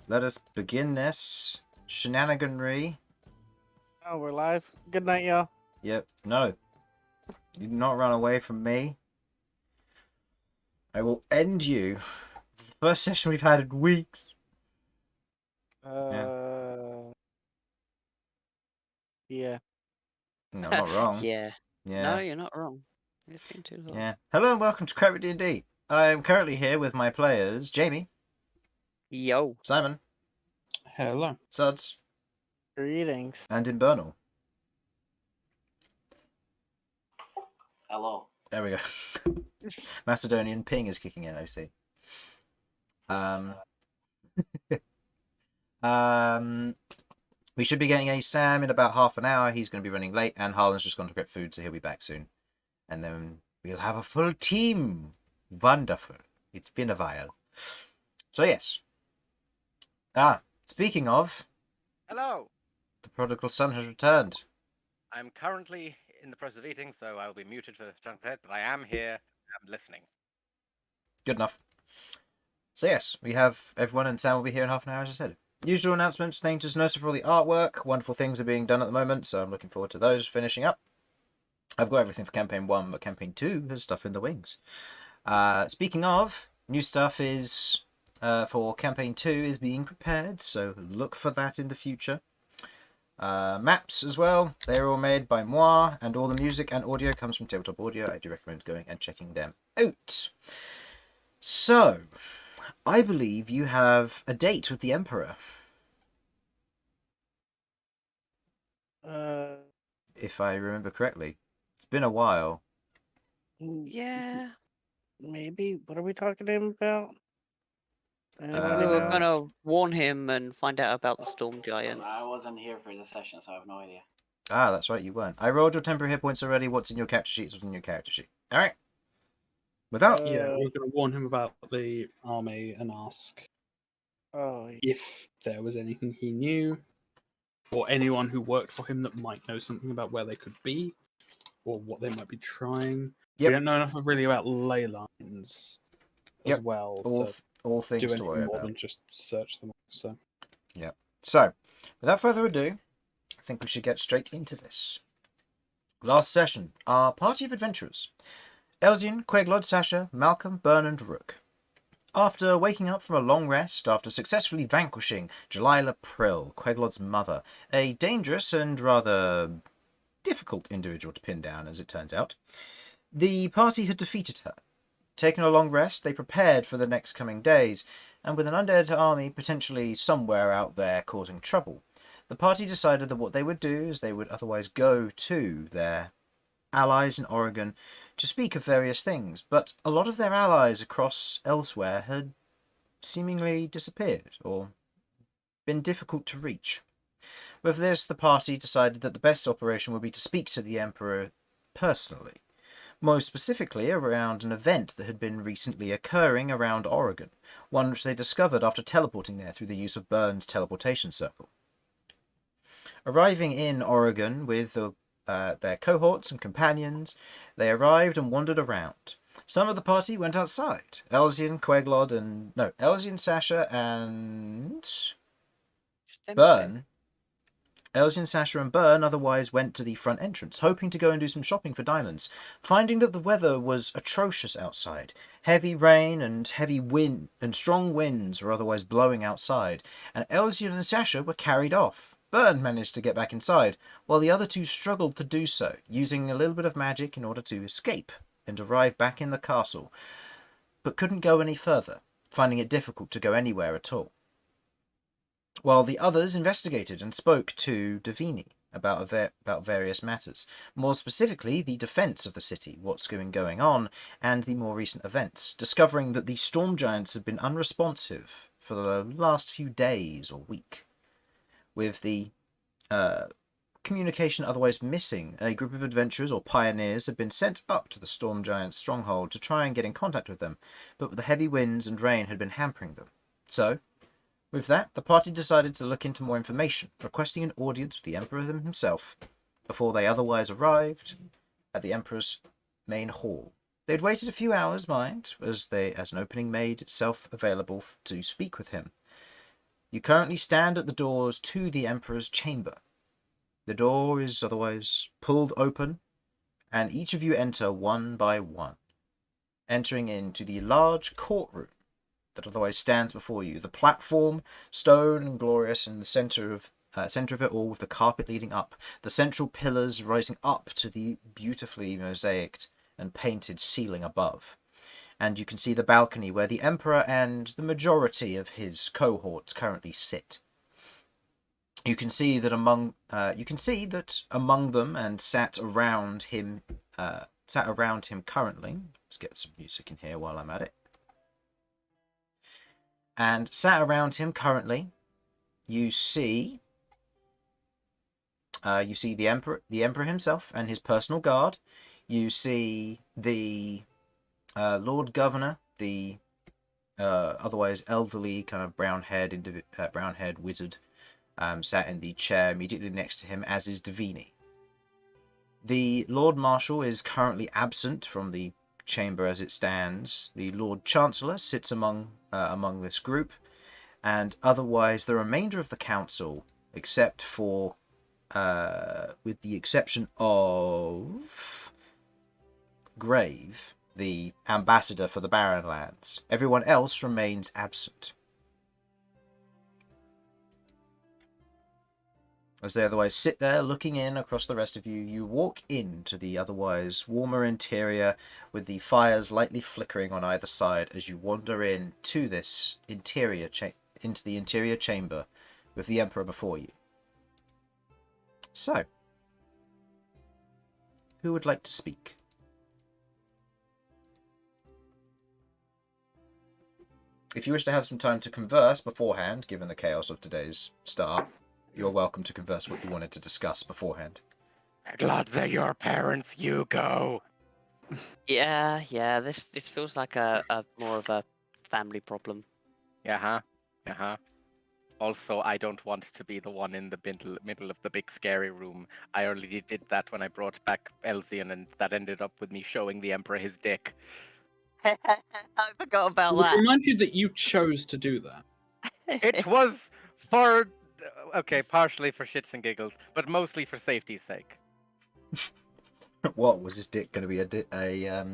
let us begin this shenaniganry. Oh, we're live. Good night, y'all. Yep, no. You do not run away from me. I will end you. It's the first session we've had in weeks. Yeah. No, not wrong. Yeah. Yeah. No, you're not wrong. It's been too long. Yeah. Hello and welcome to Crabby D&D. I am currently here with my players, Jamie, Yo. Simon, Hello. Sudz, Greetings. and Infernal. Hello. There we go. Macedonian ping is kicking in, I see. We should be getting a Sam in about half an hour. He's going to be running late, and Harlan's just gone to get food, so he'll be back soon. And then we'll have a full team. Wonderful. It's been a while. So, yes. Speaking of, Hello. the prodigal son has returned. I'm currently in the process of eating, so I will be muted for chunk ahead, but I am here. I'm listening. Good enough. So, yes, we have everyone, and Sam will be here in half an hour, as I said. Usual announcements, things to notice for all the artwork. Wonderful things are being done at the moment, so I'm looking forward to those finishing up. I've got everything for Campaign 1, but Campaign 2 has stuff in the wings. Speaking of, new stuff is for Campaign 2 is being prepared, so look for that in the future. Maps as well, they're all made by moi, and all the music and audio comes from Tabletop Audio. I do recommend going and checking them out. So, I believe you have a date with the Emperor. If I remember correctly. It's been a while. Yeah. Maybe. What are we talking to him about? We were Uh, going to warn him and find out about the storm giants. I wasn't here for the session, so I have no idea. that's right, you weren't. I rolled your temporary hit points already. What's in your character sheets? What's in your character sheet? Alright. Without... Yeah, we're going to warn him about the army and ask if there was anything he knew, or anyone who worked for him that might know something about where they could be, or what they might be trying. Yep. We don't know enough really about ley lines as well all to things do to anything worry more about. than just search them. So, So, without further ado, I think we should get straight into this. Last session, our party of adventurers. Elsyan, Queglod, Sasha, Malcom, Bern, and Rook. After waking up from a long rest, after successfully vanquishing Jalila Prill, Queglod's mother, a dangerous and rather difficult individual to pin down, as it turns out, the party had defeated her. Taking a long rest, they prepared for the next coming days, and with an undead army potentially somewhere out there causing trouble, the party decided that what they would do is they would otherwise go to their allies in Oregon to speak of various things, but a lot of their allies across elsewhere had seemingly disappeared or been difficult to reach. With this, the party decided that the best operation would be to speak to the Emperor personally, most specifically around an event that had been recently occurring around Oregon, one which they discovered after teleporting there through the use of Bern's teleportation circle. Arriving in Oregon with their cohorts and companions, they arrived and wandered around. Some of the party went outside. Elsyan, Sasha, and Bern. Elsyan, Sasha, and Bern otherwise went to the front entrance, hoping to go and do some shopping for diamonds, finding that the weather was atrocious outside. Heavy rain and heavy wind and strong winds were otherwise blowing outside, and Elsyan and Sasha were carried off. Bern managed to get back inside, while the other two struggled to do so, using a little bit of magic in order to escape and arrive back in the castle, but couldn't go any further, finding it difficult to go anywhere at all. While the others investigated and spoke to Davini about various matters, more specifically the defence of the city, what's going on, and the more recent events, discovering that the storm giants had been unresponsive for the last few days or week. With the communication otherwise missing, a group of adventurers or pioneers had been sent up to the storm giant's stronghold to try and get in contact with them, but the heavy winds and rain had been hampering them. So, with that, the party decided to look into more information, requesting an audience with the Emperor himself before they otherwise arrived at the Emperor's main hall. They had waited a few hours, as an opening made itself available to speak with him. You currently stand at the doors to the Emperor's chamber. The door is otherwise pulled open, and each of you enter one by one, entering into the large courtroom that otherwise stands before you. The platform, stone and glorious, in the center of it all, with the carpet leading up, the central pillars rising up to the beautifully mosaicked and painted ceiling above. And you can see the balcony where the Emperor and the majority of his cohorts currently sit. You can see that among them and sat around him currently. Let's get some music in here while I'm at it. And sat around him currently, you see the Emperor himself and his personal guard. You see the Lord Governor, the otherwise elderly kind of brown-haired wizard, sat in the chair immediately next to him, as is Davini. The Lord Marshal is currently absent from the chamber as it stands. The Lord Chancellor sits among this group, and otherwise the remainder of the council, except for with the exception of Grave, the ambassador for the Barren Lands, everyone else remains absent. As they otherwise sit there looking in across the rest of you, you walk into the otherwise warmer interior with the fires lightly flickering on either side as you wander into this into the interior chamber with the Emperor before you. So, who would like to speak? If you wish to have some time to converse beforehand, given the chaos of today's start, you're welcome to converse what you wanted to discuss beforehand. Glad they're your parents, you go. Yeah. This feels like a more of a family problem. Also, I don't want to be the one in the middle of the big scary room. I already did that when I brought back Elsyan, and that ended up with me showing the Emperor his dick. I forgot about Would that. remind you that you chose to do that. It was for... Okay, partially for shits and giggles, but mostly for safety's sake. What, was his dick going to be a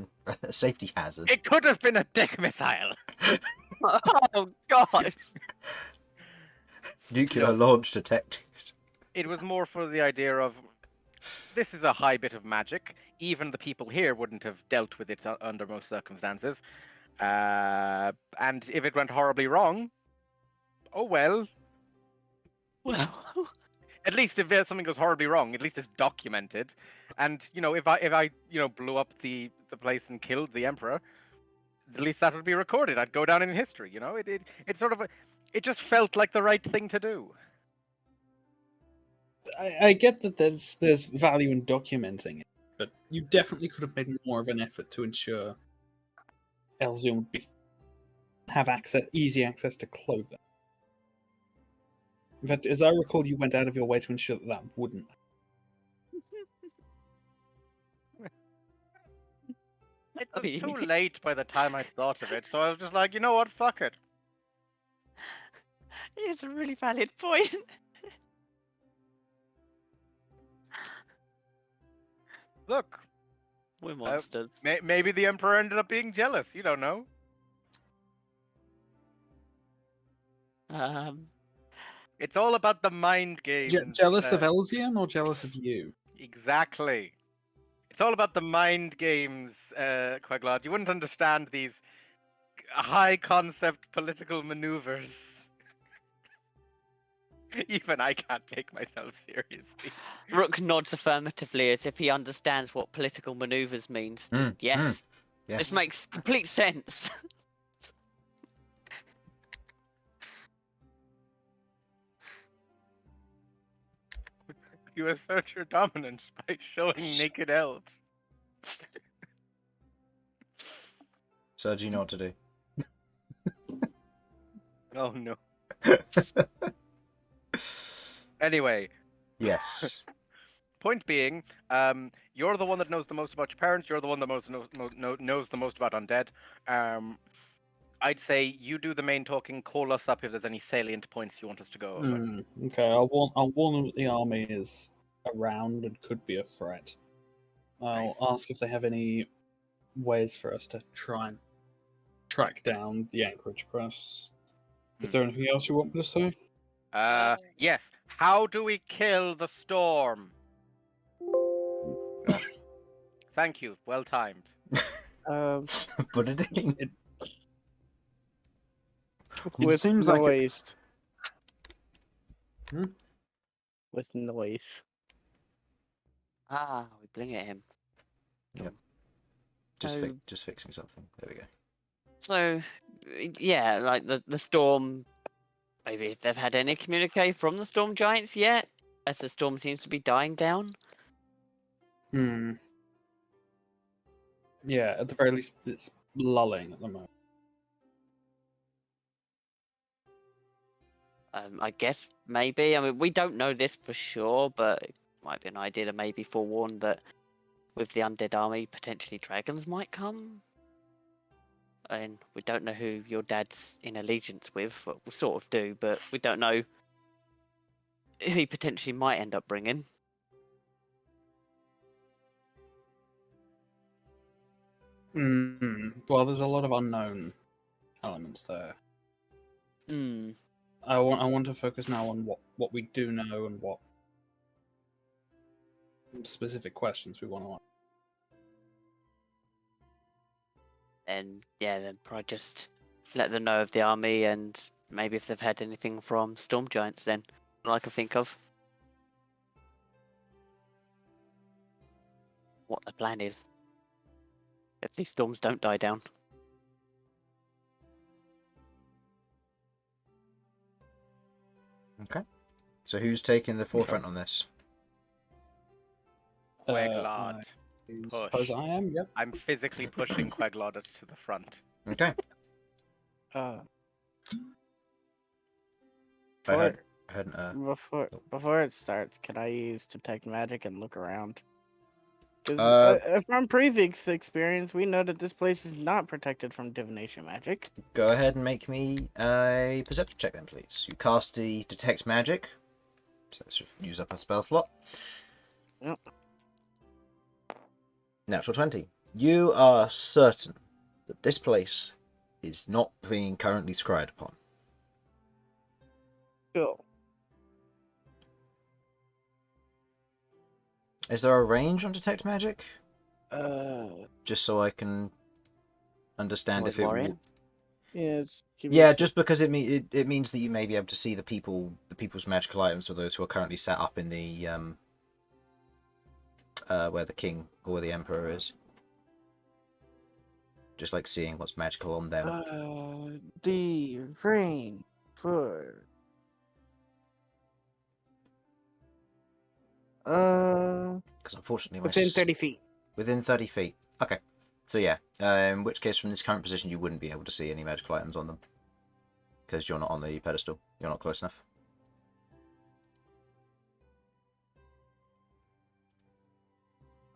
safety hazard? It could have been a dick missile! Oh God! Nuclear No. launch detected. It was more for the idea of, this is a high bit of magic. Even the people here wouldn't have dealt with it under most circumstances. And if it went horribly wrong, oh well. Well, At least if something goes horribly wrong, at least it's documented. And if I blew up the place and killed the Emperor, at least that would be recorded. I'd go down in history. It's sort of it just felt like the right thing to do. I get that there's value in documenting it, but you definitely could have made more of an effort to ensure Elsyan would have easy access to clothing. In fact, as I recall, you went out of your way to ensure that wouldn't. It was too late by the time I thought of it, so I was just like, you know what, fuck it. it's a really valid point. Look, We're monsters. maybe the Emperor ended up being jealous. You don't know. It's all about the mind games. Jealous of Elsyan or jealous of you? Exactly. It's all about the mind games, Queglod. You wouldn't understand these high-concept political maneuvers. Even I can't take myself seriously. Rook nods affirmatively as if he understands what political maneuvers means. Just, yes. Yes. This makes complete sense. You assert your dominance by showing naked elves. So do you know what to do? Oh no. Anyway. Yes. Point being, you're the one that knows the most about your parents. You're the one that knows the most about undead. I'd say you do the main talking. Call us up if there's any salient points you want us to go over. Okay, I'll warn them that the army is around and could be a threat. I'll Nice. ask if they have any ways for us to try and track down the anchorage quests. Is there anything else you want me to say? Yes. How do we kill the storm? Thank you. Well timed. Put it in. It With seems like noise. Hmm? With noise. We bling at him. Just fixing something. There we go. So, yeah, like the storm. Maybe if they've had any communique from the storm giants yet, as the storm seems to be dying down. Yeah, at the very least, it's lulling at the moment. I guess maybe. I mean, we don't know this for sure, but it might be an idea to maybe forewarn that with the undead army, potentially dragons might come. And we don't know who your dad's in allegiance with. Well, we sort of do, but we don't know who he potentially might end up bringing. Well, there's a lot of unknown elements there. I want to focus now on what we do know and what specific questions we want to ask. And yeah, then probably just let them know of the army and maybe if they've had anything from storm giants then, all I can think of. What the plan is. If these storms don't die down. Okay. So who's taking the forefront on this? Quaglod. I suppose I am, yep. I'm physically pushing Queglod to the front. Okay. Before, I heard before it starts, can I use detect magic and look around? Because from previous experience, we know that this place is not protected from divination magic. Go ahead and make me a perception check then, please. You cast the detect magic. So let's use up a spell slot. Yep. Natural 20. You are certain that this place is not being currently scryed upon. Cool. Is there a range on detect magic? Just so I can understand if it will... Yeah, just because it means that you may be able to see the people's magical items for those who are currently sat up in the where the king or the emperor is. Just like seeing what's magical on them. The range for Because unfortunately, within 30 feet. Within 30 feet. Okay. So yeah, in which case, from this current position, you wouldn't be able to see any magical items on them because you're not on the pedestal. You're not close enough.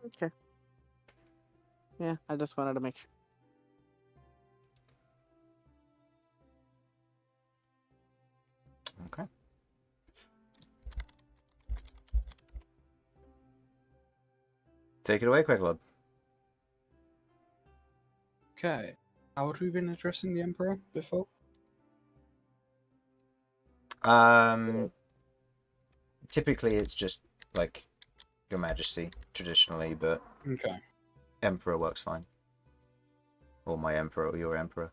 Okay. Yeah, I just wanted to make sure. Okay. Take it away, Queglod. Okay. How had we been addressing the Emperor before? Typically it's just like Your Majesty, traditionally, but Okay. Emperor works fine. Or my Emperor, or your Emperor.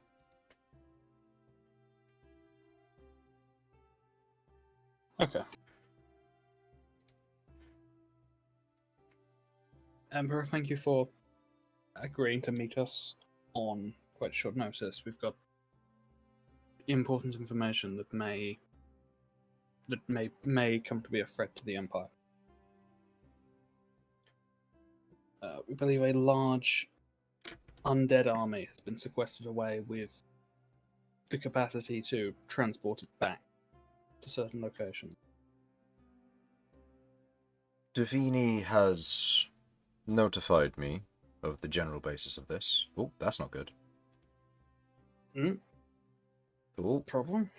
Okay. Emperor, thank you for agreeing to meet us on quite short notice. We've got important information that may come to be a threat to the Empire. We believe a large undead army has been sequestered away with the capacity to transport it back to certain locations. Davini has notified me of the general basis of this. Oh, that's not good. Cool. Problem?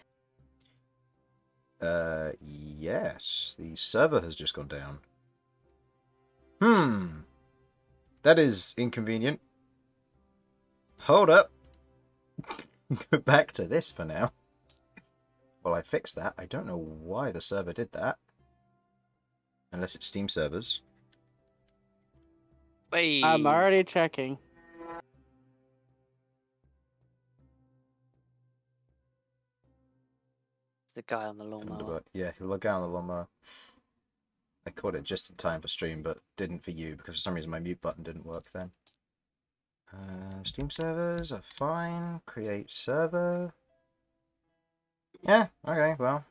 Yes. The server has just gone down. That is inconvenient. Hold up. Go back to this for now. Well, I fixed that. I don't know why the server did that. Unless it's Steam servers. Wait. I'm already checking. The guy on the lawnmower. Yeah, he'll go on the lawnmower. I caught it just in time for stream, but didn't for you, because for some reason my mute button didn't work then. Steam servers are fine. Create server. Yeah, okay, well.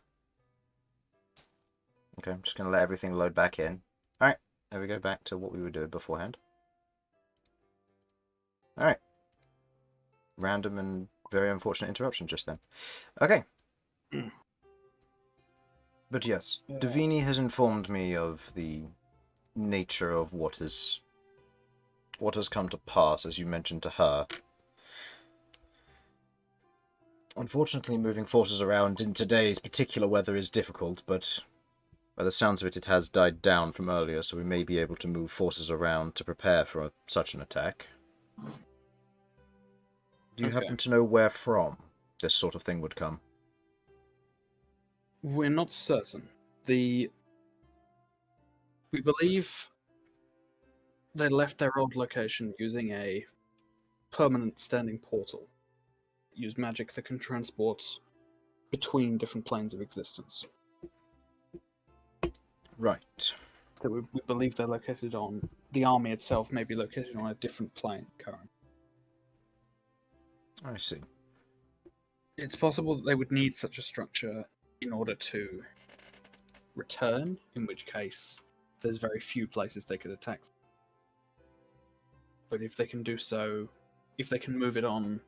Okay, I'm just going to let everything load back in. Alright, there we go, back to what we were doing beforehand. Alright. Random and very unfortunate interruption just then. Okay. But yes, Davini has informed me of the nature of what has come to pass, as you mentioned to her. Unfortunately, moving forces around in today's particular weather is difficult, but by the sounds of it, it has died down from earlier, so we may be able to move forces around to prepare for such an attack. Do you happen to know where from this sort of thing would come? We're not certain. We believe they left their old location using a permanent standing portal. Use magic that can transport between different planes of existence. Right. So we believe they're located on... The army itself may be located on a different plane currently. I see. It's possible that they would need such a structure in order to return, in which case there's very few places they could attack. But if they can do so, if they can move it on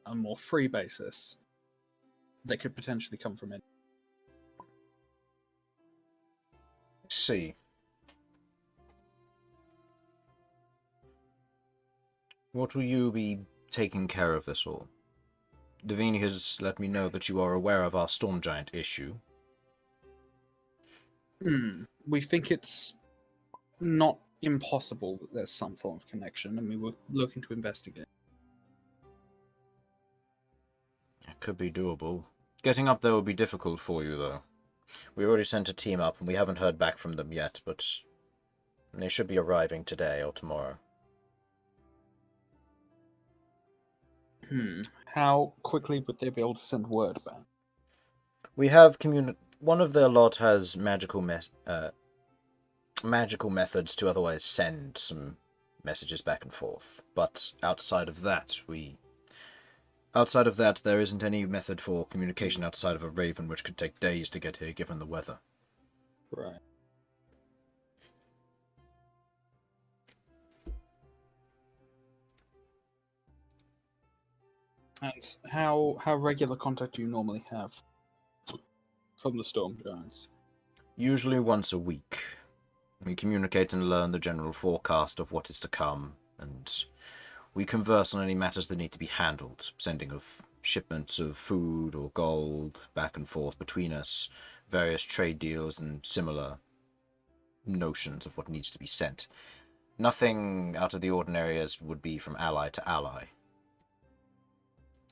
a more free basis, they could potentially come from it. See. What will you be taking care of this all? Davini has let me know that you are aware of our Storm Giant issue. We think it's not impossible that there's some form of connection, and we were looking to investigate. It could be doable. Getting up there will be difficult for you, though. We already sent a team up, and we haven't heard back from them yet, but they should be arriving today or tomorrow. How quickly would they be able to send word back? We have one of their lot has magical methods to otherwise send some messages back and forth, but outside of that, there isn't any method for communication outside of a raven, which could take days to get here, given the weather. Right. And how regular contact do you normally have from the Storm Giants? Usually once a week. We communicate and learn the general forecast of what is to come, and we converse on any matters that need to be handled, sending of shipments of food or gold back and forth between us, various trade deals and similar notions of what needs to be sent. Nothing out of the ordinary as would be from ally to ally.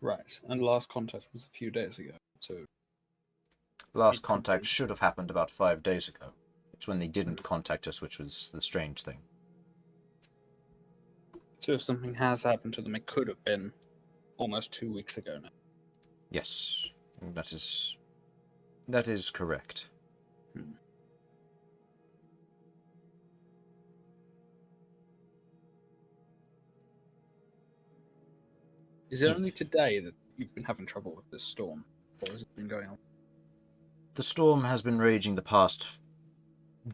Right, and last contact was a few days ago, so... Last contact should have happened about 5 days ago. It's when they didn't contact us, which was the strange thing. So if something has happened to them, it could have been almost 2 weeks ago now. Yes, that is correct. Is it only today that you've been having trouble with this storm, or has it been going on? The storm has been raging the past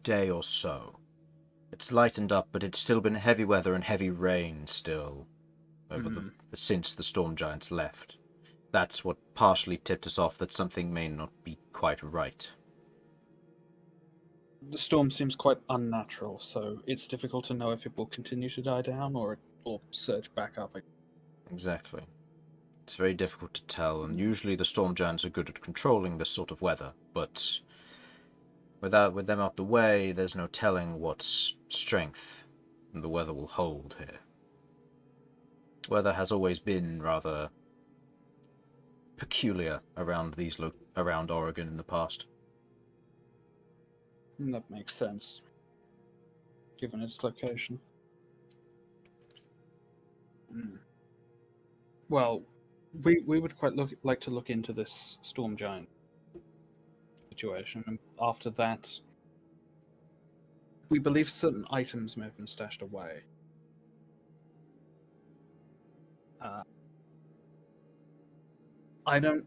day or so. It's lightened up, but it's still been heavy weather and heavy rain still over since the Storm Giants left. That's what partially tipped us off that something may not be quite right. The storm seems quite unnatural, so it's difficult to know if it will continue to die down or surge back up again. Exactly. It's very difficult to tell, and usually the storm giants are good at controlling this sort of weather, but with them out the way, there's no telling what strength the weather will hold here. Weather has always been rather peculiar around around Oregon in the past. That makes sense, given its location. Well, we would quite like to look into this storm giant situation, and after that, we believe certain items may have been stashed away. I don't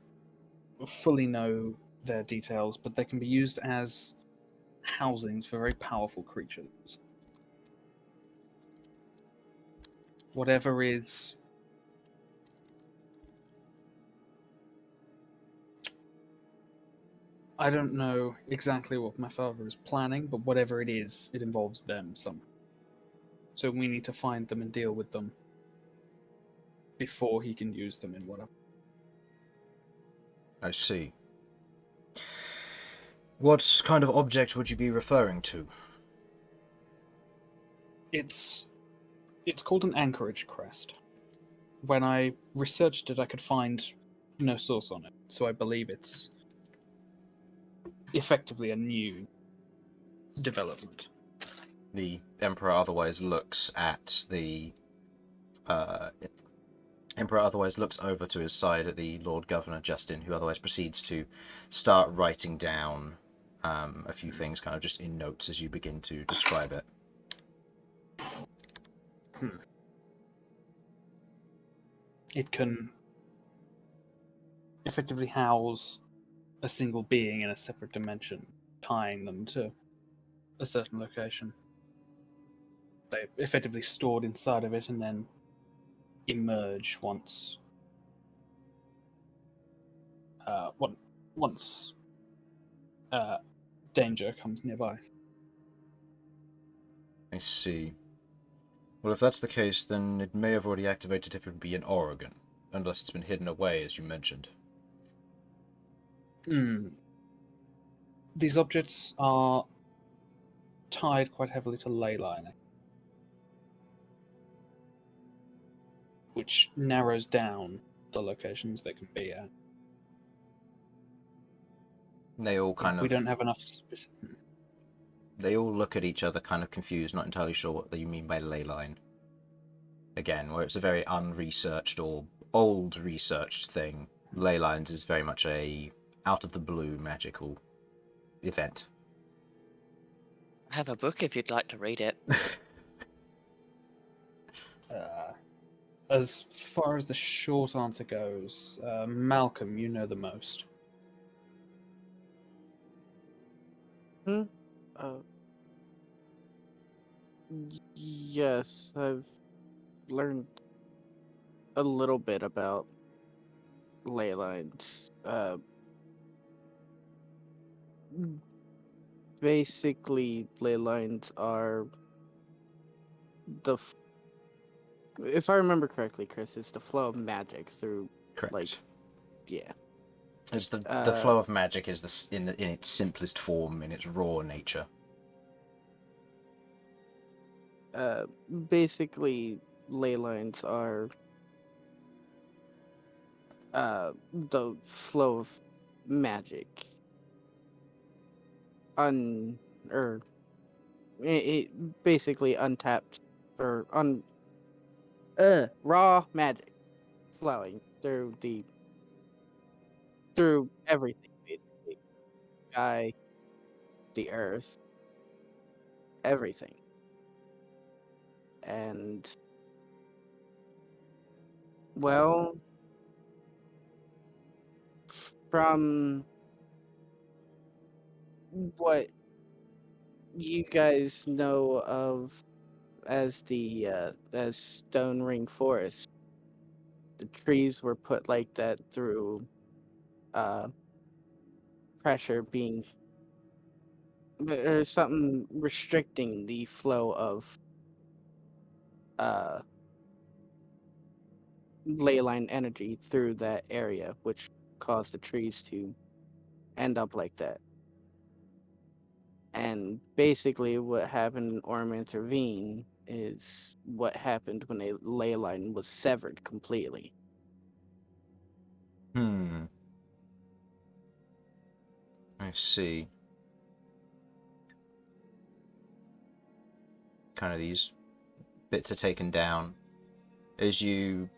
fully know their details, but they can be used as housings for very powerful creatures. Whatever is... I don't know exactly what my father is planning, but whatever it is, it involves them somehow. So we need to find them and deal with them before he can use them in whatever. I see. What kind of object would you be referring to? It's called an anchorage crest. When I researched it, I could find no source on it, so I believe it's effectively a new development. The Emperor otherwise looks at the Emperor otherwise looks over to his side at the Lord Governor Justin, who otherwise proceeds to start writing down a few things, kind of just in notes as you begin to describe it. It can effectively house a single being in a separate dimension, tying them to a certain location. They're effectively stored inside of it and then emerge once danger comes nearby. I see. Well, if that's the case, then it may have already activated if it would be in Oregon, unless it's been hidden away, as you mentioned. These objects are tied quite heavily to ley lining, which narrows down the locations they can be at. They all kind We of... don't have enough They all look at each other kind of confused, not entirely sure what you mean by ley line. Again, where it's a very unresearched or old researched thing, ley lines is very much a out-of-the-blue magical event. I have a book if you'd like to read it. As far as the short answer goes, Malcom, you know the most. Yes, I've learned a little bit about ley lines. Basically, ley lines are if I remember correctly, Chris, it's the flow of magic through, Correct. like, yeah. It's the flow of magic is in its simplest form, in its raw nature. Basically, ley lines are the flow of magic it basically untapped or raw magic flowing through everything, basically. Sky, the earth, everything. And well, from what you guys know of as the as Stone Ring Forest, the trees were put like that through pressure being or something restricting the flow of ley line energy through that area, which caused the trees to end up like that. And basically what happened in Ormant Ravine is what happened when a ley line was severed completely. I see. Kind of these bits are taken down. As you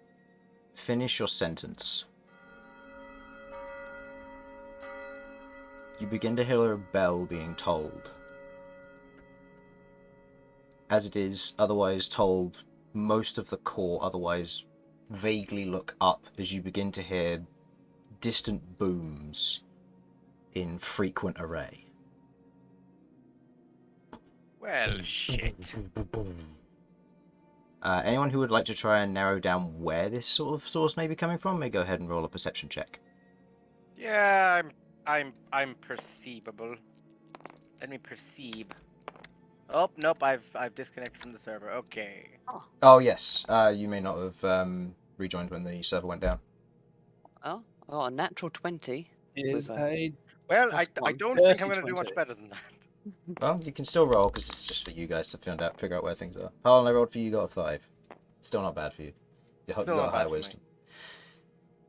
finish your sentence, you begin to hear a bell being tolled. As it is otherwise tolled, most of the core otherwise vaguely look up as you begin to hear distant booms in frequent array. Well, shit. Anyone who would like to try and narrow down where this sort of source may be coming from may go ahead and roll a perception check. Yeah, I'm perceivable. Let me perceive. Oh nope, I've disconnected from the server. Okay. Oh yes, you may not have rejoined when the server went down. Oh, I got a natural 20. Is With a Well, Plus I one. don't think I'm 30, gonna do much 20. better than that. Well, you can still roll because it's just for you guys to figure out where things are. Harlan, I rolled for you, you got a 5. Still not bad for you. You Still got not a bad higher for me. wisdom.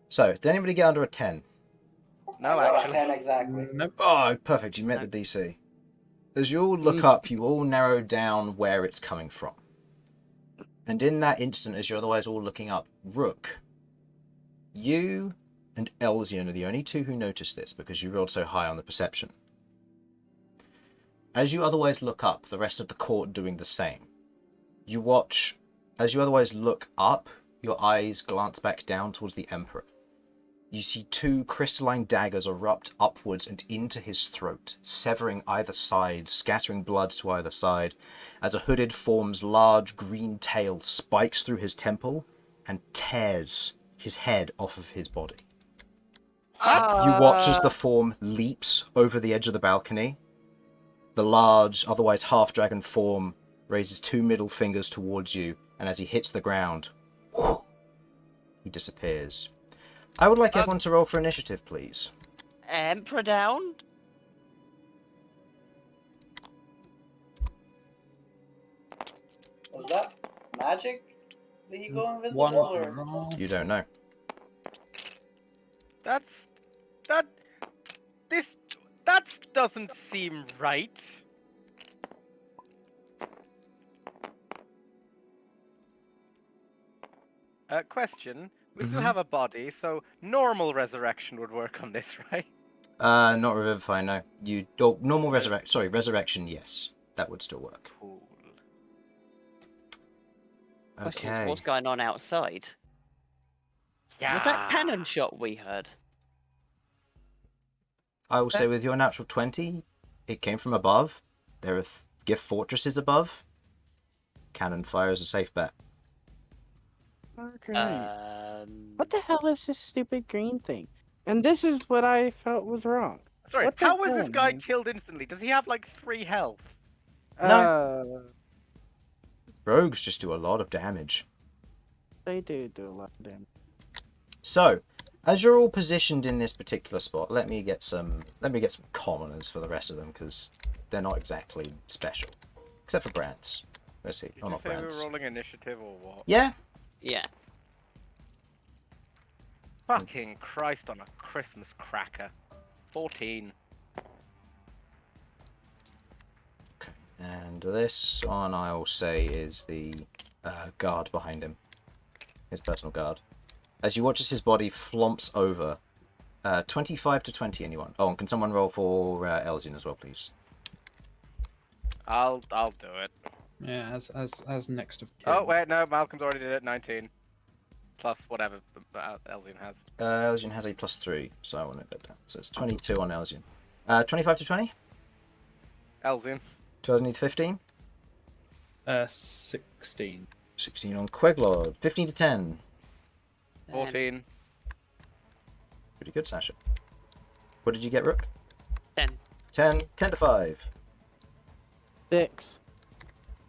So, did anybody get under a 10? No, I got a actually. 10 exactly. Nope. Oh, perfect. You met the DC. As you all look up, you all narrow down where it's coming from. And in that instant, as you're otherwise all looking up, Rook, you and Elsyan are the only two who notice this because you rolled so high on the perception. As you otherwise look up, the rest of the court doing the same. You watch, as you otherwise look up, your eyes glance back down towards the Emperor. You see two crystalline daggers erupt upwards and into his throat, severing either side, scattering blood to either side, as a hooded form's large green tail spikes through his temple and tears his head off of his body. You watch as the form leaps over the edge of the balcony. The large, otherwise half-dragon form raises two middle fingers towards you, and as he hits the ground, he disappears. I would like everyone to roll for initiative, please. Emperor down. Was that magic? Did he go invisible One or? roll. You don't know. That doesn't seem right. Question. We still have a body, so normal resurrection would work on this, right? Not revivify, no. Normal resurrection, yes. That would still work. Cool. Question is, Okay. what's going on outside? Yeah. Was that cannon shot we heard? I will say with your natural 20, it came from above. There are gift fortresses above. Cannon fire is a safe bet. Okay. What the hell is this stupid green thing? And this is what I felt was wrong. Sorry, What the how was this hell, guy man? killed instantly? Does he have like 3 health? Rogues just do a lot of damage. They do a lot of damage. So, as you're all positioned in this particular spot, let me get some commoners for the rest of them because they're not exactly special, except for Brants. Where's he? Did Oh, you not say we were Brants. rolling initiative or what? Yeah. Yeah. Fucking Christ on a Christmas cracker. 14. And this one I will say is the guard behind him, his personal guard. As you watch as his body flumps over, 25 to 20. Anyone? Oh, and can someone roll for Elsyan as well, please? I'll do it. Yeah, as next of kin. Oh wait, no, Malcolm's already did it. 19. Plus whatever Elsyan has. Elsyan has a +3, so I will note that down. So it's 22 on Elsyan. 25 to 20? Elsyan. 12 to 15? 16. 16 on Queglod. 15 to 10. 14. Pretty good, Sasha. What did you get, Rook? 10. 10 to 5. 6.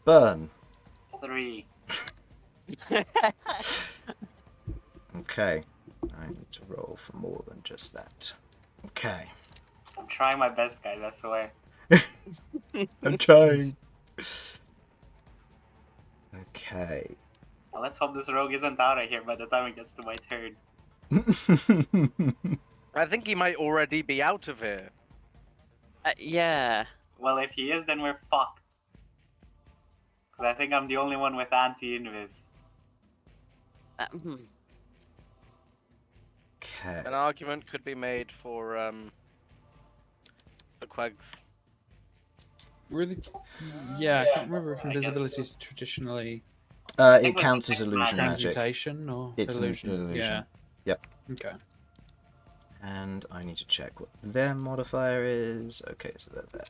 Bern. 3. Okay. I need to roll for more than just that. Okay. I'm trying my best, guys, I swear. I'm trying. Okay. Now, let's hope this rogue isn't out of here by the time it gets to my turn. I think he might already be out of here. Yeah. Well, if he is, then we're fucked. Because I think I'm the only one with anti-invis. Hmm. Okay. An argument could be made for the Quags. Really? Yeah, I can't remember if I guess invisibility is so. traditionally It counts as illusion magic. transmutation or It's an illusion. illusion. Yeah. Yep. Okay. And I need to check what their modifier is. Okay, so they're there.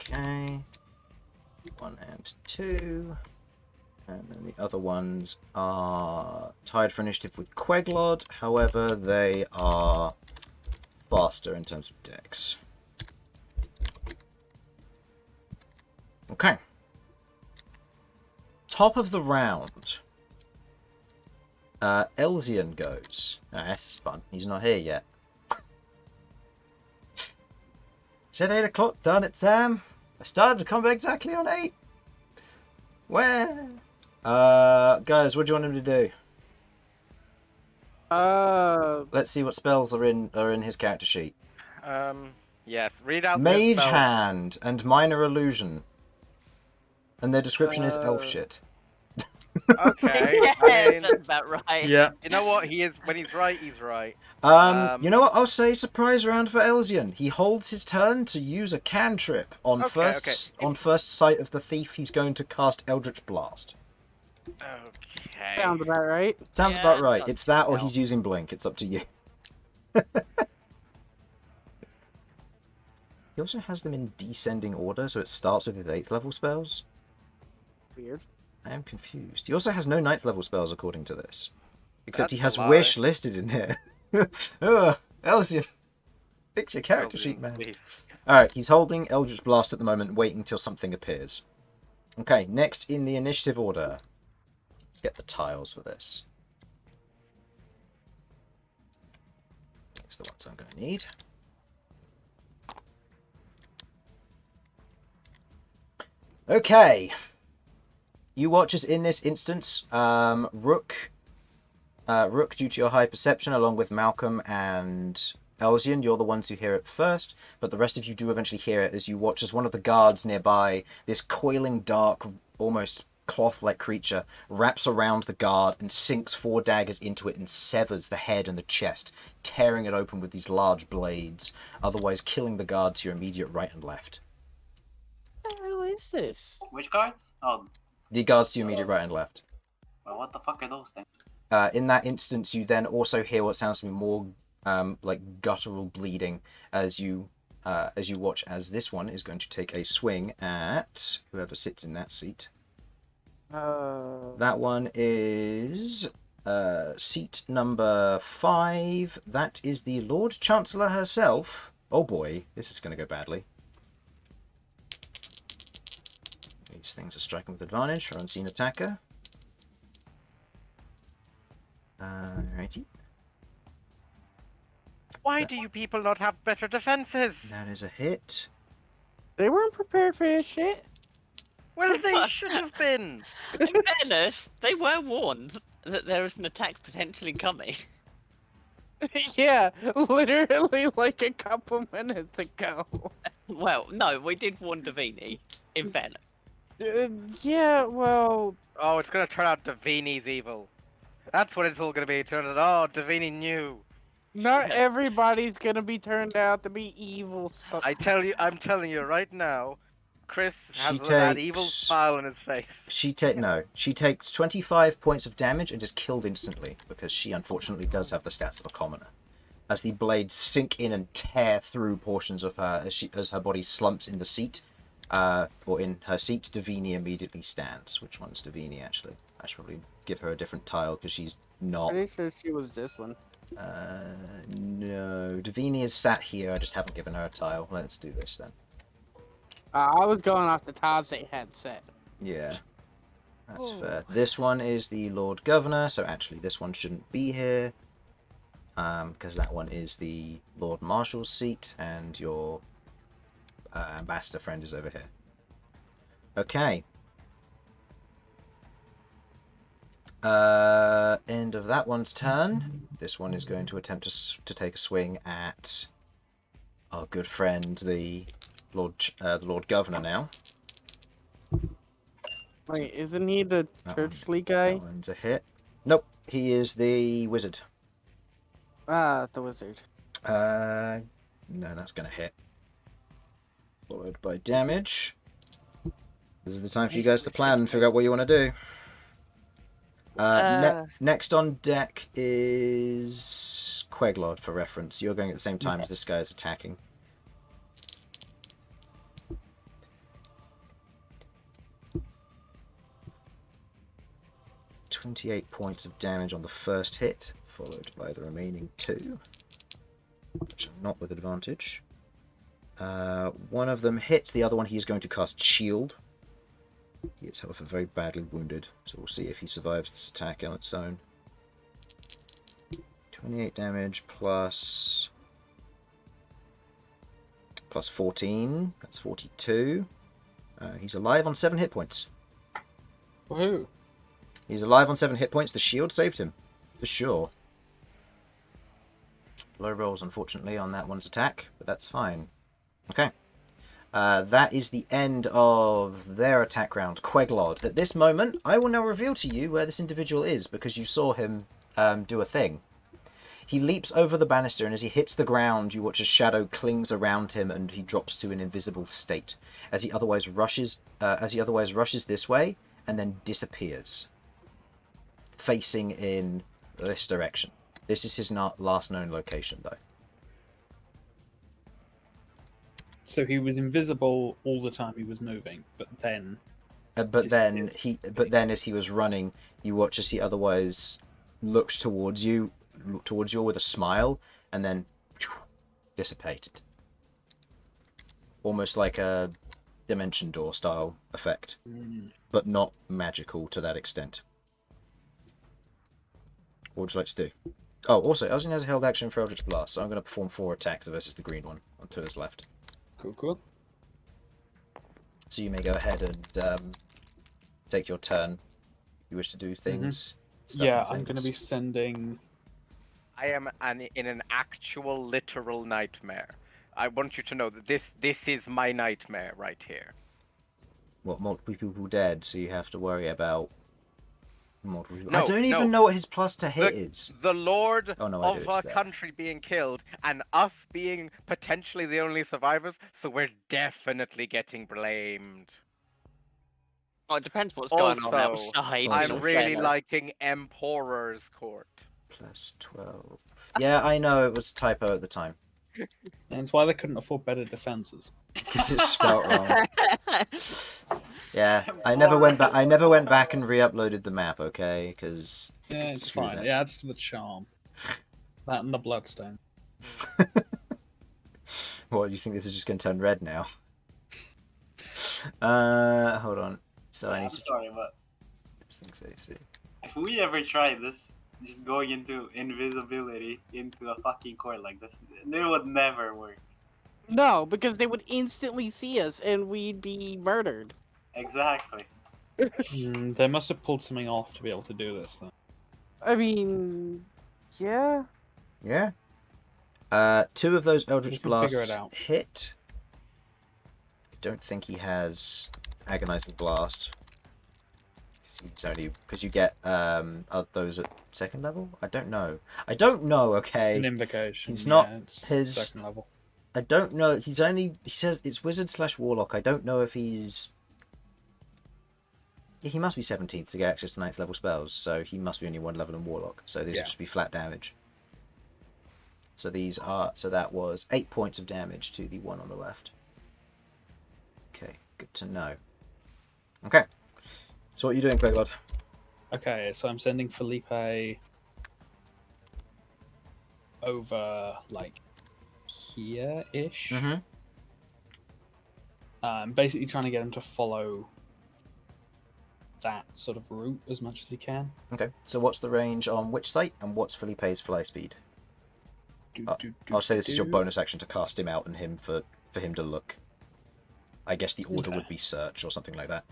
Okay. 1 and 2. And then the other ones are tied for initiative with Queglod. However, they are faster in terms of dex. Okay. Top of the round. Elsyan goes. Ah, this is fun. He's not here yet. Said 8 o'clock, darn it, Sam. I started to come back exactly on 8. Where? Guys, what do you want him to do? Let's see what spells are in his character sheet. Yes. Read out the Mage spell. Hand and Minor Illusion. And their description is elf shit. Okay. Yes, I mean, that's about right. Yeah. you know what? He is when he's right. He's right. You know what? I'll say surprise round for Elsyan. He holds his turn to use a cantrip. On first sight of the thief, he's going to cast Eldritch Blast. Okay. Sounds about right. Sounds Yeah, about right. does It's that or help. he's using Blink. It's up to you. He also has them in descending order, so it starts with his 8th level spells. Weird. I am confused. He also has no 9th level spells according to this. Except he That's has a lie. Wish listed in here. Elsyan. Fix your character sheet, man. Please. Alright, he's holding Eldritch Blast at the moment, waiting until something appears. Okay, next in the initiative order. Let's get the tiles for this. These are the ones I'm going to need. Okay. You watchers in this instance, Rook, due to your high perception, along with Malcom and Elsyan, you're the ones who hear it first, but the rest of you do eventually hear it as you watch as one of the guards nearby, this coiling, dark, almost cloth-like creature, wraps around the guard and sinks 4 daggers into it and severs the head and the chest, tearing it open with these large blades, otherwise killing the guard to your immediate right and left. What the hell is this? Which cards? Oh, The guards to your immediate right and left. well, what the fuck are those things? In that instance, you then also hear what sounds to be more like guttural bleeding as you watch as this one is going to take a swing at whoever sits in that seat. That one is seat number 5. That is the Lord Chancellor herself. Oh boy, this is going to go badly. These things are striking with advantage for unseen attacker. Righty. Why do you people not have better defenses? That is a hit. They weren't prepared for this shit. Well, they should have been. In fairness, they were warned that there is an attack potentially coming. Yeah, literally like a couple minutes ago. Well, no, we did warn Davini. In fairness. Yeah, well, Oh, it's gonna turn out Davini's evil. That's what it's all gonna be. Turn it. Oh, Davini knew. not everybody's gonna be turned out to be evil. So I'm telling you right now. Chris has She that evil takes- smile on his face. She takes 25 points of damage and is killed instantly because she unfortunately does have the stats of a commoner. As the blades sink in and tear through portions of her as her body slumps in the seat, or in her seat, Davini immediately stands. Which one's Davini actually? I should probably give her a different tile because she's not. pretty sure she was this one. No, Davini is sat here. I just haven't given her a tile. Let's do this then. I was going off the tiles they had set. Yeah, that's Oh. fair. This one is the Lord Governor, so actually this one shouldn't be here. Because that one is the Lord Marshal's seat, and your ambassador friend is over here. Okay. End of that one's turn. This one is going to attempt to take a swing at our good friend, the Lord Governor now. Wait, isn't he the That churchly guy? That one's a hit. Nope, he is the wizard. Ah, the wizard. No, that's going to hit. Followed by damage. This is the time for you guys to plan and figure out what you want to do. Next on deck is Queglod, for reference. You're going at the same time as this guy is attacking. .28 points of damage on the first hit, followed by the remaining 2, which are not with advantage. One of them hits, the other one he is going to cast Shield. He is, however, very badly wounded, so we'll see if he survives this attack on its own. 28 damage plus 14, that's 42. He's alive on 7 hit points. Woohoo! He's alive on 7 hit points. The shield saved him, for sure. Low rolls, unfortunately, on that one's attack, but that's fine. Okay. That is the end of their attack round. Queglod. At this moment, I will now reveal to you where this individual is, because you saw him do a thing. He leaps over the banister, and as he hits the ground, you watch a shadow clings around him, and he drops to an invisible state. As he otherwise rushes this way, and then disappears, facing in this direction. This is his last known location, though. So he was invisible all the time he was moving, but then. But then, as he was running, you watch as he otherwise looked towards you with a smile, and then dissipated. Almost like a Dimension Door style effect, but not magical to that extent. What would you like to do? Oh, also, Elsyan has a held action for Eldritch Blast, so I'm going to perform 4 attacks versus the green one to his left. Cool. So you may go ahead and take your turn. You wish to do things. Yeah, I'm going to be sending. I am in an actual literal nightmare. I want you to know that this is my nightmare right here. What, multiple people dead, so you have to worry about multiple people. No, I don't even know what his plus to hit is. The lord of our country being killed, and us being potentially the only survivors, so we're definitely getting blamed. Oh, it depends what's going on Also, outside. I'm really liking Emperor's Court. Plus 12. Yeah, I know, it was a typo at the time. That's why they couldn't afford better defenses. Because it's spelt wrong. Yeah, I never went back and re-uploaded the map, okay? Because yeah, it's fine. It adds to the charm. That and the bloodstone. What, do you think this is just going to turn red now? Hold on. So I need to. Sorry, but See. if we ever try this, just going into invisibility into a fucking court like this, it would never work. No, because they would instantly see us and we'd be murdered. Exactly. They must have pulled something off to be able to do this, though. I mean, yeah. Yeah. 2 of those Eldritch Blasts hit. I don't think he has Agonizing Blast. It's only because you get those at 2nd level. I don't know. Okay. It's an invocation. He's not it's his 2nd level. I don't know. He says it's Wizard/Warlock. I don't know if he's. He must be 17th to get access to 9th level spells, so he must be only 1 level in Warlock. So these will just be flat damage. So that was 8 points of damage to the one on the left. Okay, good to know. Okay, so what are you doing, Queglod? Okay, so I'm sending Felipe over, like, here-ish. Basically trying to get him to follow that sort of route as much as he can. Okay, so what's the range on which site, and what's Felipe's fly speed? I'll say this is your bonus action to cast him out and him for him to look. I guess the order would be search or something like that.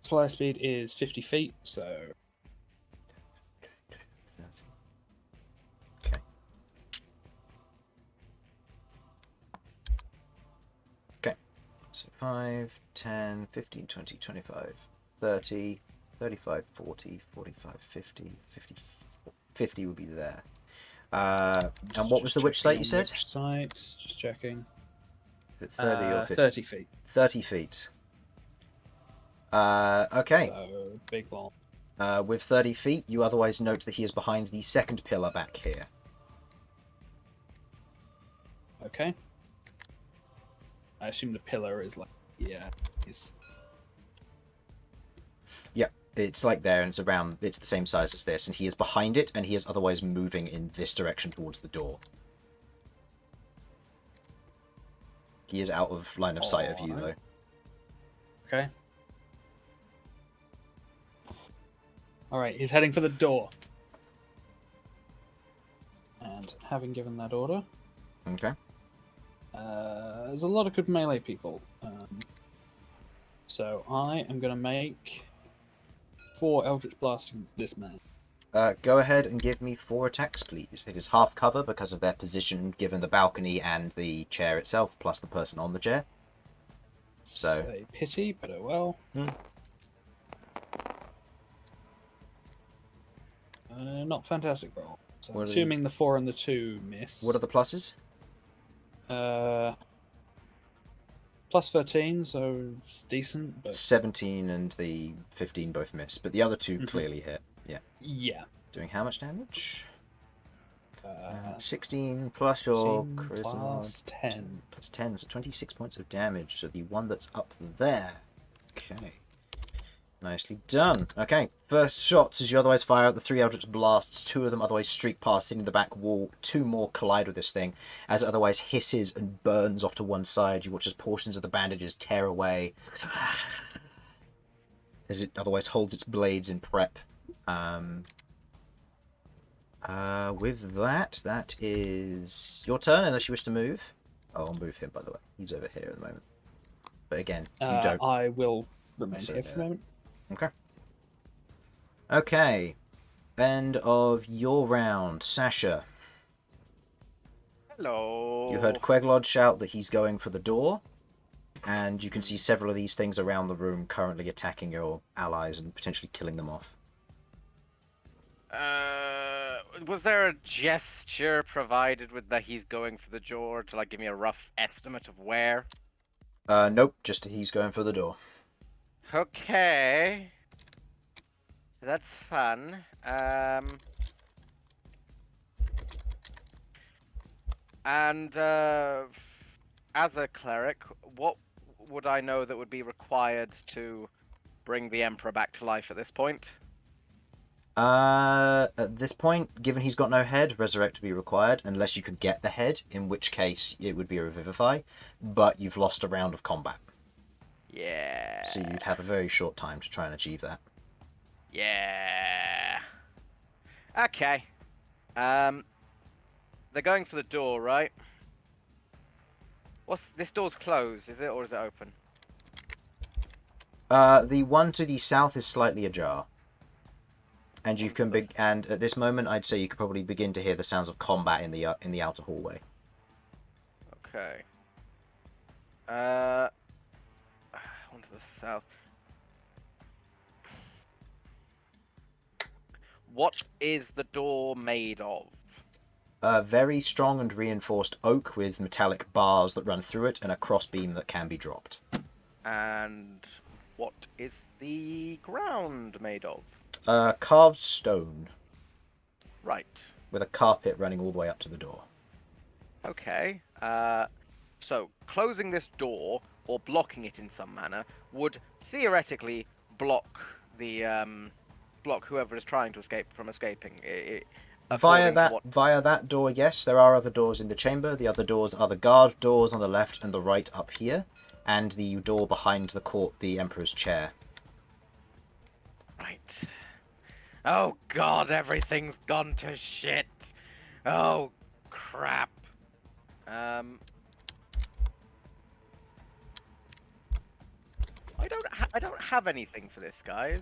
Fly speed is 50 feet, so... Okay. Okay. So 5, 10, 15, 20, 25, 30, 35, 40, 45, 50, 50 would be there. And what was the witch site you said? Witch site, just checking. 30 or 50? 30 feet. 30 feet. Okay. So, big one. With 30 feet, you otherwise note that he is behind the second pillar back here. Okay. I assume the pillar is like, yeah, Yeah, it's like there, and it's around, it's the same size as this, and he is behind it, and he is otherwise moving in this direction towards the door. He is out of line of sight of you, though. Okay. Alright, he's heading for the door. And having given that order, Okay. there's a lot of good melee people. So I am going to make 4 Eldritch Blasts against this man. Go ahead and give me 4 attacks, please. It is half cover because of their position, given the balcony and the chair itself, plus the person on the chair. So Say pity, but oh well. Not fantastic roll. So What are assuming the 4 and the 2 miss. what are the pluses? Plus 13, so it's decent, but 17 and the 15 both miss, but the other 2 clearly hit. Yeah. yeah. Doing how much damage? 16 plus your 16 charisma. plus 10. Plus 10, so 26 points of damage. So the one that's up there. Okay. Nicely done. Okay, first shots as you otherwise fire out the 3 Eldritch Blasts. 2 of them otherwise streak past, hitting the back wall. 2 more collide with this thing as it otherwise hisses and burns off to one side. You watch as portions of the bandages tear away as it otherwise holds its blades in prep. With that is your turn, unless you wish to move. Oh, I'll move him, by the way. He's over here at the moment. But again, you don't. I will remain So, here for the moment. Okay. Okay. End of your round. Sasha, Hello. you heard Queglod shout that he's going for the door, and you can see several of these things around the room currently attacking your allies and potentially killing them off. Was there a gesture provided with that he's going for the door to like give me a rough estimate of where? Nope, just he's going for the door. Okay. That's fun. And as a cleric, what would I know that would be required to bring the Emperor back to life at this point? At this point, given he's got no head, resurrect would be required, unless you could get the head, in which case it would be a revivify, but you've lost a round of combat. Yeah. So you'd have a very short time to try and achieve that. Yeah. Okay. They're going for the door, right? This door's closed, is it, or is it open? The one to the south is slightly ajar. And you can and at this moment, I'd say you could probably begin to hear the sounds of combat in the outer hallway. Okay. One to the south. What is the door made of? Very strong and reinforced oak with metallic bars that run through it and a crossbeam that can be dropped. And what is the ground made of? Carved stone Right. with a carpet running all the way up to the door. Okay. So closing this door or blocking it in some manner would theoretically block the block whoever is trying to escape from escaping. Via that door, yes. There are other doors in the chamber. The other doors are the guard doors on the left and the right up here, and the door behind the court, the Emperor's chair. Right. Oh god, everything's gone to shit. Oh crap. I don't have anything for this, guys.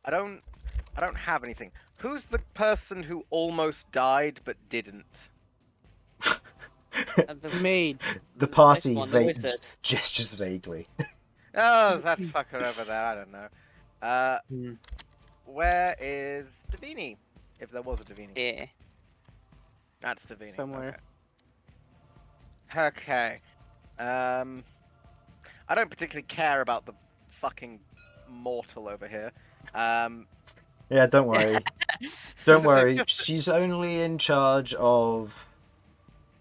I don't have anything. Who's the person who almost died but didn't? Mage. The party Nice one, the wizard. gestures vaguely. Oh, that fucker over there. I don't know. Hmm. Where is Davini? If there was a Davini. Yeah. That's Davini. Somewhere. Okay. I don't particularly care about the fucking mortal over here. Yeah, don't worry. Don't worry. Just- She's only in charge of.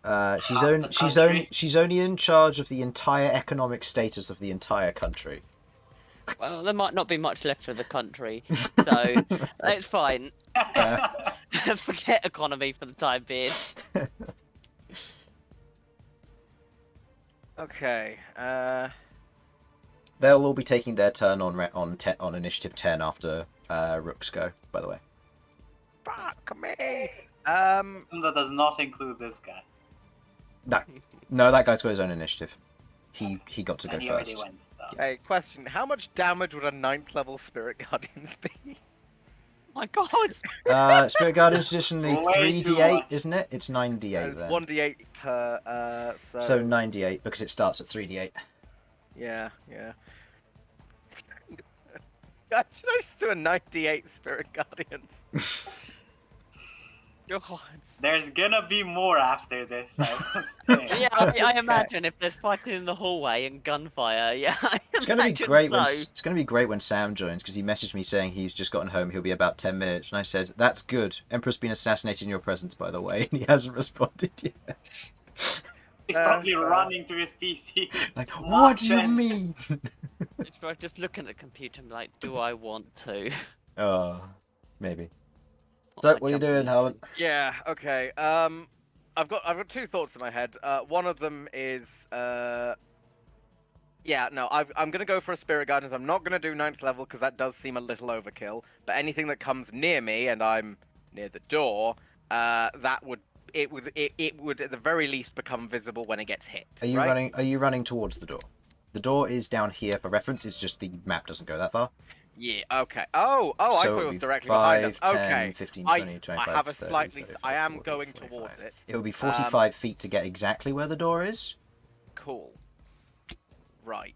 She's Half the only in charge of the entire economic status of the entire country. Well, there might not be much left of the country, so it's fine. Forget economy for the time being. Okay. They'll all be taking their turn on initiative 10 after Rooks go. By the way. Fuck me. That does not include this guy. No, that guy's got his own initiative. He got to go And he already first. went. So. Hey, question. How much damage would a 9th level Spirit Guardians be? My God. Spirit Guardian's traditionally Way too 3d8, much. isn't it? It's 9d8 It's then. 1d8 per, So 9d8 because it starts at 3d8. Yeah. God, should I just do a 98 Spirit Guardians? God. There's gonna be more after this. I was saying. Yeah, I imagine if there's fighting in the hallway and gunfire, yeah, It's gonna be imagine great so. it's gonna be great when Sam joins because he messaged me saying he's just gotten home. He'll be about 10 minutes, and I said that's good. Emperor's been assassinated in your presence, by the way, and he hasn't responded yet. He's probably running to his PC. Like, what do you mean? It's like just looking at the computer and be like, do I want to? Oh, maybe. Not So, like what are you jumping doing, into- Harlan? Yeah. Okay. I've got two thoughts in my head. One of them is yeah. No, I'm gonna go for a Spirit Guardians. I'm not gonna do 9th level because that does seem a little overkill. But anything that comes near me and I'm near the door, it would at the very least become visible when it gets hit. Are you right? running towards the door? The door is down here for reference. It's just the map doesn't go that far. Yeah. Okay. Oh. I So thought it'll it was be directly 5, behind us. 10, Okay. 15, I 20, 25, have a 30, slightly. 35, I am 40, going 45. towards it. It will be 45 feet to get exactly where the door is. Cool. Right.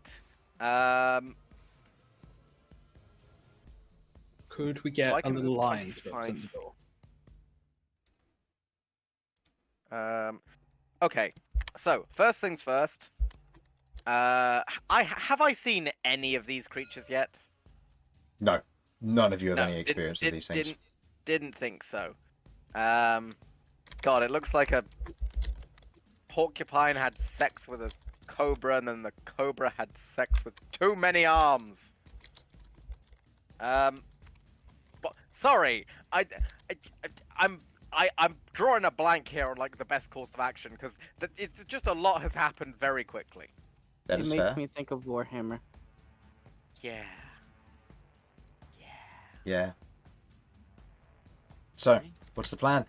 Could we So get I a can little move line for the 25. door? Okay. So first things first. Have I seen any of these creatures yet? No, none of you have No, any experience of these things. Didn't think so. God, it looks like a porcupine had sex with a cobra, and then the cobra had sex with too many arms. But sorry, I'm drawing a blank here on like the best course of action because it's just a lot has happened very quickly. That It is makes fair. me think of Warhammer. Yeah. Yeah. So, what's the plan?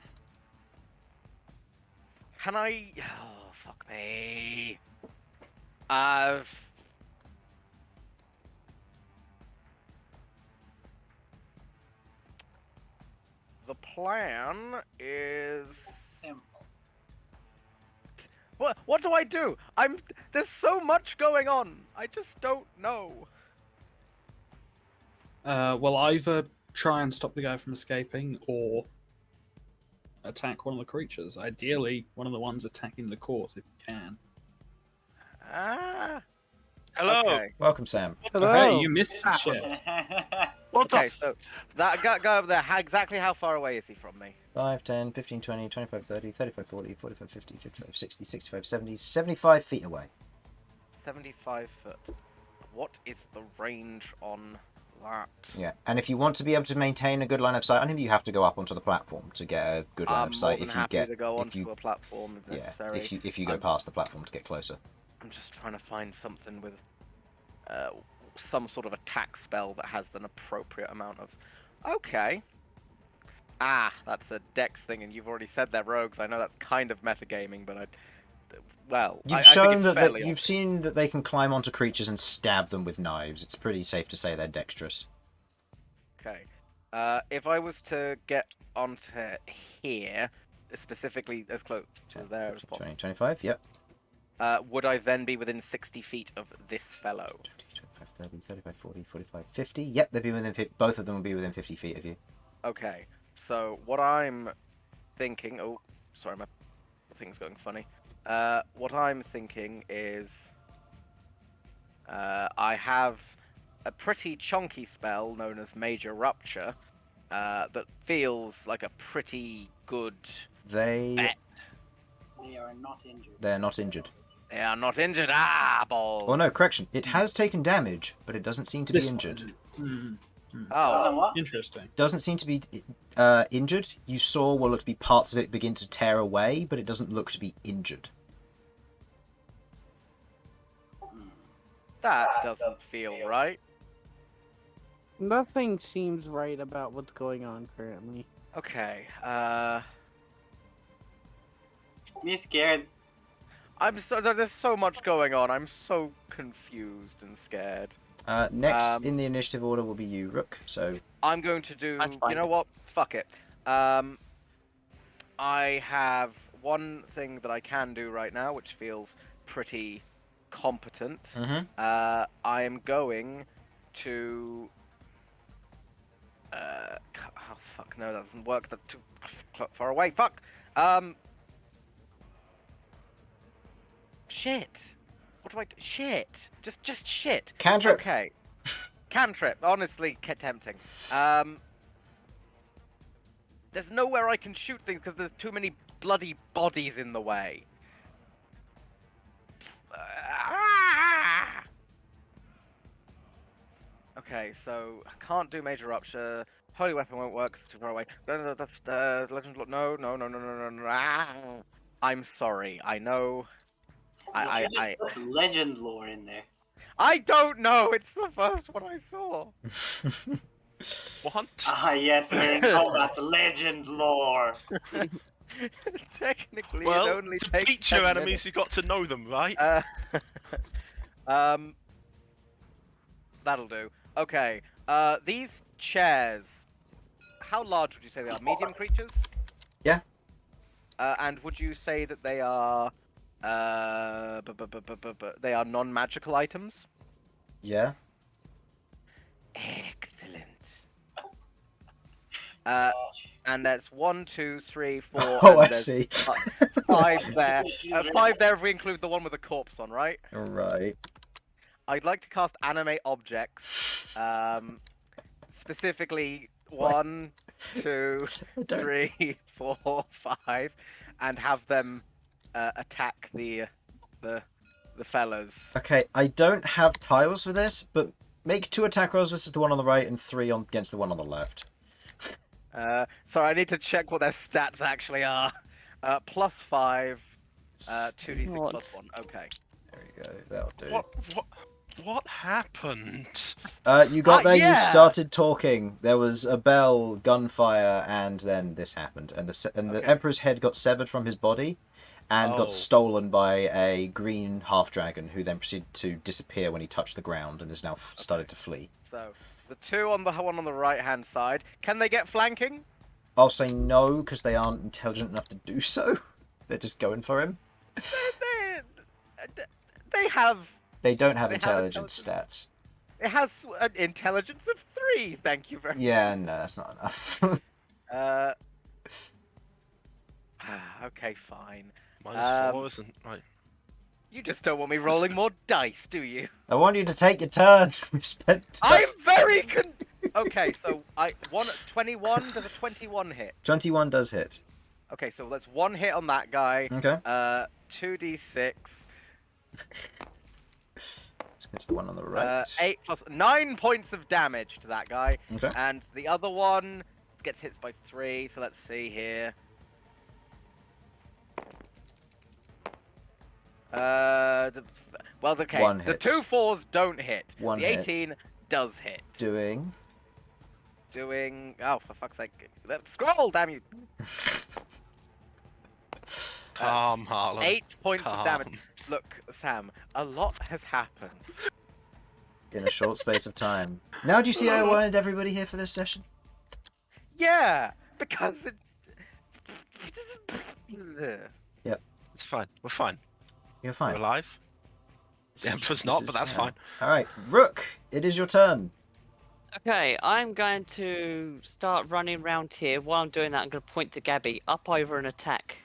Can I? Oh fuck me. The plan is. Simple. What do I do? There's so much going on. I just don't know. Well, either try and stop the guy from escaping, or attack one of the creatures. Ideally, one of the ones attacking the court, if you can. Ah. Hello. Okay. Welcome, Sam. Hello. Hey, you missed some shit. What the Okay. So that guy over there. Exactly how far away is he from me? 5, 10, 15, 20, 25, 30, 35, 40, 45, 50, 55, 60, 65, 70, 75 feet away. 75 foot. What is the range on that. Yeah, and if you want to be able to maintain a good line of sight on him, you have to go up onto the platform to get a good line I'm of more sight. than If you happy get, to go if onto you, a platform if yeah, necessary. if you go I'm- past the platform to get closer. I'm just trying to find something with some sort of attack spell that has an appropriate amount of. Okay. Ah, that's a dex thing, and you've already said they're rogues. I know that's kind of metagaming, but You've I think shown it's that fairly you've obvious. seen that they can climb onto creatures and stab them with knives. It's pretty safe to say they're dexterous. Okay. If I was to get onto here, specifically as close to there as possible, 20, 25, yep. would I then be within 60 feet of this fellow? 25, 30, 35, 40, 45, 50. Yep, they'd be within 50. Both of them would be within 50 feet of you. Okay. So what I'm thinking. Oh, sorry, my thing's going funny. What I'm thinking is, I have a pretty chunky spell known as Major Rupture, that feels like a pretty good They bet. They are not injured. they're not injured. They are not injured. Ah, balls. Oh no, correction. It has taken damage, but it doesn't seem to be This injured. one. Oh, Doesn't what? Interesting. Doesn't seem to be injured. You saw what looked to be parts of it begin to tear away, but it doesn't look to be injured. that doesn't feel right. Nothing seems right about what's going on currently. Okay. Me scared. I'm so there's so much going on. I'm so confused and scared. Next in the initiative order will be you, Rook. So I'm going to do. That's fine. You know what? Fuck it. I have one thing that I can do right now, which feels pretty competent. I am going to. Oh fuck! No, that doesn't work. That's too far away. Fuck. Shit. What do I do? Shit. Just shit. Cantrip. Okay. Cantrip. Honestly, tempting. There's nowhere I can shoot things because there's too many bloody bodies in the way. Okay, so I can't do major rupture. Holy weapon won't work. It's too far away. That's legend. No. I'm sorry. I know. You just put legend lore in there. I don't know. It's the first one I saw. What? Ah, yes, we're in combat. Legend lore. Technically, Well, it only to takes beat your 10 enemies, minutes. you got to know them, right? That'll do. Okay. These chairs. How large would you say they are? Medium creatures? Yeah. And would you say that they are they are non-magical items? yeah. Excellent. And that's 1, 2, 3, 4. Oh, and I there's see. 5 there. 5 there if we include the one with the corpse on, right? Right. I'd like to cast animate objects. Specifically 1, 2, 3, 4, 5, and have them attack the fellas. Okay, I don't have tiles for this, but make 2 attack rolls versus the one on the right and 3 against the one on the left. Sorry, I need to check what their stats actually are. +5, 2d6 What? +1. Okay. There you go. That'll do. What happened? You got there. yeah. You started talking. There was a bell, gunfire, and then this happened. And the Okay. Emperor's head got severed from his body, and Oh. got stolen by a green half dragon, who then proceeded to disappear when he touched the ground, and has now started to flee. So the 2 on the one on the right hand side. Can they get flanking? I'll say no because they aren't intelligent enough to do so. They're just going for him. They have. They don't have They have intelligence stats. It has an intelligence of 3. Thank you very much. Yeah, no, that's not enough. Okay, fine. -4 isn't right. You just don't want me rolling more dice, do you? I want you to take your turn. We've spent. I'm very Okay, so 21. Does a 21 hit? 21 does hit. Okay, so that's 1 hit on that guy. Okay. 2d6. It's It's the one on the right. 8 plus 9 points of damage to that guy. Okay. And the other one gets hit by 3, so let's see here. Well, okay. One The hits. 2 4s don't hit. One the hits. 18 does hit. Doing. Oh, for fuck's sake. Scroll, damn you. Calm, Harlan. 8 points of damage. Calm. Look, Sam, a lot has happened. In a short space of time. Now do you see I wanted everybody here for this session? Yeah, because it... It's fine. We're fine. You're We're fine. alive. The Emperor's not, but that's fine. Alright, Rook, it is your turn. Okay, I'm going to start running around here. While I'm doing that, I'm going to point to Gabby up over and attack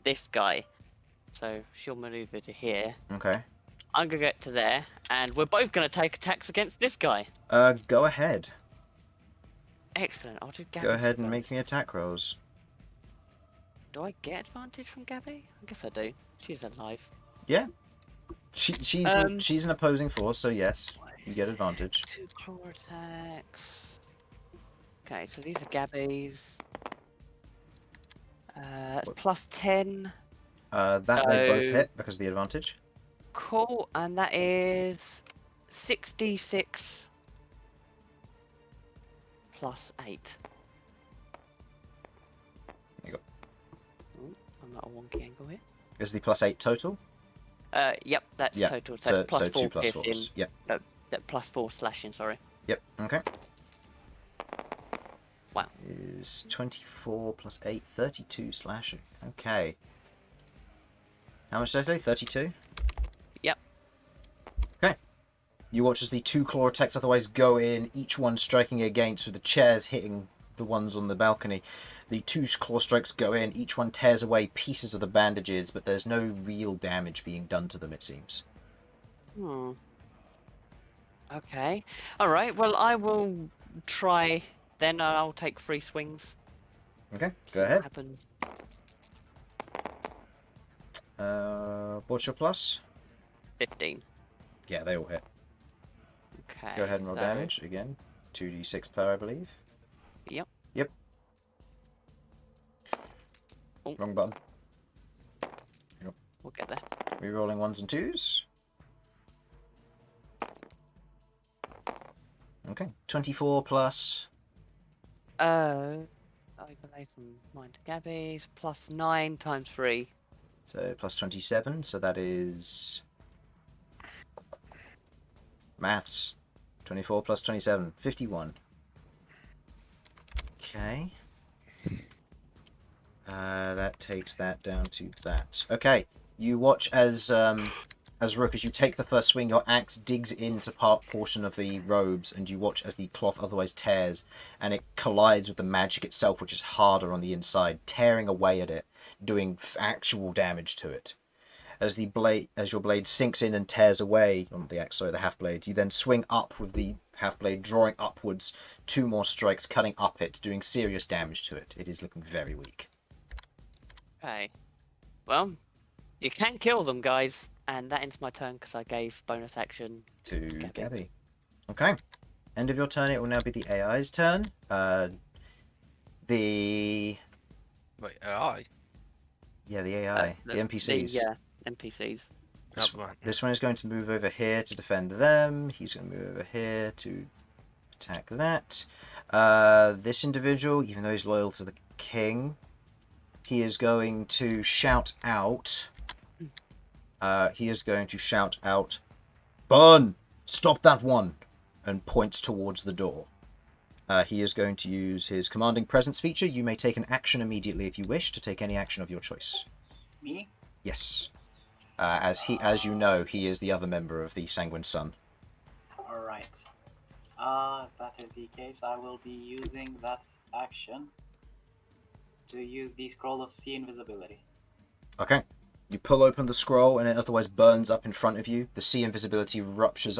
this guy. So she'll maneuver to here. Okay. I'm going to get to there, and we're both going to take attacks against this guy. Go ahead. Excellent. I'll do Gabby. Go ahead and make me attack rolls. Do I get advantage from Gabby? I guess I do. She's alive. Yeah. She's an opposing force, so yes, you get advantage. 2 claw attacks. Okay, so these are Gabby's. That's plus 10. That they both hit because of the advantage. Cool, and that is 6d6 plus 8. There you go. Ooh, I'm at a wonky angle here. Is the +8 total? Yep, that's Yeah. total. So, plus 4 2 plus piercing. 4s. Yep. Plus 4 slashing, sorry. Yep. Okay. Wow. Is 24 plus 8, 32 slashing. Okay. How much did I say? 32? Yep. Okay. You watch as the 2 claw attacks otherwise go in, each one striking against, with the chairs hitting the ones on the balcony. The 2 claw strikes go in, each one tears away pieces of the bandages, but there's no real damage being done to them, it seems. Hmm. Okay. Alright, well, I will try. Then I'll take 3 swings. Okay, See go what ahead. happens. What's your plus? 15. Yeah, they all hit. Okay. Go ahead and roll so- damage again. 2d6 per, I believe. Yep. Yep. Oh. Wrong button. We'll get there. Rerolling 1s and 2s. Okay. 24 plus. I believe from mine to Gabby's. Plus 9 times 3. So plus 27. So that is. Maths. 24 plus 27. 51. Okay. That takes that down to that. Okay. You watch as Rook, as you take the first swing, your axe digs into portion of the robes, and you watch as the cloth otherwise tears, and it collides with the magic itself, which is harder on the inside, tearing away at it, doing actual damage to it. As your blade sinks in and tears away on the axe, sorry, the half blade, you then swing up with the half blade, drawing upwards, 2 more strikes, cutting up it, doing serious damage to it. It is looking very weak. Okay. Well, you can kill them, guys. And that ends my turn because I gave bonus action To Gabby. Gabby. Okay. End of your turn. It will now be the AI's turn. The Wait, AI? the AI, the NPCs. Yeah, NPCs. Oh, right. This one is going to move over here to defend them. He's going to move over here to attack that. This individual, even though he's loyal to the king, he is going to shout out. Bern! Stop that one! And points towards the door. He is going to use his commanding presence feature. You may take an action immediately if you wish to take any action of your choice. Me? Yes. As you know, he is the other member of the Sanguine Sun. Alright. If that is the case, I will be using that action to use the Scroll of C Invisibility. Okay. You pull open the scroll and it otherwise burns up in front of you. The sea invisibility ruptures,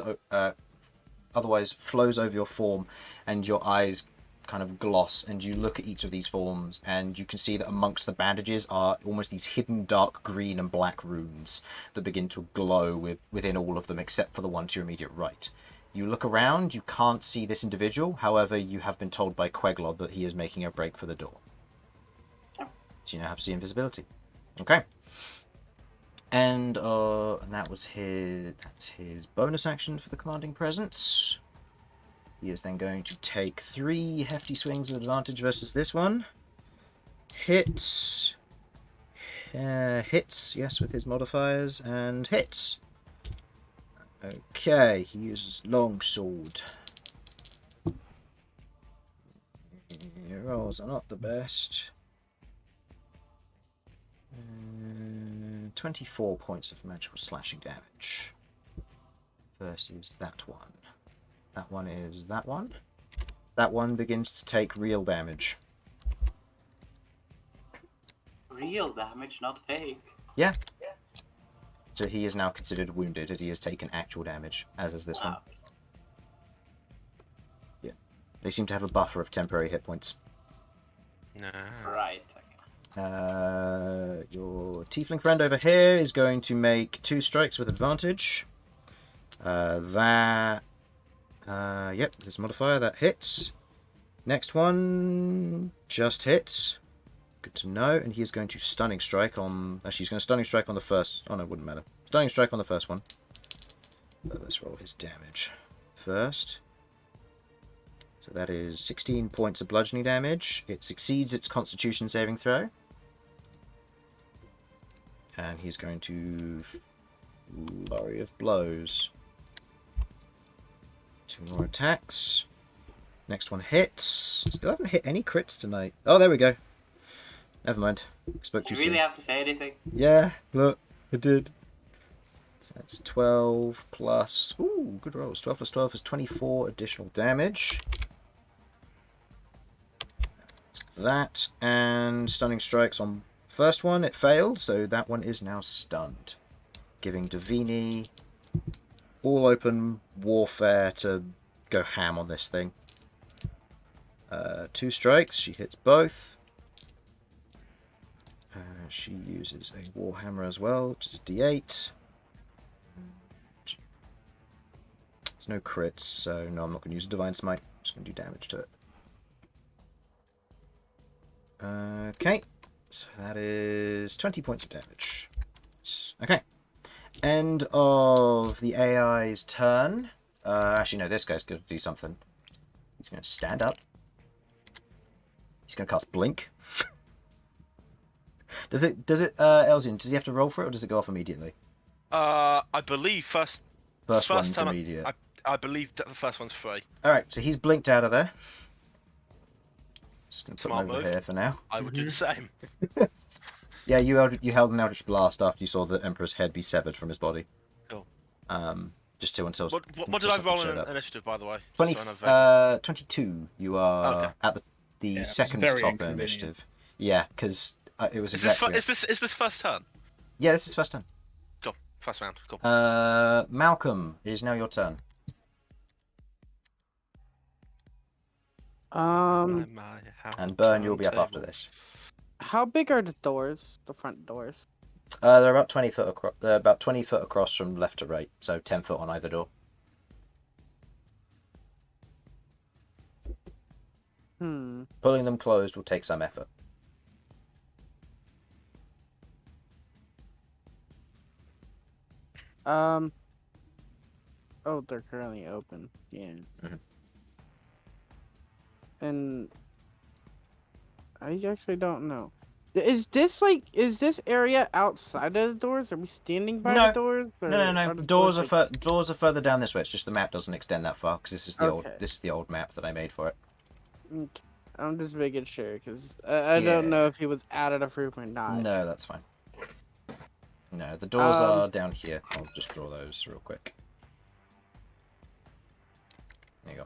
otherwise flows over your form, and your eyes kind of gloss, and you look at each of these forms, and you can see that amongst the bandages are almost these hidden dark green and black runes that begin to glow within all of them, except for the one to your immediate right. You look around, you can't see this individual, however, you have been told by Queglod that he is making a break for the door. So you now have C Invisibility. Okay. And that's his bonus action for the Commanding Presence. He is then going to take 3 hefty swings of advantage versus this one. Hits, yes, with his modifiers, and hits. Okay, he uses longsword. Your rolls are not the best. 24 points of magical slashing damage versus that one. That one is that one. That one begins to take real damage. Real damage, not fake. Yeah. So he is now considered wounded as he has taken actual damage, as is this one. Yeah. They seem to have a buffer of temporary hit points. No. Right. Your tiefling friend over here is going to make 2 strikes with advantage. Yep, this modifier, that hits. Next one just hits. Good to know. And he is going to stunning strike on... Actually, he's going to stunning strike on the first... Oh, no, it wouldn't matter. Stunning strike on the first one. But let's roll his damage first. So that is 16 points of bludgeoning damage. It succeeds its constitution saving throw. And he's going to... Flurry of blows. 2 more attacks. Next one hits. Still haven't hit any crits tonight. Oh, there we go. Never mind. Spoke too You really soon. have to say anything? Yeah, look, I did. So that's 12 plus... Ooh, good rolls. 12 plus 12 is 24 additional damage. That, and stunning strikes on first one. It failed, so that one is now stunned. Giving Davini all open warfare to go ham on this thing. 2 strikes. She hits both. She uses a warhammer as well, which is a d8. There's no crits, so no, I'm not going to use a divine smite. I'm just going to do damage to it. Okay, so that is 20 points of damage. Okay. End of the AI's turn. Actually, no, this guy's going to do something. He's going to stand up. He's going to cast Blink. Does it, Elsyan, does he have to roll for it, or does it go off immediately? I believe first One's time immediate. I believe that the first one's free. Alright, so he's blinked out of there. Just going to put Smart him over move. here for now. I would do the same. Yeah, you held an Eldritch Blast after you saw the Emperor's head be severed from his body. Cool. Just until... What did I roll in initiative, by the way? 22. You are at the second top initiative. Yeah, because it was exactly... Is this first turn? Yeah, this is first turn. Cool. First round. Cool. Malcom, it is now your turn. And Bern, you'll be up after this. How big are the doors? The front doors? They're about 20 foot across. They're about 20 foot across from left to right, so 10 foot on either door. Pulling them closed will take some effort. Oh, they're currently open. Yeah. And I actually don't know. Is this area outside of the doors? Are we standing by the doors? No. The doors are further down this way. It's just the map doesn't extend that far because this is the old map that I made for it. Okay. I'm just making sure because I don't know if he was out of the room or not. No, that's fine. No, the doors are down here. I'll just draw those real quick. There you go.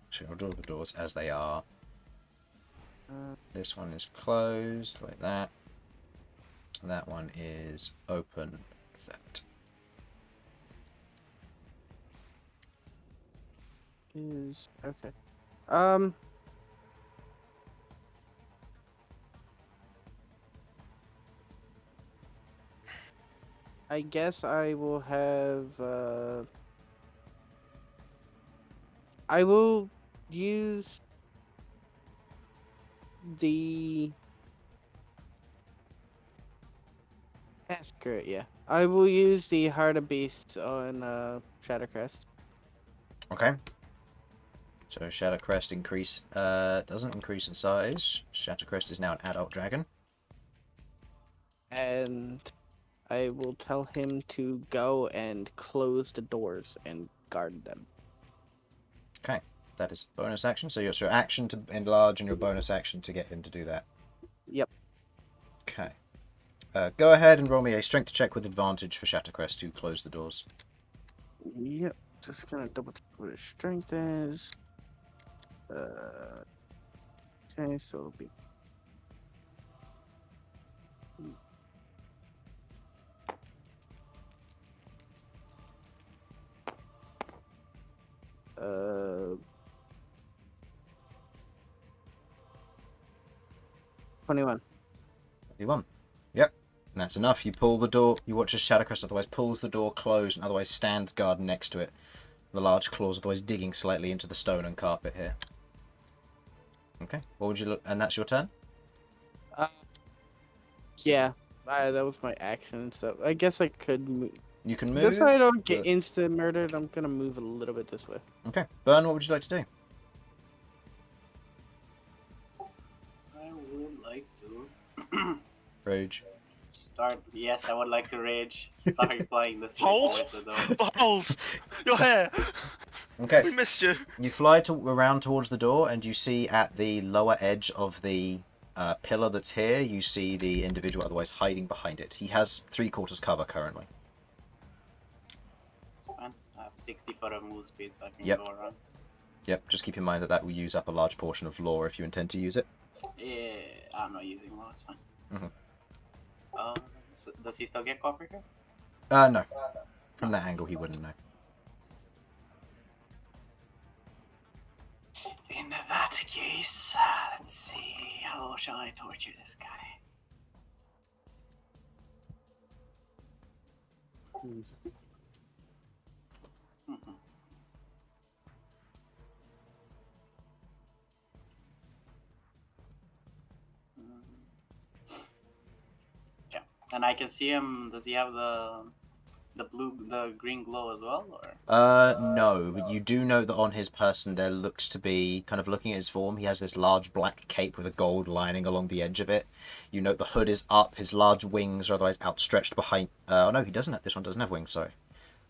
So I'll draw the doors as they are. This one is closed like that. That one is open like that. Is okay. I guess I will have. I will use the. That's great. Yeah, I will use the Heart of Beasts on Shattercrest. Okay. So Shadowcrest doesn't increase in size. Shadowcrest is now an adult dragon. And I will tell him to go and close the doors and guard them. Okay, that is a bonus action. So your action to enlarge and your bonus action to get him to do that. Yep. Okay. Go ahead and roll me a strength check with advantage for Shadowcrest to close the doors. Yep. Just gonna double check what his strength is. Okay, so it'll be. Uh, 21. 21. Yep. And that's enough. You pull the door. You watch as Shadowcrest otherwise pulls the door closed and otherwise stands guard next to it. The large claws otherwise digging slightly into the stone and carpet here. Okay. What would you look? And that's your turn? Yeah, that was my action. So I guess I could move. You can move. Just so I don't get but- instant murdered, I'm gonna move a little bit this way. Okay. Bern, what would you like to do? I would like to Rage. start. Yes, I would like to rage. Start flying this way Hold. towards the door. Hold! Your hair! Okay. We missed you. You fly around towards the door, and you see at the lower edge of the pillar that's here, you see the individual otherwise hiding behind it. He has 3/4 cover currently. It's fine. I have 60 foot of move speed, so I can Yep. go around. Yep, just keep in mind that that will use up a large portion of lore if you intend to use it. Yeah, I'm not using law. It's fine. Mhm. So does he still get cover here? No. From that angle, he wouldn't know. In that case, let's see. How shall I torture this guy? Mhm. Yeah, and I can see him. Does he have the green glow as well, or? No, but you do know that on his person there looks to be, kind of looking at his form, he has this large black cape with a gold lining along the edge of it. You note the hood is up, his large wings are otherwise outstretched behind... oh no, he doesn't have, this one doesn't have wings, sorry.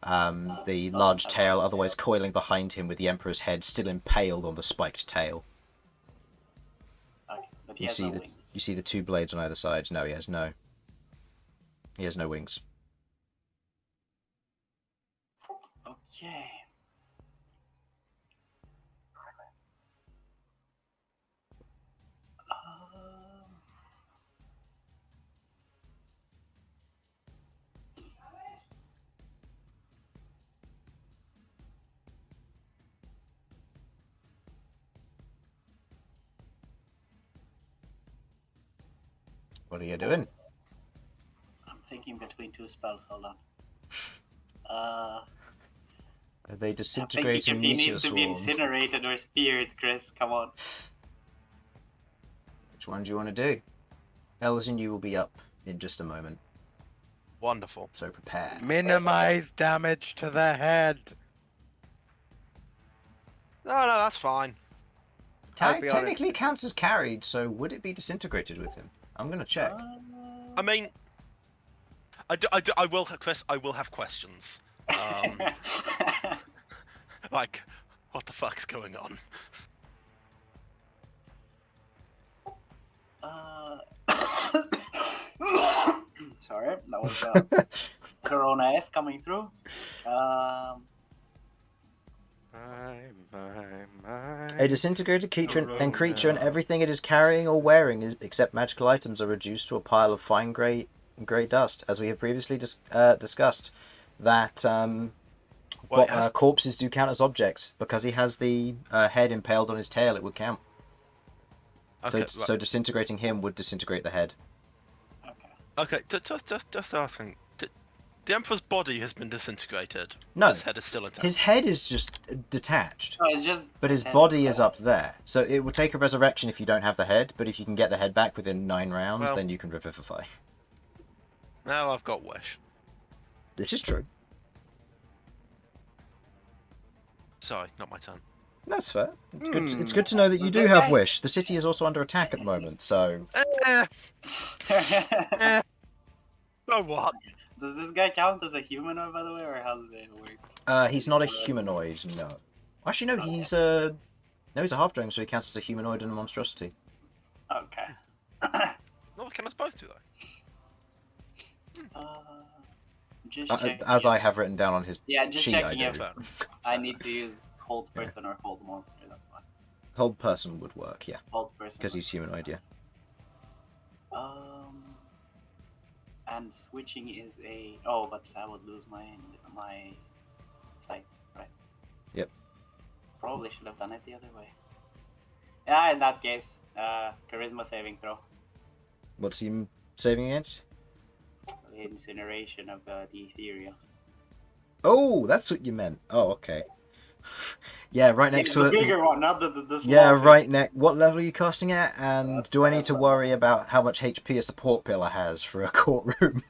The large tail otherwise coiling behind him with the Emperor's head still impaled on the spiked tail. Okay, but he You has see no the wings. you see the two blades on either side. No, he has no. He has no wings. Okay. What are you doing? I'm thinking between two spells. Hold on. Are they I'm thinking disintegrating if he meteor needs to be swarm? incinerated or speared, Chris. Come on. Which one do you want to do? Elsyan, you will be up in just a moment, Wonderful. so prepare. Minimize damage to the head. No, that's fine. I'll be Technically counts as carried, so would it be disintegrated with him? I'm gonna check. I mean, I will, Chris. I will have questions. Like, what the fuck's going on? Sorry, that was Corona S coming through. A disintegrated creature and everything it is carrying or wearing, except magical items, are reduced to a pile of fine grey dust. As we have previously discussed, that corpses do count as objects. Because he has the head impaled on his tail, it would count. Okay, So disintegrating him would disintegrate the head. Okay, just asking. The Emperor's body has been disintegrated. No. His head is still intact. His head is just detached. No, it's just. But his body is up there. So it would take a resurrection if you don't have the head, but if you can get the head back within 9 rounds, Well, then you can revivify. Now I've got wish. This is true. Sorry, not my turn. That's fair. It's good to know that you do have wish. The city is also under attack at the moment, so... So what? Does this guy count as a humanoid, by the way, or how does it work? He's not a humanoid, no. Actually, no, he's a half-dragon, so he counts as a humanoid and a monstrosity. Okay. Well, can us both do that? Just checking. As I have written down on his just sheet, checking I if do. I need to use hold person or hold monster. That's fine. Hold person would work, yeah. Hold person. Because he's humanoid, yeah. And switching is a... Oh, but I would lose my sight, right? Yep. Probably should have done it the other way. Yeah, in that case, charisma saving throw. What's he saving against? The incineration of the ethereal. Oh, that's what you meant. Oh, okay. Yeah, right next to the it. bigger one, not the small Yeah, one. right next. What level are you casting at? And That's do I need to worry about how much HP a support pillar has for a courtroom?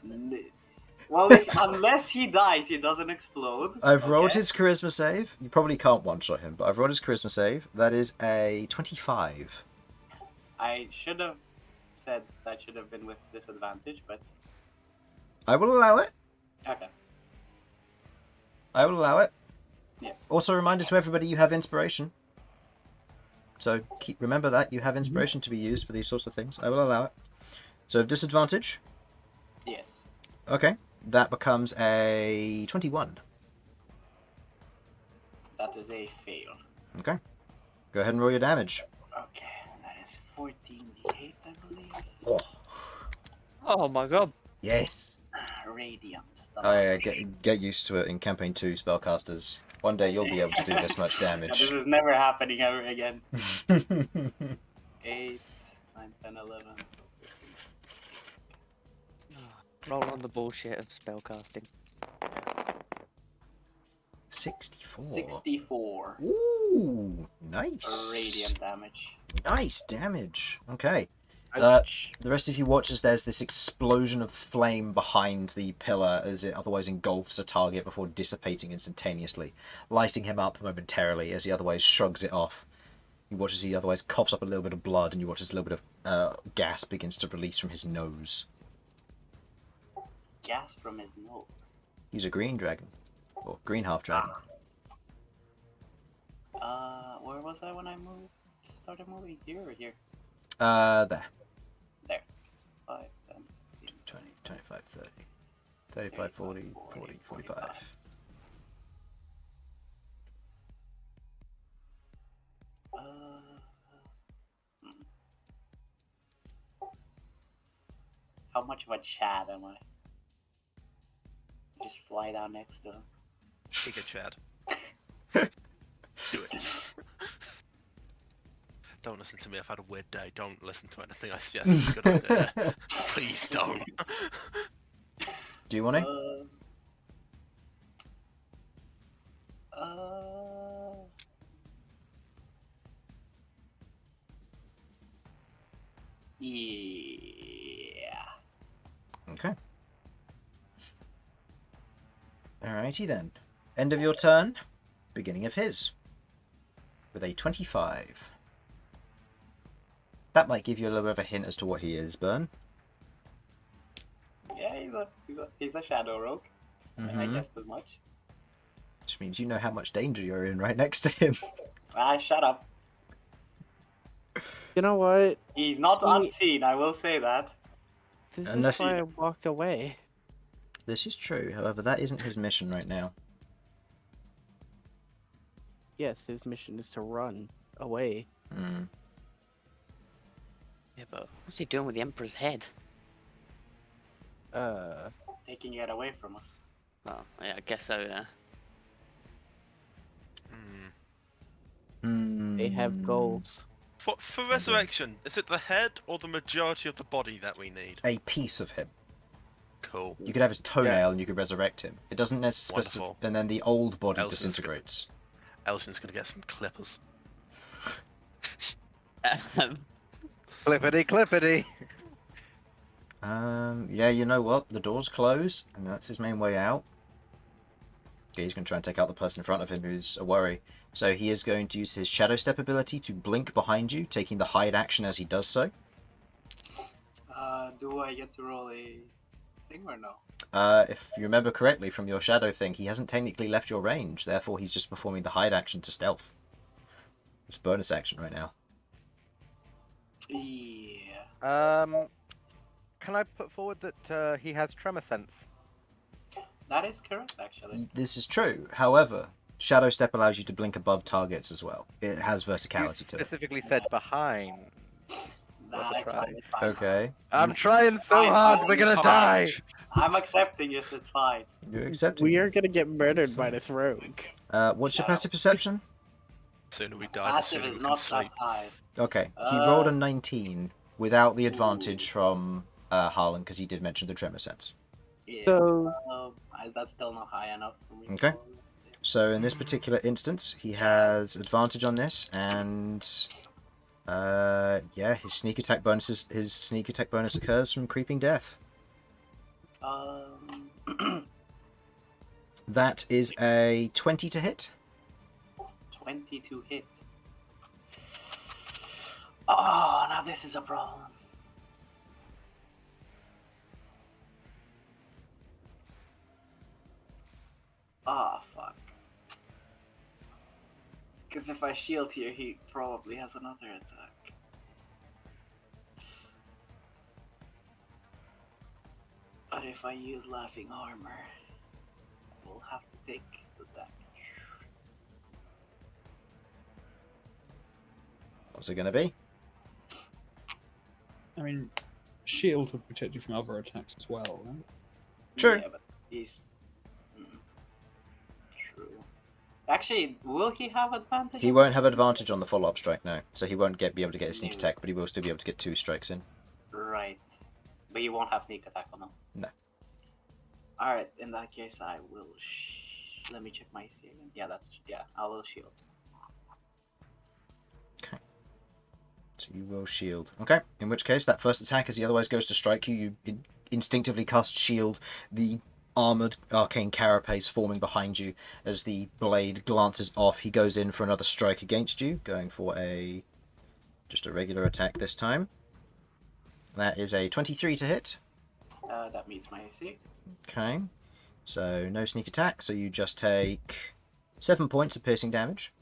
Well, unless he dies, he doesn't explode. I've rolled his charisma save. You probably can't one-shot him, but I've rolled his charisma save. That is a 25. I should have said that should have been with disadvantage, but... I will allow it. Okay. I will allow it. Yeah. Also, a reminder to everybody, you have inspiration. So remember that you have inspiration to be used for these sorts of things. I will allow it. So disadvantage. Yes. Okay, that becomes a 21. That is a fail. Okay, go ahead and roll your damage. Okay, that is 14d8, I believe. Oh, Oh my god. yes. Radiant. Oh yeah, get used to it in campaign 2 spellcasters. One day you'll be able to do this much Yeah, damage. this is never happening ever again. 8, 9, 10, 11, 12, 13. Roll on the bullshit of spellcasting. 64. 64. Ooh, nice. Radiant damage. Nice damage. Okay. The rest of you watch as there's this explosion of flame behind the pillar as it otherwise engulfs a target before dissipating instantaneously, lighting him up momentarily as he otherwise shrugs it off. You watch as he otherwise coughs up a little bit of blood, and you watch as a little bit of gas begins to release from his nose. Gas from his nose. He's a green dragon. Or green half-dragon. Where was I when I started moving? Here or here? There. There. 5, 10, 15, 20, 25, 30. 35, 40, 40, 45. How much of a Chad am I? Just fly down next to him. Take a Chad. Do it. Don't listen to me. I've had a weird day. Don't listen to anything I suggest. It's a good idea. Please don't. Do you want to? Yeah. Okay. Alrighty then. End of your turn. Beginning of his. With a 25. That might give you a little bit of a hint as to what he is, Bern. Yeah, he's a shadow rogue. I guessed as much. Which means you know how much danger you're in right next to him. Shut up. You know what? He's not unseen, I will say that. This Unless is why I walked away. This is true, however, that isn't his mission right now. Yes, his mission is to run away. Hmm. Yeah, but what's he doing with the Emperor's head? Taking it away from us. Oh, yeah, I guess so, yeah. They have goals. For resurrection, is it the head or the majority of the body that we need? A piece of him. Cool. You could have his toenail and you could resurrect him. It doesn't necessarily. Wonderful. And then the old body Elsyan's disintegrates. Elsyan's gonna get some clippers. Clippity clippity. Yeah, you know what? The door's closed, and that's his main way out. Okay, he's going to try and take out the person in front of him who's a worry. So he is going to use his Shadow Step ability to blink behind you, taking the hide action as he does so. Do I get to roll a thing or no? If you remember correctly from your Shadow thing, he hasn't technically left your range, therefore he's just performing the hide action to stealth. It's bonus action right now. Yeah. Can I put forward that he has tremor sense? That is correct, actually. This is true. However, Shadow Step allows you to blink above targets as well. It has You verticality to it. specifically said behind. Nah, Worth a it's try. fine, it's fine. Okay. I'm trying so Fine, hard, fine, we're gonna come die! I'm accepting this, it's fine. You accept it. We are gonna get murdered by this rogue. What's your passive perception? The sooner we die, the Passive sooner is we can not sleep. that high. Okay. He rolled a 19 without the advantage from Harlan because he did mention the tremor sense. Yeah. So That's still not high enough for me. Okay. So in this particular instance, he has advantage on this, and yeah, his sneak attack bonus occurs from creeping death. That is a 20 to hit. 20 to hit. Oh, now this is a problem. Ah, fuck. Because if I shield here, he probably has another attack. But if I use Laughing Armor, we'll have to take the damage. What's it going to be? I mean, shield would protect you from other attacks as well, right? True. Yeah, but he's... True. Actually, will he have advantage? He on won't this? have advantage on the follow-up strike now, so he won't be able to get his sneak attack, but he will still be able to get 2 strikes in. Right. But he won't have sneak attack on him. No. Alright, in that case, I will... Let me check my AC again. Yeah, I will shield. Okay. So you will shield. Okay. In which case, that first attack, as he otherwise goes to strike you, you instinctively cast shield. The armored arcane carapace forming behind you as the blade glances off. He goes in for another strike against you, going for just a regular attack this time. That is a 23 to hit. That meets my AC. Okay. So no sneak attack, so you just take 7 points of piercing damage.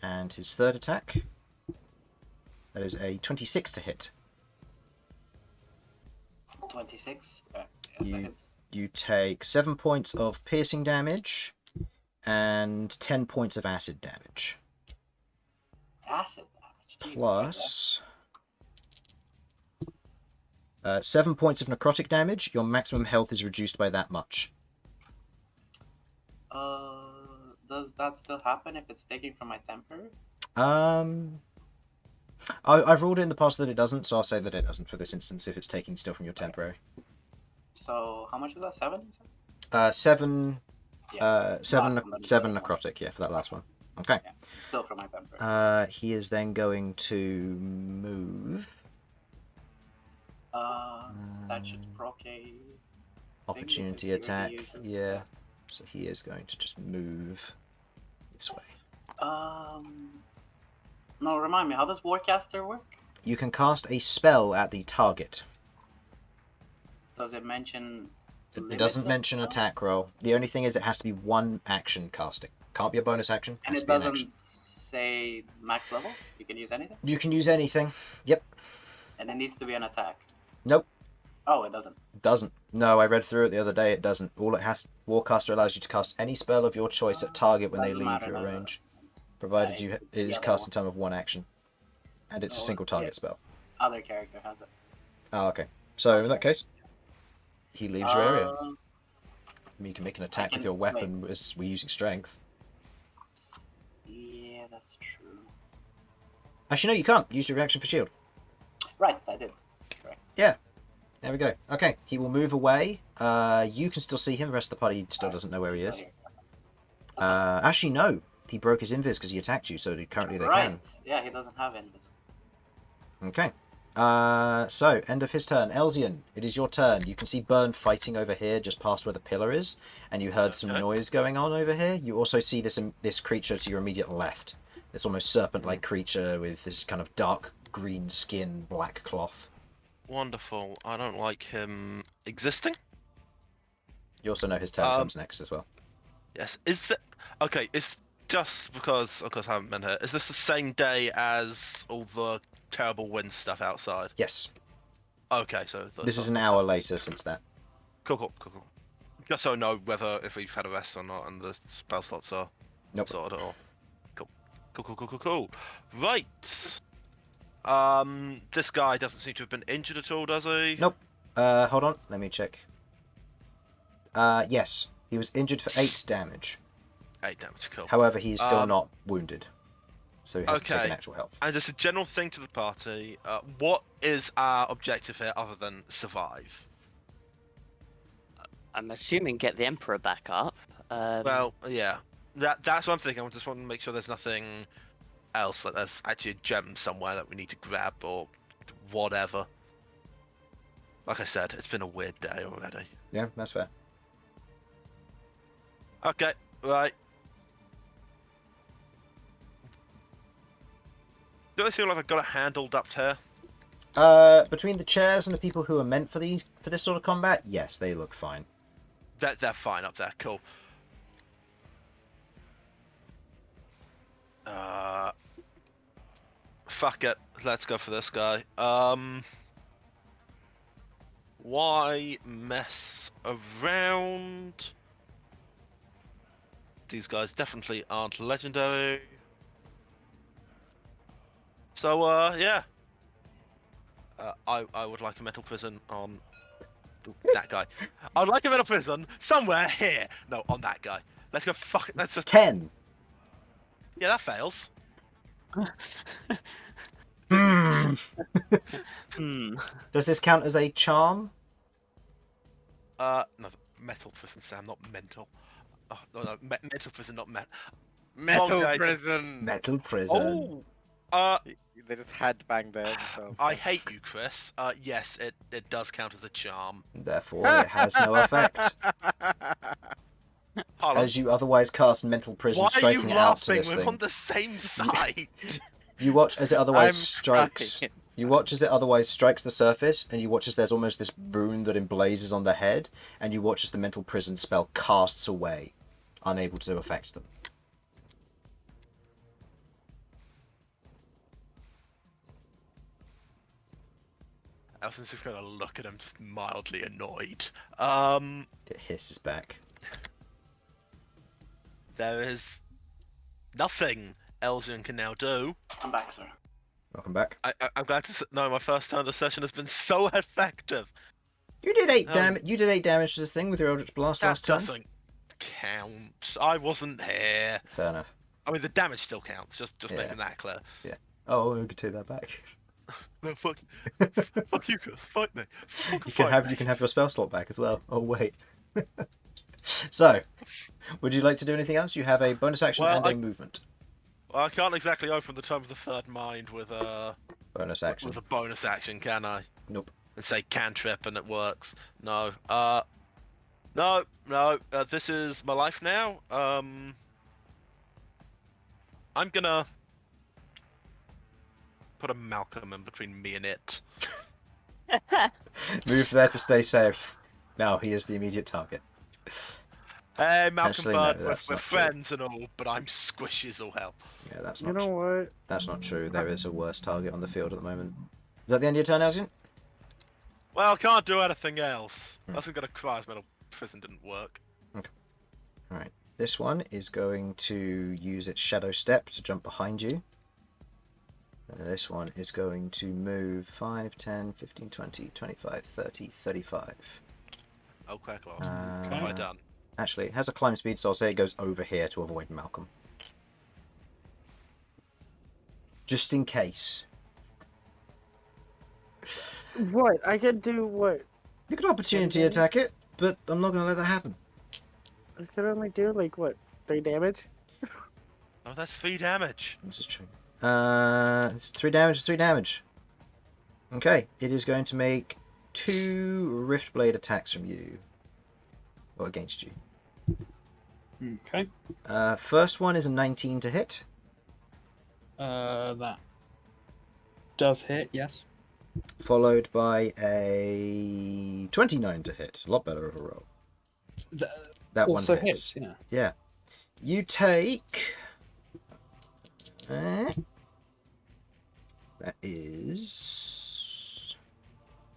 And his third attack, that is a 26 to hit. 26. You take 7 points of piercing damage and 10 points of acid damage. Acid damage. Plus 7 points of necrotic damage. Your maximum health is reduced by that much. Does that still happen if it's taken from my temper? I've ruled it in the past that it doesn't, so I'll say that it doesn't for this instance if it's taking still from your temporary. So, how much is that? 7? 7 Yeah. seven Last one, necrotic, yeah, for that last one. Okay. Yeah. Still from my temper. He is then going to move. That should proc a... Opportunity because he attack, already uses yeah. that. So he is going to just move this way. No, remind me, how does Warcaster work? You can cast a spell at the target. Does it mention... It doesn't mention attack roll. The only thing is it has to be one action casting. Can't be a bonus action. And Has it to be an doesn't action. say max level? You can use anything? You can use anything. Yep. And it needs to be an attack. Nope. Oh, it doesn't. It doesn't. No, I read through it the other day. It doesn't. All it has... Warcaster allows you to cast any spell of your choice at target when they Doesn't leave matter, your no, range. provided it is other cast one. in time of one action, and it's a Oh, single target yeah. spell. Other character has it. Oh, okay. So in that case, he leaves your area. Um, I mean, you can make an attack with can- your weapon as we're using strength. Yeah, that's true. Actually, no, you can't. Use your reaction for shield. Right, I did. Correct. Yeah. There we go. Okay, he will move away. You can still see him. The rest of the party still doesn't know where he He's is. still here. That's fine. Actually, no. He broke his invis because he attacked you, so currently they Right. Yeah, he doesn't have invis. can. Okay. So, end of his turn. Elsyan, it is your turn. You can see Bern fighting over here, just past where the pillar is, and you heard some Okay. noise going on over here. You also see this creature to your immediate left. This almost serpent-like creature with this kind of dark green skin, black cloth. Wonderful. I don't like him existing. You also know his turn comes next as well. Yes. Is that okay? It's just because, of course, I haven't been here. Is this the same day as all the terrible wind stuff outside? Yes. Okay, so This is an hour later since that. Cool. Just so I know whether if we've had a rest or not, and the spell slots are Nope. sorted or cool. Right. This guy doesn't seem to have been injured at all, does he? Nope. Hold on. Let me check. Yes. He was injured for 8 damage. 8 damage. Cool. However, he's still not wounded. So he has to take Okay. an actual health. And just a general thing to the party, what is our objective here other than survive? I'm assuming get the Emperor back up. Well, yeah. That's one thing. I just want to make sure there's nothing else, like there's actually a gem somewhere that we need to grab or whatever. Like I said, it's been a weird day already. Yeah, that's fair. Okay, right. Do I feel like I've got it handled up here? Between the chairs and the people who are meant for this sort of combat, yes, they look fine. They're fine up there, cool. Fuck it, let's go for this guy. Why mess around? These guys definitely aren't legendary. So, yeah. I would like a metal prison on that guy. I'd like a metal prison somewhere here. No, on that guy. Let's go fuck it. Let's just... 10! Yeah, that fails. Hmm. Hmm. Does this count as a charm? No, metal prison, Sam, not mental. Oh, no, metal prison, not Metal guy. prison. Metal prison. Oh! They just headbang there themselves. I hate you, Chris. Yes, it does count as a charm. Therefore, it has no effect. Harlan, As you otherwise cast mental prison, why are you striking it out to laughing? this We're on thing. the same side. You watch as it otherwise I'm strikes. cracking You watch as it otherwise strikes the surface, and you watch as there's almost this rune that emblazes on the head, and you watch as the mental prison spell casts away, unable to affect them. Elsyan's just gonna look at him, just mildly annoyed. It hisses back. There is nothing Elsyan can now do. I'm back, sir. Welcome back. I'm glad to know my first turn of the session has been so effective. You did 8 Um, damage. You did 8 damage to this thing with your Eldritch Blast That last turn. doesn't count. I wasn't here. Fair enough. I mean, the damage still counts. Just Yeah. making that clear. Oh, we could take that back. No, fuck you, Chris. Fight me. You can have your spell slot back as well. Oh wait. So, would you like to do anything else? You have a bonus action Well, and a movement. Well, I can't exactly open the Tome of the Third Mind with a Bonus action. bonus action, can I? Nope. And say cantrip and it works. No. No. This is my life now. I'm gonna put a Malcom in between me and it. Move there to stay safe. Now he is the immediate target. Hey, Malcolm Actually, Bird, no, we're that's not true. friends and all, but I'm squishy as all hell. Yeah, that's You not. know what? That's not true. There is a worse target on the field at the moment. Is that the end of your turn, Elsyan? Well, can't do anything else. Hmm. That's gonna cry as metal prison didn't work. Alright. This one is going to use its shadow step to jump behind you. This one is going to move 5, 10, 15, 20, 25, 30, 35. Oh, Queglod. What have I done? Actually, it has a climb speed, so I'll say it goes over here to avoid Malcom. Just in case. What? I can do what? You could opportunity attack it, but I'm not going to let that happen. I can only do like what? 3 damage? Oh, that's 3 damage. This is true. It's 3 damage, it's 3 damage. Okay, it is going to make 2 Riftblade attacks from you. Or against you. Okay. First one is a 19 to hit. That does hit, yes. Followed by a 29 to hit. A lot better of a roll. That also one hits. yeah. Yeah. You take... that is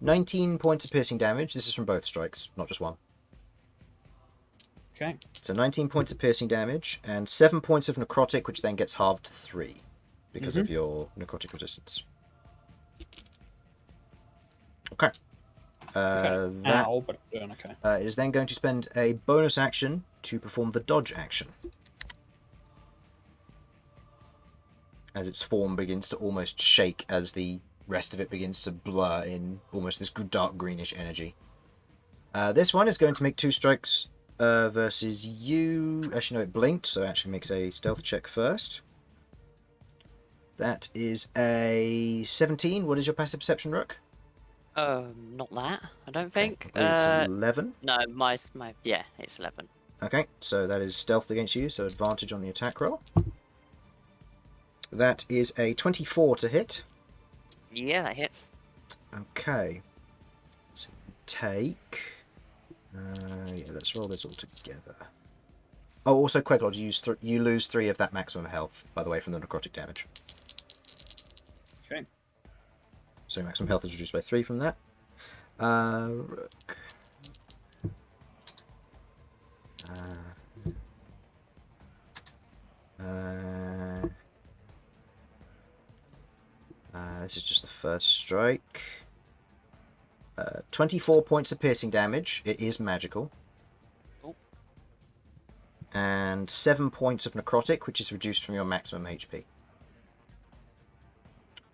19 points of piercing damage. This is from both strikes, not just one. Okay. So 19 points of piercing damage and 7 points of necrotic, which then gets halved to 3 because of your necrotic resistance. Okay. That Ow, but doing okay. it is then going to spend a bonus action to perform the dodge action. As its form begins to almost shake as the rest of it begins to blur in almost this dark greenish energy. This one is going to make 2 strikes versus you. Actually, no, it blinked, so it actually makes a stealth check first. That is a 17. What is your passive perception, Rook? Not that, I don't think. I believe it's 11. No, yeah, it's 11. Okay, so that is stealth against you, so advantage on the attack roll. That is a 24 to hit. Yeah, that hits. Okay. So you take... yeah, let's roll this all together. Oh, also, Queglod, you lose 3 of that maximum health, by the way, from the necrotic damage. Okay. So maximum health is reduced by 3 from that. Rook. This is just the first strike. 24 points of piercing damage. It is magical. Oh. And 7 points of necrotic, which is reduced from your maximum HP.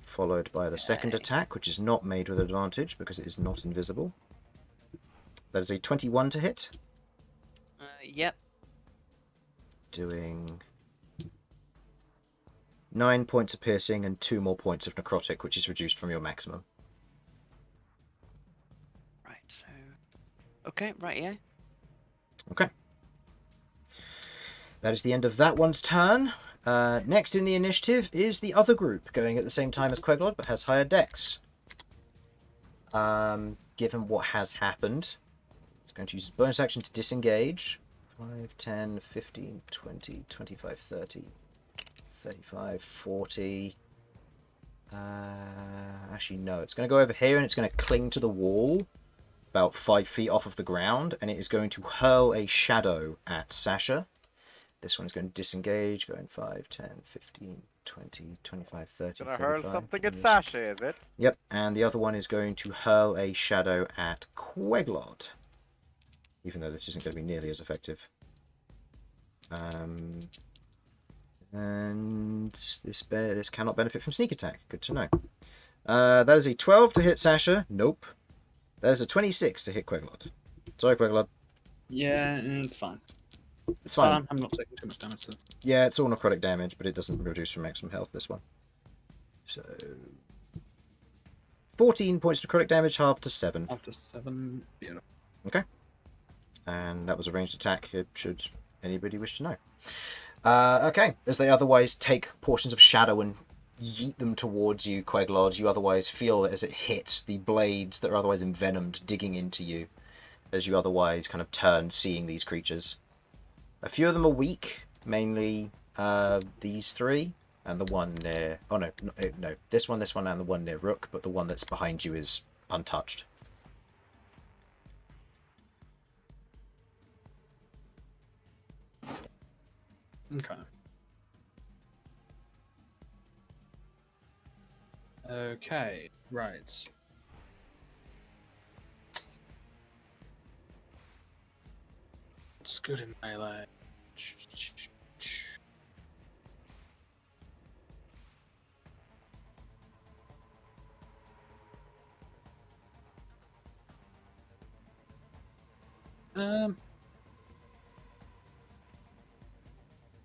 Followed by the second attack, which is not made with advantage because it is not invisible. That is a 21 to hit. Yep. Doing 9 points of piercing and 2 more points of necrotic, which is reduced from your maximum. Right, so... Okay, right, yeah. Okay. That is the end of that one's turn. Next in the initiative is the other group, going at the same time as Queglod, but has higher dex. Given what has happened, it's going to use its bonus action to disengage. 5, 10, 15, 20, 25, 30, 35, 40. Actually, no. It's going to go over here and it's going to cling to the wall about 5 feet off of the ground, and it is going to hurl a shadow at Sasha. This one is going to disengage, going 5, 10, 15, 20, 25, 30, Gonna 35. hurl something at Sasha, is it? Yep, and the other one is going to hurl a shadow at Queglod. Even though this isn't going to be nearly as effective. And this cannot benefit from sneak attack. Good to know. That is a 12 to hit Sasha. Nope. That is a 26 to hit Queglod. Sorry, Queglod. Yeah, it's fine. It's fine. I'm not taking too much damage. So. Yeah, it's all necrotic damage, but it doesn't reduce from maximum health, this one. So 14 points of necrotic damage, halved to 7. After 7, beautiful. Okay. And that was a ranged attack, should anybody wish to know. Okay, as they otherwise take portions of shadow and yeet them towards you, Queglod, you otherwise feel that as it hits the blades that are otherwise envenomed digging into you, as you otherwise kind of turn seeing these creatures. A few of them are weak, mainly these 3, and the one near... Oh, no, no. This one, and the one near Rook, but the one that's behind you is untouched. Okay. Okay, right. What's good in melee?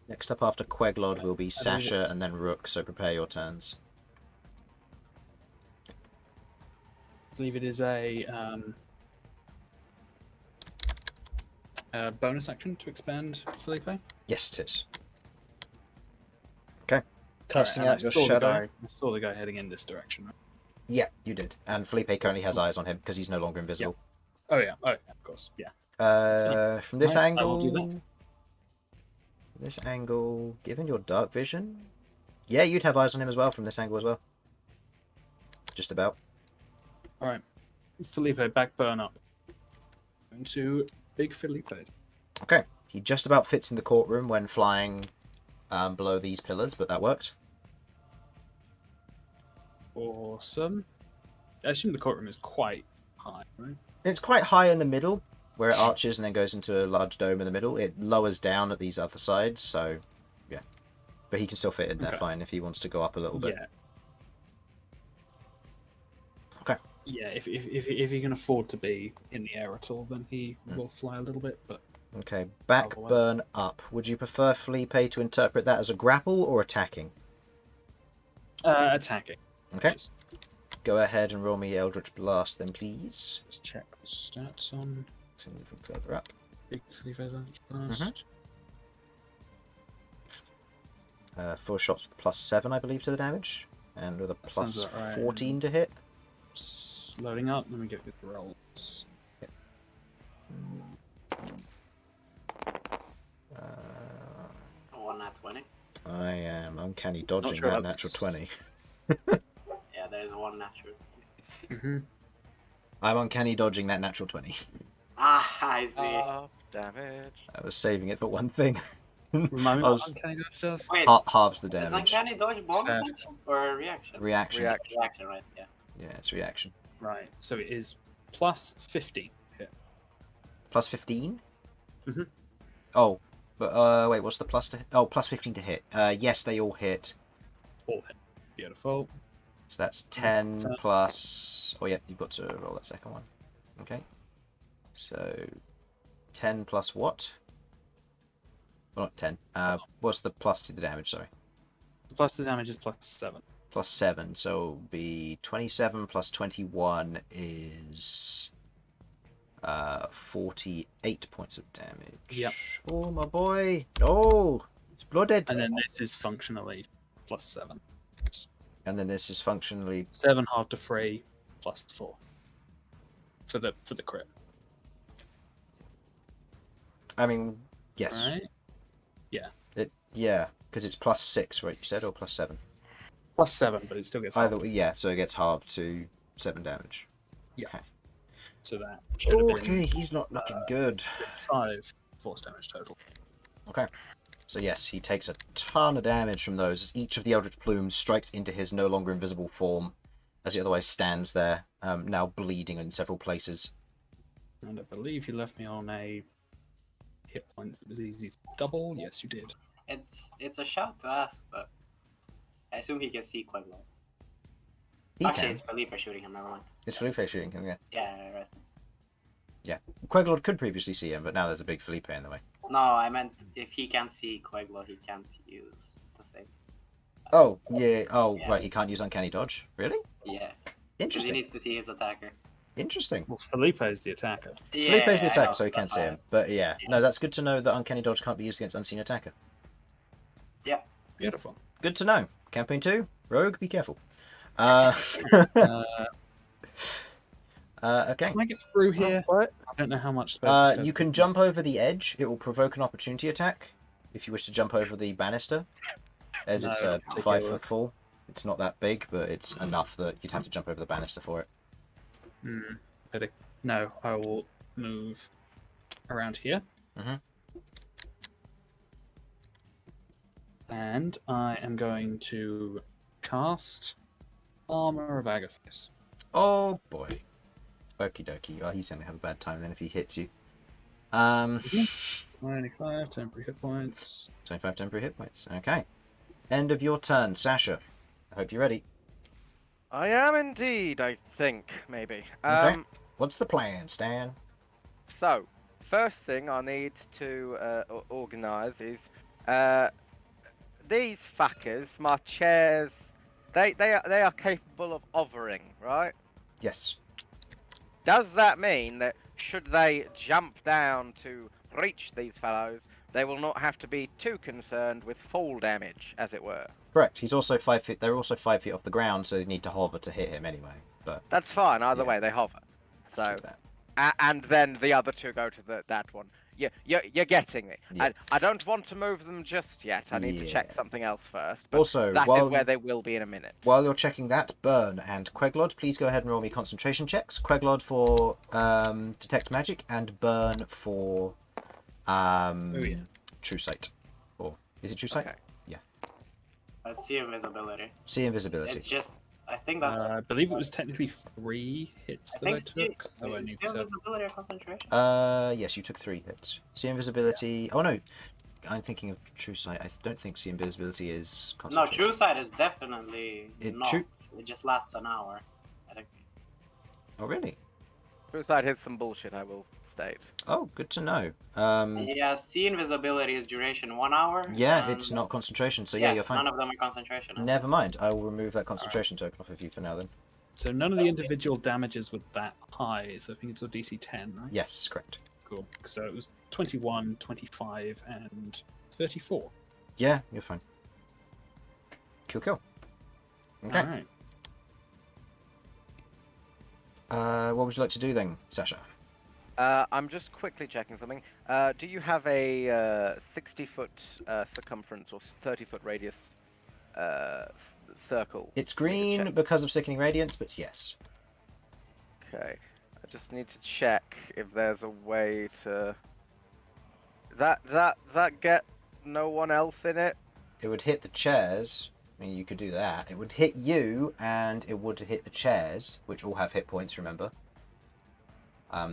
Next up after Queglod will be believe Sasha it's- and then Rook, so prepare your turns. I believe it is a bonus action to expand Felipe. Yes, it is. Okay. Alright, Casting and out your shadow. I saw the guy heading in this direction. Right? Yeah, you did. And Felipe currently has eyes on him because he's no longer invisible. Oh yeah, of course, yeah. From this Right, I will do angle... This angle, given your dark vision... Yeah, you'd have eyes on him as well from this angle as well. Just about. Alright. Felipe, back burn up. Into Big Felipe. Okay. He just about fits in the courtroom when flying below these pillars, but that works. Awesome. I assume the courtroom is quite high, right? It's quite high in the middle, where it arches and then goes into a large dome in the middle. It lowers down at these other sides, so yeah. But he can still fit in there Okay. fine if he wants to go up a little bit. Yeah. Okay. Yeah, if he can afford to be in the air at all, then he will fly a little bit, but Okay, back Otherwise- burn up. Would you prefer Felipe to interpret that as a grapple or attacking? attacking. Okay, Just go ahead and roll me Eldritch Blast then, please. check the stats on So moving further up. Big Felipe's blast. 4 shots with +7, I believe, to the damage. And with a That sounds plus about right. 14 to hit. Loading up, let me get the rolls. One nat 20. I am uncanny dodging sure that that's- natural 20. Yeah, there's one natural. Mm-hmm. I'm uncanny dodging that natural 20. Ah, I see. Damage. I was saving it for one thing. Remind me I what was Uncanny Dodge does? Wait, halves the is damage. uncanny dodge bonus Fair. action or a reaction? Reaction. It's a reaction, right? Yeah. Yeah, it's reaction. Right, so it is plus 50 hit. Plus 15? Mhm. Oh, but wait, what's the plus to hit? Oh, plus 15 to hit. Yes, they all hit. All hit. Beautiful. So that's 10 plus... Oh, yeah, you've got to roll that second one. Okay. So, 10 plus what? Well, not 10. What's the plus to the damage, sorry? Plus the damage is plus 7. Plus 7, so it'll be 27 plus 21 is 48 points of damage. Yep. Oh, my boy. Oh, it's blooded. And then this is functionally plus 7. And then this is functionally... 7 half to 3 plus 4. For the crit. I mean, yes. Right? Yeah, because it's plus 6, right, you said, or plus 7? Plus 7, but it still gets Either halved. yeah, so it gets halved to 7 damage. Yeah. Okay. So that should have Okay, been he's not looking good. 55 force damage total. Okay. So yes, he takes a ton of damage from those as each of the Eldritch Plumes strikes into his no longer invisible form as he otherwise stands there, now bleeding in several places. And I believe you left me on a hit point that was easy to double. Yes, you did. It's a shout to ask, but I assume he can see Queglod. He Actually, can. it's Felipe shooting him. Never mind. It's Felipe shooting him, yeah. Yeah, right. Yeah. Queglod could previously see him, but now there's a big Felipe in the way. No, I meant if he can't see Queglod, he can't use the thing. Oh, yeah. Oh, Yeah. right, he can't use Uncanny Dodge? Really? Yeah, because he Interesting. needs to see his attacker. Interesting. Well, Felipe is the attacker. Yeah, Felipe's the I attacker, know, so he can't that's see why- him. But yeah, no, that's good to know that Uncanny Dodge can't be used against Unseen Attacker. Yeah. Beautiful. Good to know. Campaign 2, Rogue, be careful. Okay. Can I get through here? What? I don't know how much space. this guy's You can got. jump over the edge. It will provoke an opportunity attack if you wish to jump over the banister, as No, it's not a particularly. 5 foot fall. It's not that big, but it's enough that you'd have to jump over the banister for it. No, I will move around here. Mhm. And I am going to cast Armor of Agathis. Oh boy. Okie dokie. Well, he's gonna have a bad time then if he hits you. 95 temporary hit points. 25 temporary hit points. Okay. End of your turn, Sasha. I hope you're ready. I am indeed, I think, maybe. Okay. What's the plan, Stan? So, first thing I need to organise is these fuckers, my chairs. They are capable of hovering, right? Yes. Does that mean that should they jump down to reach these fellows, they will not have to be too concerned with fall damage, as it were? Correct. He's also 5 feet. They're also 5 feet off the ground, so they need to hover to hit him anyway. But That's fine. Either Yeah. way, they hover. let's So, do that. and then the other two go to that one. You're getting me. Yeah. I don't want to move them just yet. I need to check Yeah. something else first. But Also, that is while where they will be in a minute. while you're checking that, Bern and Queglod, please go ahead and roll me concentration checks. Queglod for detect magic, and Bern for true sight. Or is it true sight? Okay. Let's see invisibility. See invisibility. It's just, I think that's. I believe it was technically 3 hits I that I think took, so I need to. invisibility or concentration. Yes, you took 3 hits. See invisibility. Oh no, I'm thinking of true sight. I don't think see invisibility is No, concentration. true sight is definitely It not. true- It just lasts an hour. I think. Oh really? Suicide is some bullshit, I will state. Oh, good to know. Yeah, see invisibility is duration 1 hour. Yeah, and it's not concentration, so yeah, you're fine. None of them are concentration. Never mind. I will remove that concentration token off of you for now then. So none of the individual damages were that high, so I think it's a DC 10, right? Yes, correct. Cool. So it was 21, 25, and 34. Yeah, you're fine. Cool. Okay. Alright. What would you like to do then, Sasha? I'm just quickly checking something. Do you have a 60-foot circumference or 30-foot radius circle? It's for me to green check? because of Sickening Radiance, but yes. Okay. I just need to check if there's a way to. Does that get no one else in it? It would hit the chairs. I mean, you could do that. It would hit you, and it would hit the chairs, which all have hit points, remember.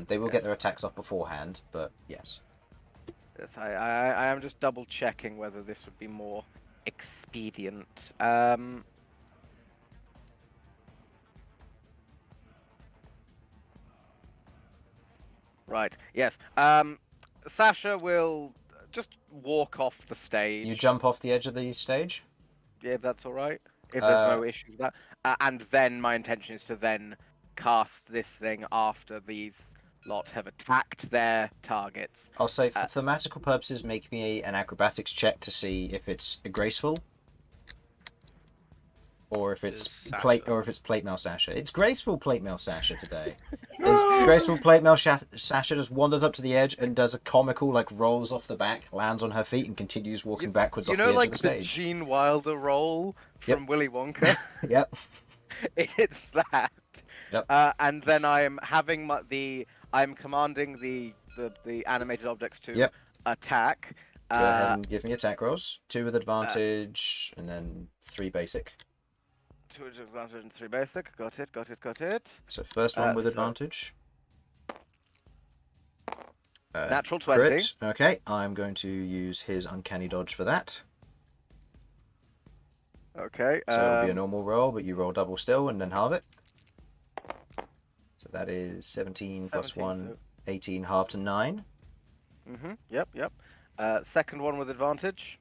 They will get their attacks off beforehand, but yes. Yes, I am just double checking whether this would be more expedient. Right. Yes. Sasha will just walk off the stage. You jump off the edge of the stage? Yeah, if that's all right. If there's no issue with that. And then my intention is to then cast this thing after these lot have attacked their targets. I'll say, for thematical purposes, make me an acrobatics check to see if it's graceful. Or if it's plate mail Sasha. It's graceful plate mail Sasha today. It's graceful plate mail Sasha just wanders up to the edge and does a comical rolls off the back, lands on her feet, and continues walking backwards off the edge of the stage. Gene Wilder roll from Willy Wonka. Yep. It's that. Yep. And then I'm commanding the animated objects to attack. Go ahead and give me attack rolls. 2 with advantage, and then 3 basic. 2 with advantage and 3 basic. Got it. So first one with advantage. Natural 20. Crit. Okay, I'm going to use his uncanny dodge for that. Okay. So it'll be a normal roll, but you roll double still and then halve it. So that is 17 plus 1, so... 18, halved to 9. Yep. Second one with advantage.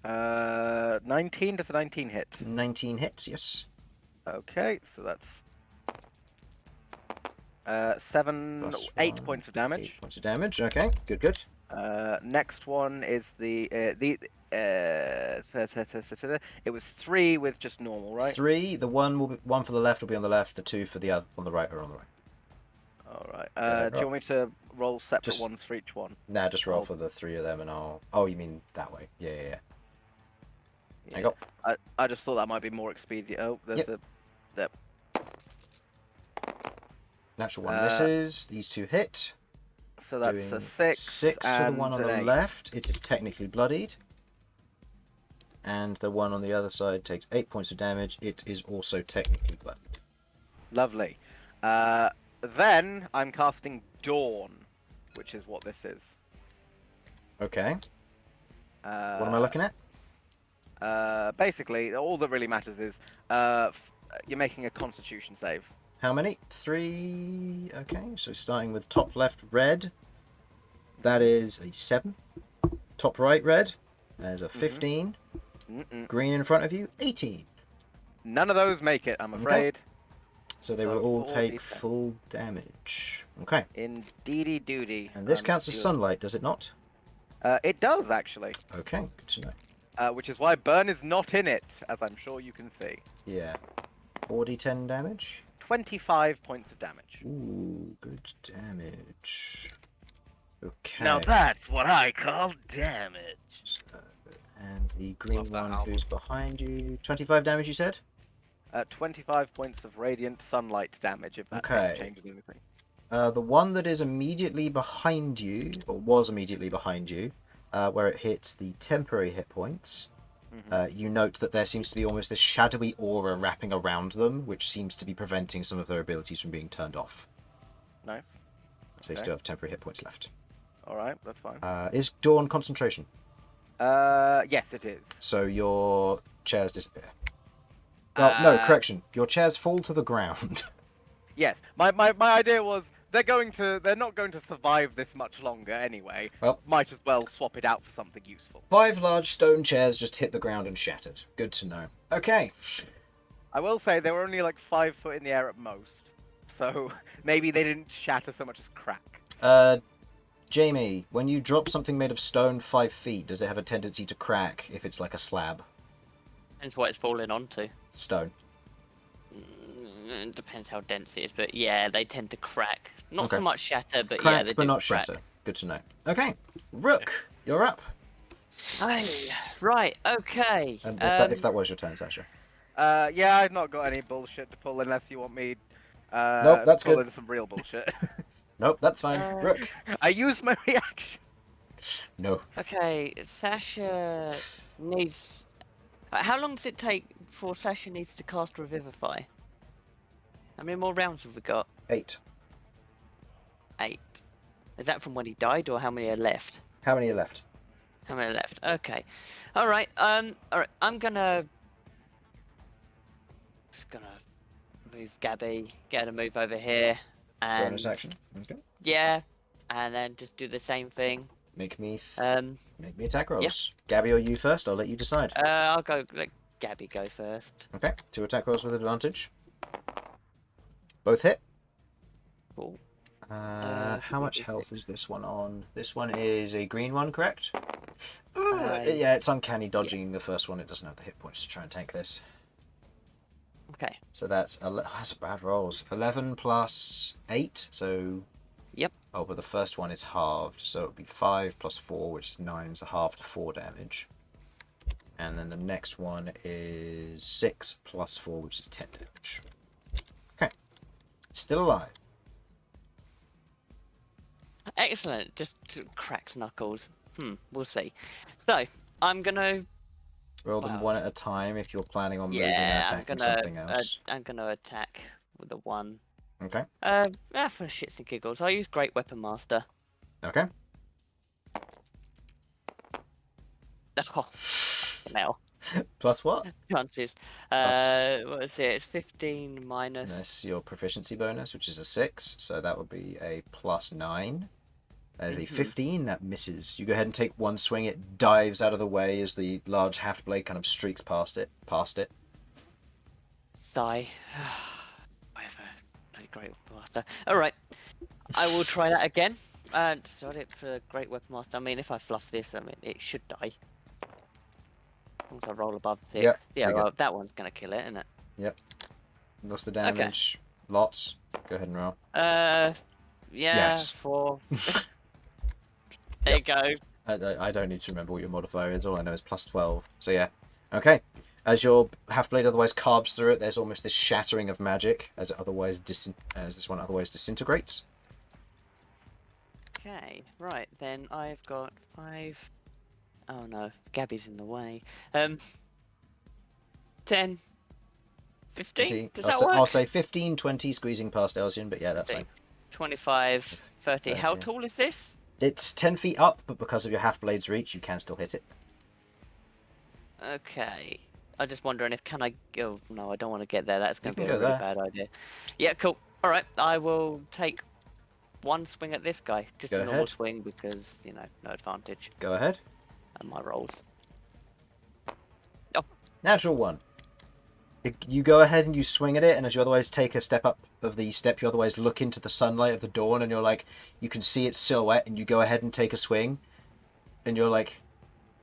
19. Does a 19 hit? 19 hits, yes. Okay, so that's 8 points of damage. 8 points of damage. Okay, good. Next one is it was 3 with just normal, right? 3. The one for the left will be on the left. The 2 for the other on the right are on the right. All right. Do you want me to roll separate ones for each one? Nah, just roll for the 3 of them, and I'll. Oh, you mean that way? Yeah. There you go. I just thought that might be more expedient. Oh, there's Natural 1 misses. These 2 hit. So that's a Doing 6. 6 to the and one on an the 8. left. It is technically bloodied. And the one on the other side takes 8 points of damage. It is also technically bloodied. Lovely. Then I'm casting Dawn, which is what this is. Okay. What am I Uh, looking at? Basically, all that really matters is you're making a Constitution save. How many? 3. Okay, so starting with top left red. That is a 7. Top right red. That is a 15. Green in front of you, 18. None of those make it, I'm afraid. So they So will all 4d10. take full damage. Okay. Indeedy doody. And this counts as sunlight, does it not? It does, actually. Okay, good to know. Which is why Bern is not in it, as I'm sure you can see. Yeah. 4d10 damage. 25 points of damage. Ooh, good damage. Okay. Now that's what I call damage. So, and the green Love that one album. who's behind you. 25 damage, you said? 25 points of radiant sunlight damage, if that Okay. changes anything. The one that is immediately behind you, or was immediately behind you, where it hits the temporary hit points, you note that there seems to be almost this shadowy aura wrapping around them, which seems to be preventing some of their abilities from being turned off. Nice. So they Okay. still have temporary hit points left. Alright, that's fine. Is Dawn concentration? Yes, it is. So your chairs disappear. Well, no, correction. Your chairs fall to the ground. Yes, my idea was they're not going to survive this much longer anyway. Well- Might as well swap it out for something useful. 5 large stone chairs just hit the ground and shattered. Good to know. Okay. I will say they were only like 5 foot in the air at most, so maybe they didn't shatter so much as crack. Jamie, when you drop something made of stone 5 feet, does it have a tendency to crack if it's like a slab? Depends what it's falling onto. Stone. It depends how dense it is, but yeah, they tend to crack. Not Okay. so much shatter, but Crack, yeah, they but do not crack. shatter. Good to know. Okay. Rook, you're up. Hey, right, okay. And if that was your turn, Sasha. Yeah, I've not got any bullshit to pull unless you want me. Nope, that's pull good. in some real bullshit. Nope, that's fine. Rook. I used my reaction. No. Okay, Sasha needs. How long does it take before Sasha needs to cast Revivify? How many more rounds have we got? 8. 8. Is that from when he died, or how many are left? How many are left? How many are left? Okay. All right. All right. I'm gonna. Just gonna move Gabby. Get her to move over here. And Bonus action. Okay. yeah, and then just do the same thing. Make me make me attack yeah. rolls. Gabby or you first? I'll let you decide. I'll go let Gabby go first. Okay. 2 attack rolls with advantage. Both hit. Cool. How much health is this one on? This one is a green one, correct? Uh, Yeah, it's uncanny dodging the first one. It doesn't have the hit points to try and tank this. Okay. So that's bad rolls. 11 plus 8, so... Yep. Oh, but the first one is halved, so it would be 5 plus 4, which is 9, so halved to 4 damage. And then the next one is 6 plus 4, which is 10 damage. Okay. Still alive. Excellent. Just cracks knuckles. We'll see. So I'm gonna. Roll them Wow. one at a time if you're planning on moving and Yeah, I'm attacking gonna. something else. I'm gonna attack with the 1. Okay. For shits and giggles, I'll use Great Weapon Master. Okay. Oh, now Plus what? chances. Plus- What is it? It's 15 minus. That's your proficiency bonus, which is a 6, so that would be a plus 9. That is a 15, that misses. You go ahead and take one swing, it dives out of the way as the large haft blade kind of streaks past it. Sigh. Whatever. Bloody Great Weapon Master. Alright. I will try that again. Start it for Great Weapon Master. I mean, if I fluff this, I mean, it should die. Once I roll above 6. Yep, Yeah, we go. well, that one's going to kill it, isn't it? Yep. What's the damage? Lots. Go ahead and roll. Yeah, Yes. 4. There you go. I don't need to remember what your modifier is, all I know is plus 12. So yeah. Okay. As your half blade otherwise carves through it, there's almost this shattering of magic as it otherwise as this one otherwise disintegrates. Okay, right then I've got 5. Oh no, Gabby's in the way. 10, 15. Does that work? I'll say 15, 20, squeezing past Elsyan, but yeah, that's 15, fine. 25, 30. How 30. tall is this? It's 10 feet up, but because of your half blade's reach, you can still hit it. Okay. I'm just wondering if can I go? No, I don't want to get there. That's going to can be a go really there. bad idea. Yeah, cool. All right, I will take one swing at this guy. Just Go a normal ahead. swing because, you know, no advantage. Go ahead. And my rolls. Natural 1. You go ahead and you swing at it, and as you otherwise take a step up of the step, you otherwise look into the sunlight of the dawn, and you're like, you can see its silhouette, and you go ahead and take a swing, and you're like,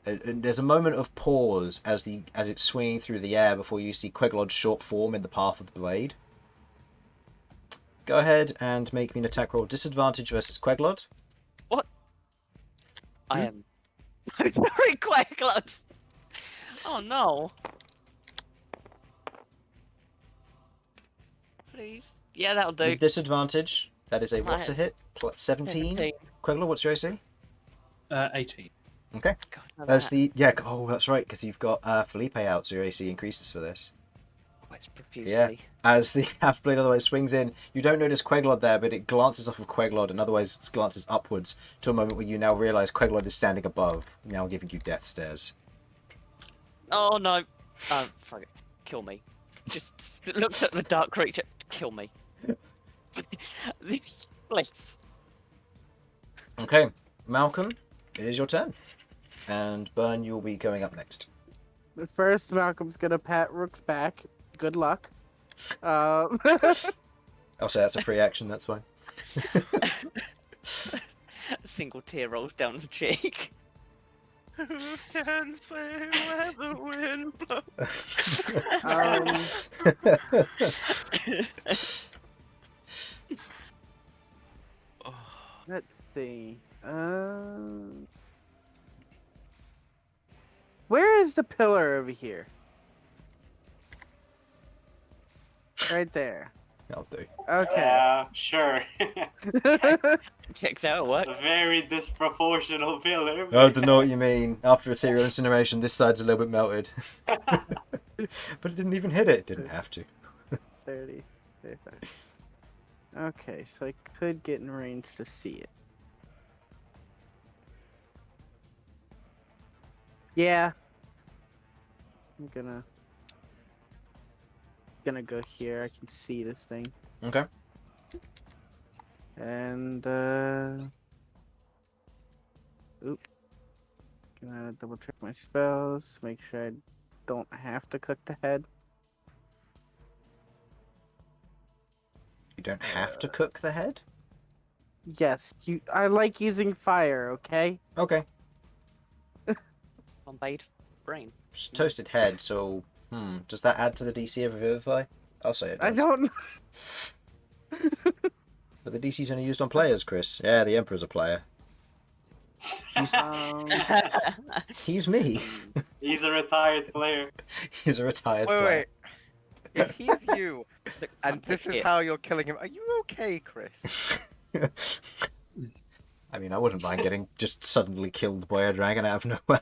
and there's a moment of pause as it's swinging through the air before you see Queglod's short form in the path of the blade. Go ahead and make me an attack roll disadvantage versus Queglod. What? I am. I'm sorry, Quaglod. Oh no. Please. Yeah, that'll do. With disadvantage, that is a what to Nice. hit? 17. Queglod, what's your AC? 18. Okay. God, no, That's that- the oh, that's right, because you've got Felipe out, so your AC increases for this. quite profusely. Yeah. As the half blade otherwise swings in, you don't notice Queglod there, but it glances off of Queglod and otherwise glances upwards to a moment where you now realise Queglod is standing above, now giving you death stares. Oh no. Oh, fuck it. Kill me. Just looks at the dark creature. Kill me. Please. Okay, Malcolm, it is your turn. And Bern, you'll be going up next. First, Malcolm's gonna pat Rook's back. Good luck. I'll say that's a free action, that's fine. A single tear rolls down the cheek. Who can say where the wind blows? Let's see. Where is the pillar over here? Right there. I'll do. Okay. Yeah, sure. Checks out, what? A very disproportional pillar. I don't know what you mean. After ethereal incineration, this side's a little bit melted. But it didn't even hit it. Didn't have to. 30, 35. Okay, so I could get in range to see it. Yeah. I'm gonna go here. I can see this thing. Okay. And oop. Gonna double check my spells, make sure I don't have to cook the head. You don't have to cook the head? Yes, I like using fire, okay? Okay. On bait brain. It's toasted head, so does that add to the DC of Revivify? I'll say it does. I don't But the DC's only used on players, Chris. Yeah, the Emperor's a player. He's me. He's a retired player. He's a retired Wait, player. wait. If he's you, and this is how you're killing him, are you okay, Chris? I mean, I wouldn't mind getting just suddenly killed by a dragon out of nowhere.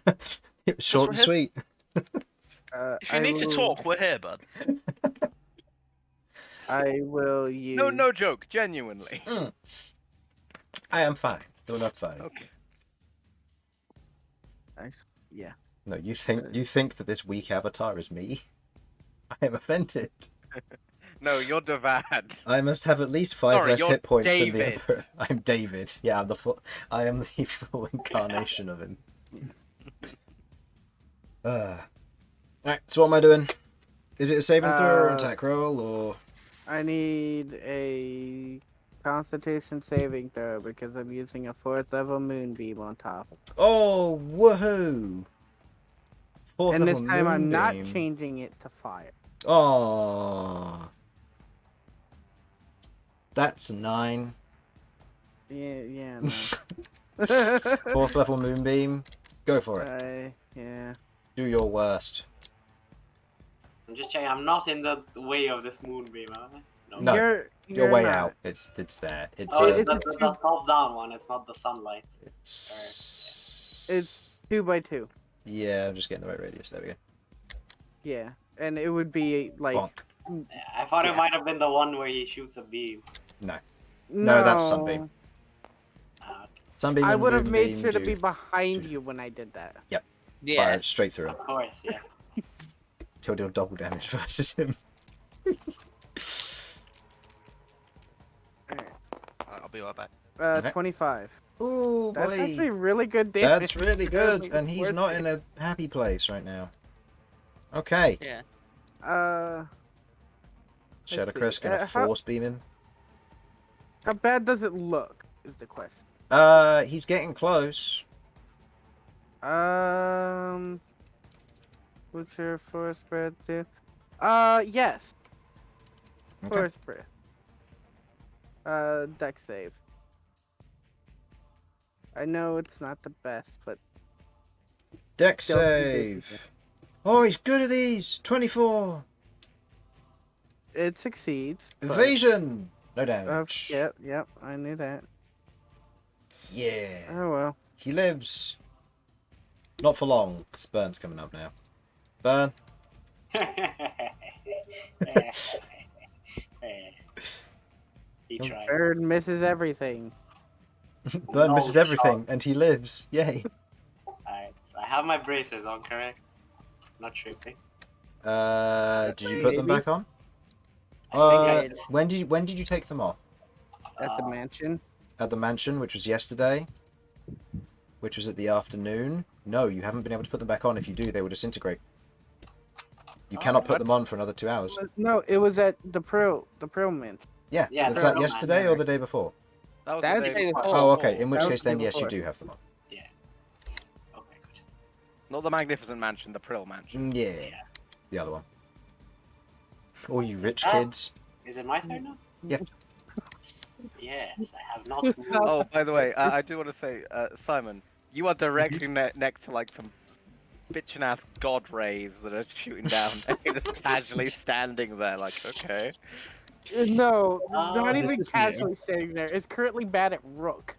It was short and sweet. If you need to talk, we're here, bud. I will use. No joke, genuinely. I am fine. You're not fine. Okay. Yeah. No, you think that this weak avatar is me? I am offended. No, you're Devad. I must have at least 5 Sorry, less you're hit points than the David. Emperor. I'm David. Yeah, I am the full incarnation of him. Alright, so what am I doing? Is it a saving throw or an attack roll, or...? I need a Constitution saving throw because I'm using a 4th level moonbeam on top. Oh, woohoo! And this Fourth time level I'm not moonbeam. changing it to fire. Oh, that's a 9. Yeah, no. 4th level moonbeam. Go for it. Yeah. Do your worst. I'm just checking. I'm not in the way of this moonbeam, am I? No. You're Your way not. out. It's there. It's Oh, It's it's a the top down one. It's not the sunlight. It's 2x2. Yeah, I'm just getting the right radius. There we go. Yeah, and it would be like Bonk. Yeah, I thought it might have been the one where he shoots a beam. No, no, that's Sunbeam. Sunbeam I and would have made Moonbeam sure to do be behind you when I did that. fire Yeah. it straight through him. Of course, yes. He'll deal double damage versus him. I'll be right back. Okay. 25. Ooh, That's boy. actually really good damage. That's really good, and he's Worth not it. in a happy place right now. Okay. Yeah. Shadow see. Crest gonna How- force beam him. How bad does it look? Is the question. He's getting close. What's your force spread do? Yes. Okay. Force spread. Deck save. I know it's not the best, but Deck Still pretty save. decent. Oh, he's good at these. 24. it succeeds. but- Evasion. No damage. Yep, I knew that. Yeah. Oh well. He lives. Not for long, because Bern's coming up now. Bern. He tried. Bird misses everything. Bern No misses everything, and he lives. Yay. Alright, I have my bracers on, correct? Not tripping. Did you put them Maybe. back on? I think When did you take them off? At the mansion. At the mansion, which was yesterday. Which was at the afternoon. No, you haven't been able to put them back on. If you do, they will disintegrate. You cannot put them on for another 2 hours. No, it was at the Prill mansion. Yeah. Yeah, Was the that Prill yesterday man, or the day before? That was That's the day the before. Oh, okay. In which That was case, the then day yes, you before. do have them on. Okay, good. Not the Magnificent Mansion, the Prill Mansion. Yeah. The other one. All you rich Ah. kids. Is it my turn now? Yeah. Yes, I have not It's moved. not- Oh, by the way, I do want to say, Simon, you are directly next to like some bitchin' ass god rays that are shooting down, and you're just casually standing there, like, okay. No, Oh, not this even is new. casually standing there. It's currently bad at Rook.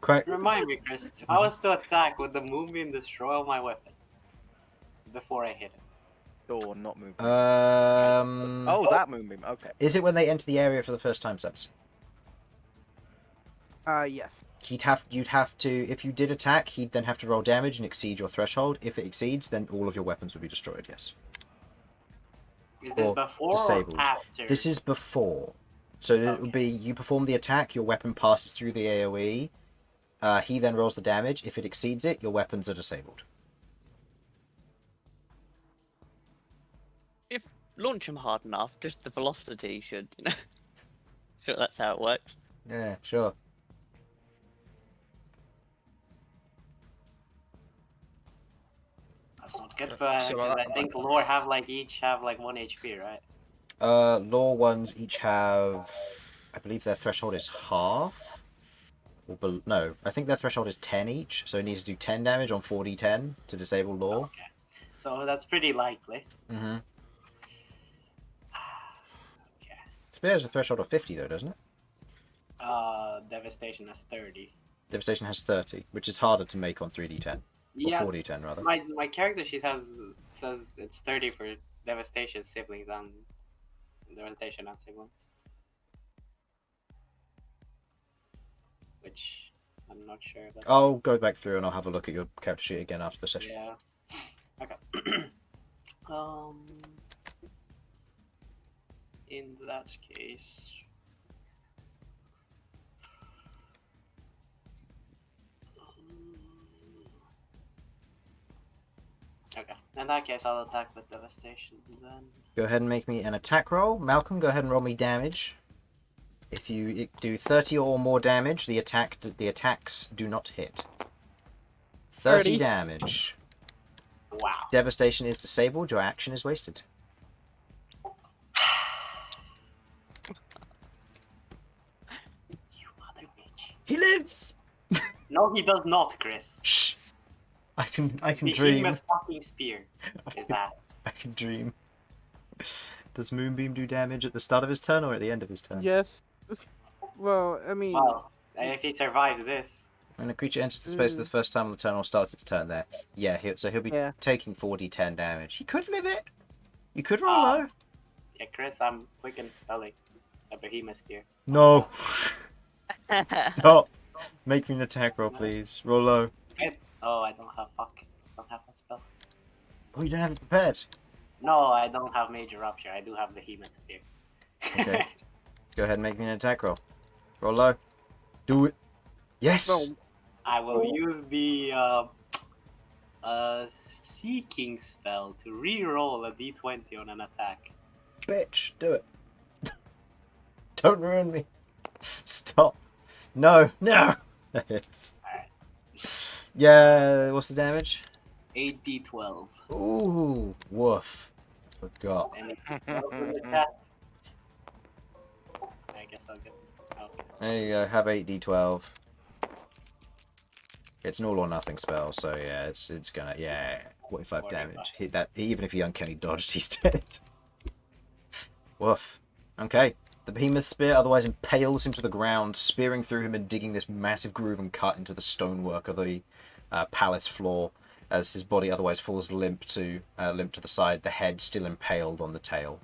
Quack. Remind me, Chris, if I was to attack, would the Moonbeam destroy all my weapons? Before I hit it. Or not moving. Oh. That moonbeam. Okay. Is it when they enter the area for the first time, Sudz? Yes. You'd have to, if you did attack, he'd then have to roll damage and exceed your threshold. If it exceeds, then all of your weapons would be destroyed, yes. Is this Or before disabled. or after? This is before. So it would be, you perform the attack, your weapon passes through the AoE, he then rolls the damage. If it exceeds it, your weapons are disabled. If launch them hard enough, just the velocity should, sure that's how it works. Yeah, sure. That's not good for So, 'cause I think lore have each have 1 HP, right? Law ones each have, I believe their threshold is half. Or no, I think their threshold is 10 each, so it needs to do 10 damage on 4d10 to disable law. Okay. So that's pretty likely. Mm-hmm. Okay. Spear has a threshold of 50 though, doesn't it? Devastation has 30. Devastation has 30, which is harder to make on 3d10. Or Yeah, 4d10 rather. my character sheet says it's 30 for devastation siblings and devastation and siblings. Which I'm not sure if that's I'll go back through and I'll have a look at your character sheet again after the session. yeah. Okay. In that case. Okay. In that case, I'll attack with devastation then. Go ahead and make me an attack roll. Malcolm, go ahead and roll me damage. If you do 30 or more damage, the attacks do not hit. 30 damage. Wow. Devastation is disabled. Your action is wasted. You mother bitch. He lives. No, he does not, Chris. Shh. I can Hit him dream. with fucking spear. Is that? I can dream. Does Moonbeam do damage at the start of his turn or at the end of his turn? Yes. Well, I mean, Well, if he survives this, When a creature enters the space for the first time on the turn or starts its turn there. Yeah, he'll be Yeah. taking 4d10 damage. He could live it. You could roll Ah. low. yeah, Chris, I'm quick in spelling a behemoth spear. No. Stop. Make me an attack roll, please. Roll low. Wait. Oh, I don't have don't have that spell. Oh, you don't have it prepared. No, I don't have Major Rupture. I do have behemoth spear. Okay. Go ahead and make me an attack roll. Roll low. Do it. Yes. no. I will use the Seeking spell to re-roll a d20 on an attack. Bitch, do it. Don't ruin me. Stop. No. No. Yes. Alright. Yeah. What's the damage? 8d12. Ooh. Woof. Forgot. Any spells in the chat? I guess I'll get. Okay. There you go. Have 8d12. It's an all or nothing spell, so yeah, it's gonna 45 damage. Hit that even if he uncanny dodged, he's dead. Woof. Okay. The behemoth spear otherwise impales him to the ground, spearing through him and digging this massive groove and cut into the stonework of the palace floor, as his body otherwise falls limp to the side, the head still impaled on the tail.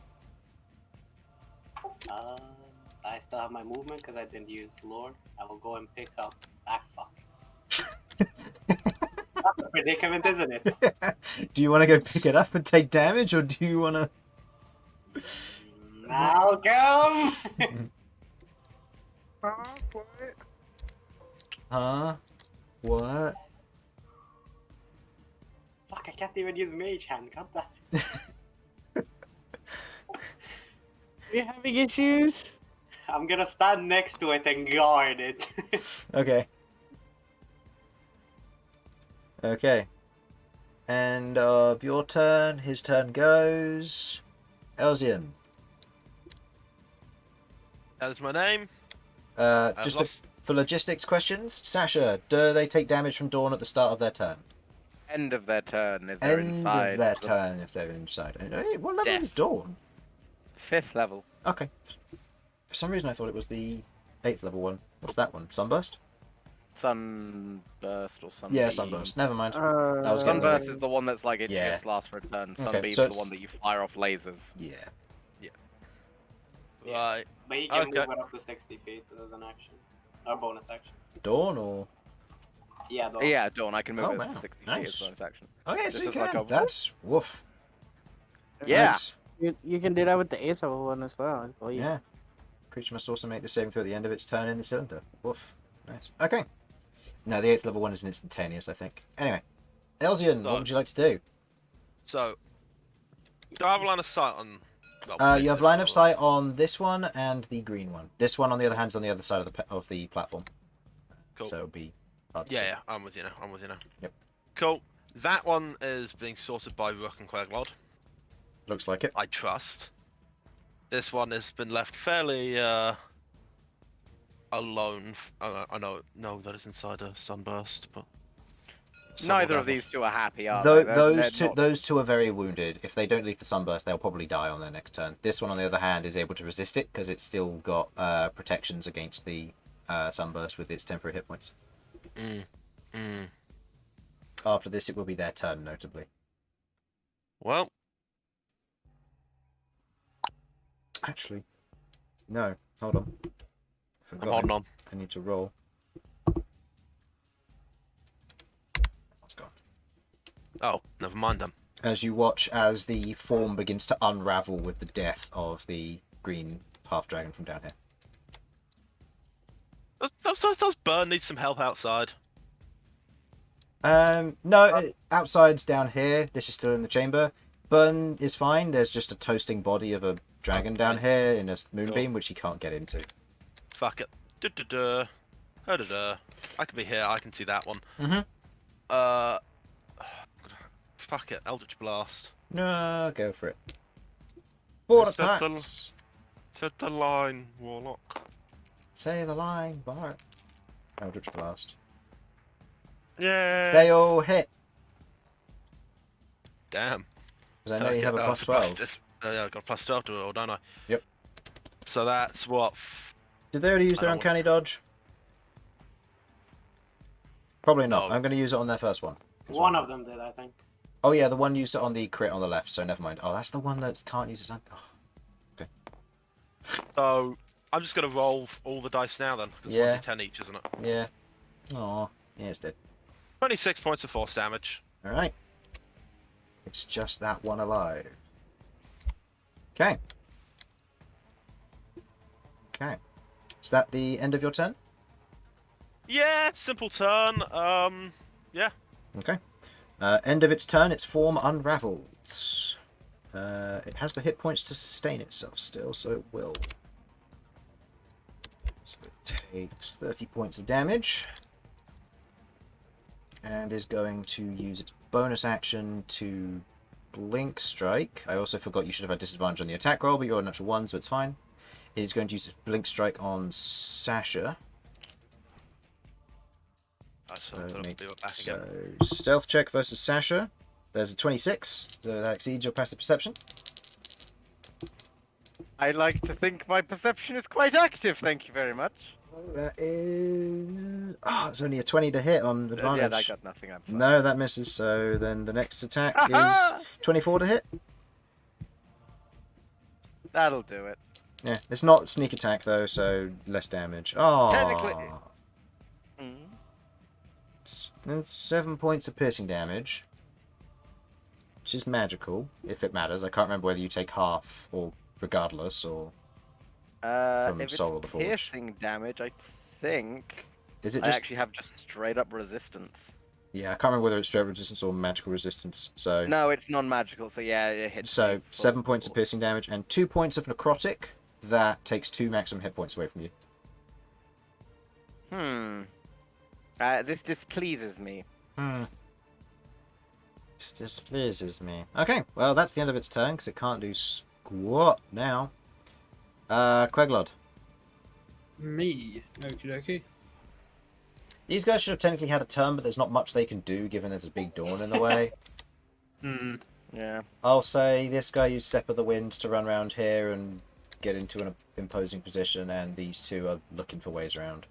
I still have my movement because I didn't use Lord. I will go and pick up. Fuck. That's a predicament, isn't it? Do you want to go pick it up and take damage, or do you want to... Malcom! Huh? What? Fuck, I can't even use Mage Hand. God damn it. You're having issues? I'm gonna stand next to it and guard it. Okay. Okay. End of your turn. His turn goes... Elsyan. That is my name. For logistics questions, Sasha, do they take damage from Dawn at the start of their turn? End of their turn if they're End inside. of their the turn if they're inside. What level Death. is Dawn? 5th level. Okay. For some reason I thought it was the 8th level one. What's that one? Sunburst? Sunburst or Sunbeam. Yeah, Sunburst. Never mind. I was getting Sunburst is the one that's like it Yeah. just lasts for a turn. Okay, Sunbeam's so the it's- one that you fire off lasers. Yeah. Right. But he can Okay. move it up to 60 feet as an action. Or bonus action. Dawn or... Yeah, though. Yeah, Dawn, I can move Oh, it wow. to 60 feet Nice. as bonus action. Okay, This so you is like can. a- That's... Woof. Yeah. Nice. You can do that with the 8th level one as well, I believe. Yeah. Creature must also make the saving throw at the end of its turn in the cylinder. Woof. Nice. Okay. No, the 8th level one is an instantaneous, I think. Anyway. Elsyan, So- what would you like to do? So, do I have a line of sight on? Well, You have this line one, of sight on this one and the green one. This one, on the other hand, is on the other side of the platform. Cool. So it would be hard to Yeah, see. yeah, I'm with you now. Yep. Cool. That one is being sorted by Rook and Queglod. Looks like it. I trust. This one has been left fairly alone. I know, no, that is inside a sunburst, but Neither of these two are happy, are Though they? those two are very wounded. If they don't leave the sunburst, they'll probably die on their next turn. This one, on the other hand, is able to resist it because it's still got protections against the sunburst with its temporary hit points. After this, it will be their turn, notably. Well, Actually, no. Hold on. I'm holding on. I need to roll. It's gone. Oh, never mind then. As you watch as the form begins to unravel with the death of the green half dragon from down here. Does Bern need some help outside? No, outside's down here. This is still in the chamber. Bern is fine. There's just a toasting body of a dragon down here in a moonbeam, which he can't get into. Fuck it. I can be here. I can see that one. Mhm. Fuck it. Eldritch Blast. No, go for it. 4 Set the- attacks. Set the line, Warlock. Say the line, Bart. Eldritch Blast. Yeah. They all hit. Damn. Because I know you have a plus 12. Yeah, I got +12 to it all, don't I? Yep. So that's what. Did they already use I their don't want- uncanny dodge? Probably not. No. I'm going to use it on their first one. One of them did, I think. Oh yeah, the one used it on the crit on the left, so never mind. Oh, that's the one that can't use its okay. So I'm just gonna roll all the dice now then. 'Cause it's Yeah. 1d10 each, isn't it? Yeah. Aw. Yeah, it's dead. 26 points of force damage. Alright. It's just that one alive. Okay. Okay. Is that the end of your turn? Yeah, simple turn. Yeah. Okay. End of its turn, its form unravels. It has the hit points to sustain itself still, so it will. So it takes 30 points of damage. And is going to use its bonus action to blink strike. I also forgot you should have had disadvantage on the attack roll, but you're a natural 1, so it's fine. It is going to use its blink strike on Sasha. So stealth check versus Sasha. There's a 26, so that exceeds your passive perception. I like to think my perception is quite active, thank you very much. That is... it's only a 20 to hit on advantage. Yeah, I got nothing. I'm fine. No, that misses, so then the next attack is 24 to hit. That'll do it. Yeah, it's not sneak attack though, so less damage. Oh, Technically... That's 7 points of piercing damage, which is magical, if it matters. I can't remember whether you take half or regardless, or from if Soul of the it's Forge. piercing damage, I think Is it I just? actually have just straight up resistance. Yeah, I can't remember whether it's straight resistance or magical resistance. So No, it's non-magical, so yeah, it hits. so me 7 points full. of piercing damage and 2 points of necrotic. That takes 2 maximum hit points away from you. This displeases me. This displeases me. Okay, well that's the end of its turn because it can't do squat now. Queglod. Me. Okie dokie. These guys should have technically had a turn, but there's not much they can do given there's a big dawn in the way. Yeah. I'll say this guy used Step of the Wind to run around here and get into an imposing position, and these two are looking for ways around.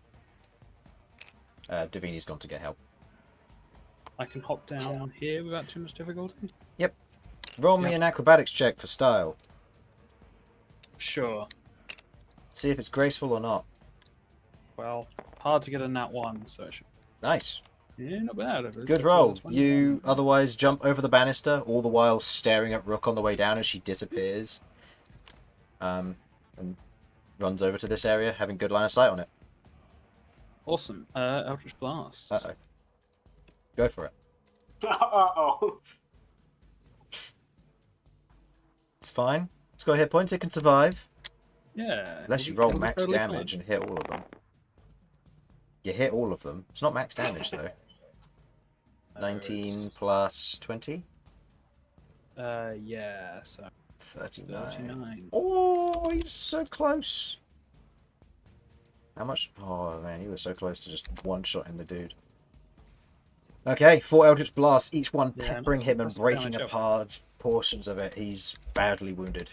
Davini's gone to get help. I can hop down here without too much difficulty. Yep. Roll me an acrobatics check for style. Sure. See if it's graceful or not. Well, hard to get a nat 1, so it should... Nice. Yeah, not bad. Good roll. You otherwise jump over the banister, all the while staring at Rook on the way down as she disappears. And runs over to this area, having good line of sight on it. Awesome. Eldritch Blast. Uh-oh. Go for it. Uh-oh. It's fine. It's got hit points, it can survive. Yeah. Unless you it'll roll be max totally damage fine. and hit all of them. You hit all of them. It's not max damage though. 19 plus 20? Yeah, so 39. 39. Oh, he's so close. How much? Oh man, he was so close to just one-shotting the dude. Okay, 4 Eldritch Blasts, each one Yeah, peppering him and that's breaking damage up. apart portions of it. He's badly wounded.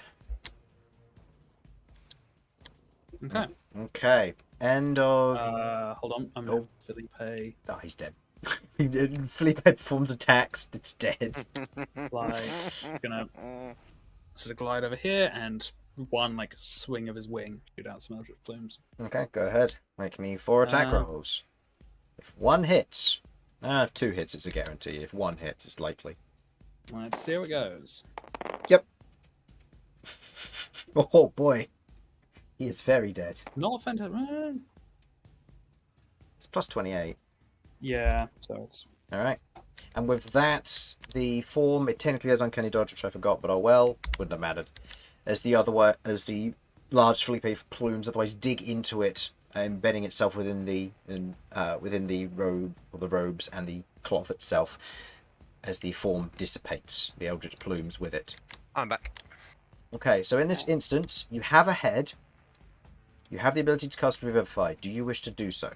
Okay. Okay, end of... Hold on. I'm Oh. Felipe. Oh, he's dead. He did. Felipe performs attacks. It's dead. Like, gonna sort of glide over here and one like swing of his wing, shoot out some Eldritch Plumes. Okay, go ahead. Make me 4 attack Uh, rolls. If one hits... if 2 hits, it's a guarantee. If 1 hits, it's likely. Let's see how it goes. Yep. Oh boy. He is very dead. Not fantastic. It's plus 28. Yeah, so it's Alright. And with that, the form, it technically has Uncanny Dodge, which I forgot, but oh well. Wouldn't have mattered. As the other way, as the large Felipe plumes otherwise dig into it, embedding itself within the robe, or the robes and the cloth itself, as the form dissipates, the eldritch plumes with it. I'm back. Okay, so in this instance, you have a head. You have the ability to cast Revivify. Do you wish to do so?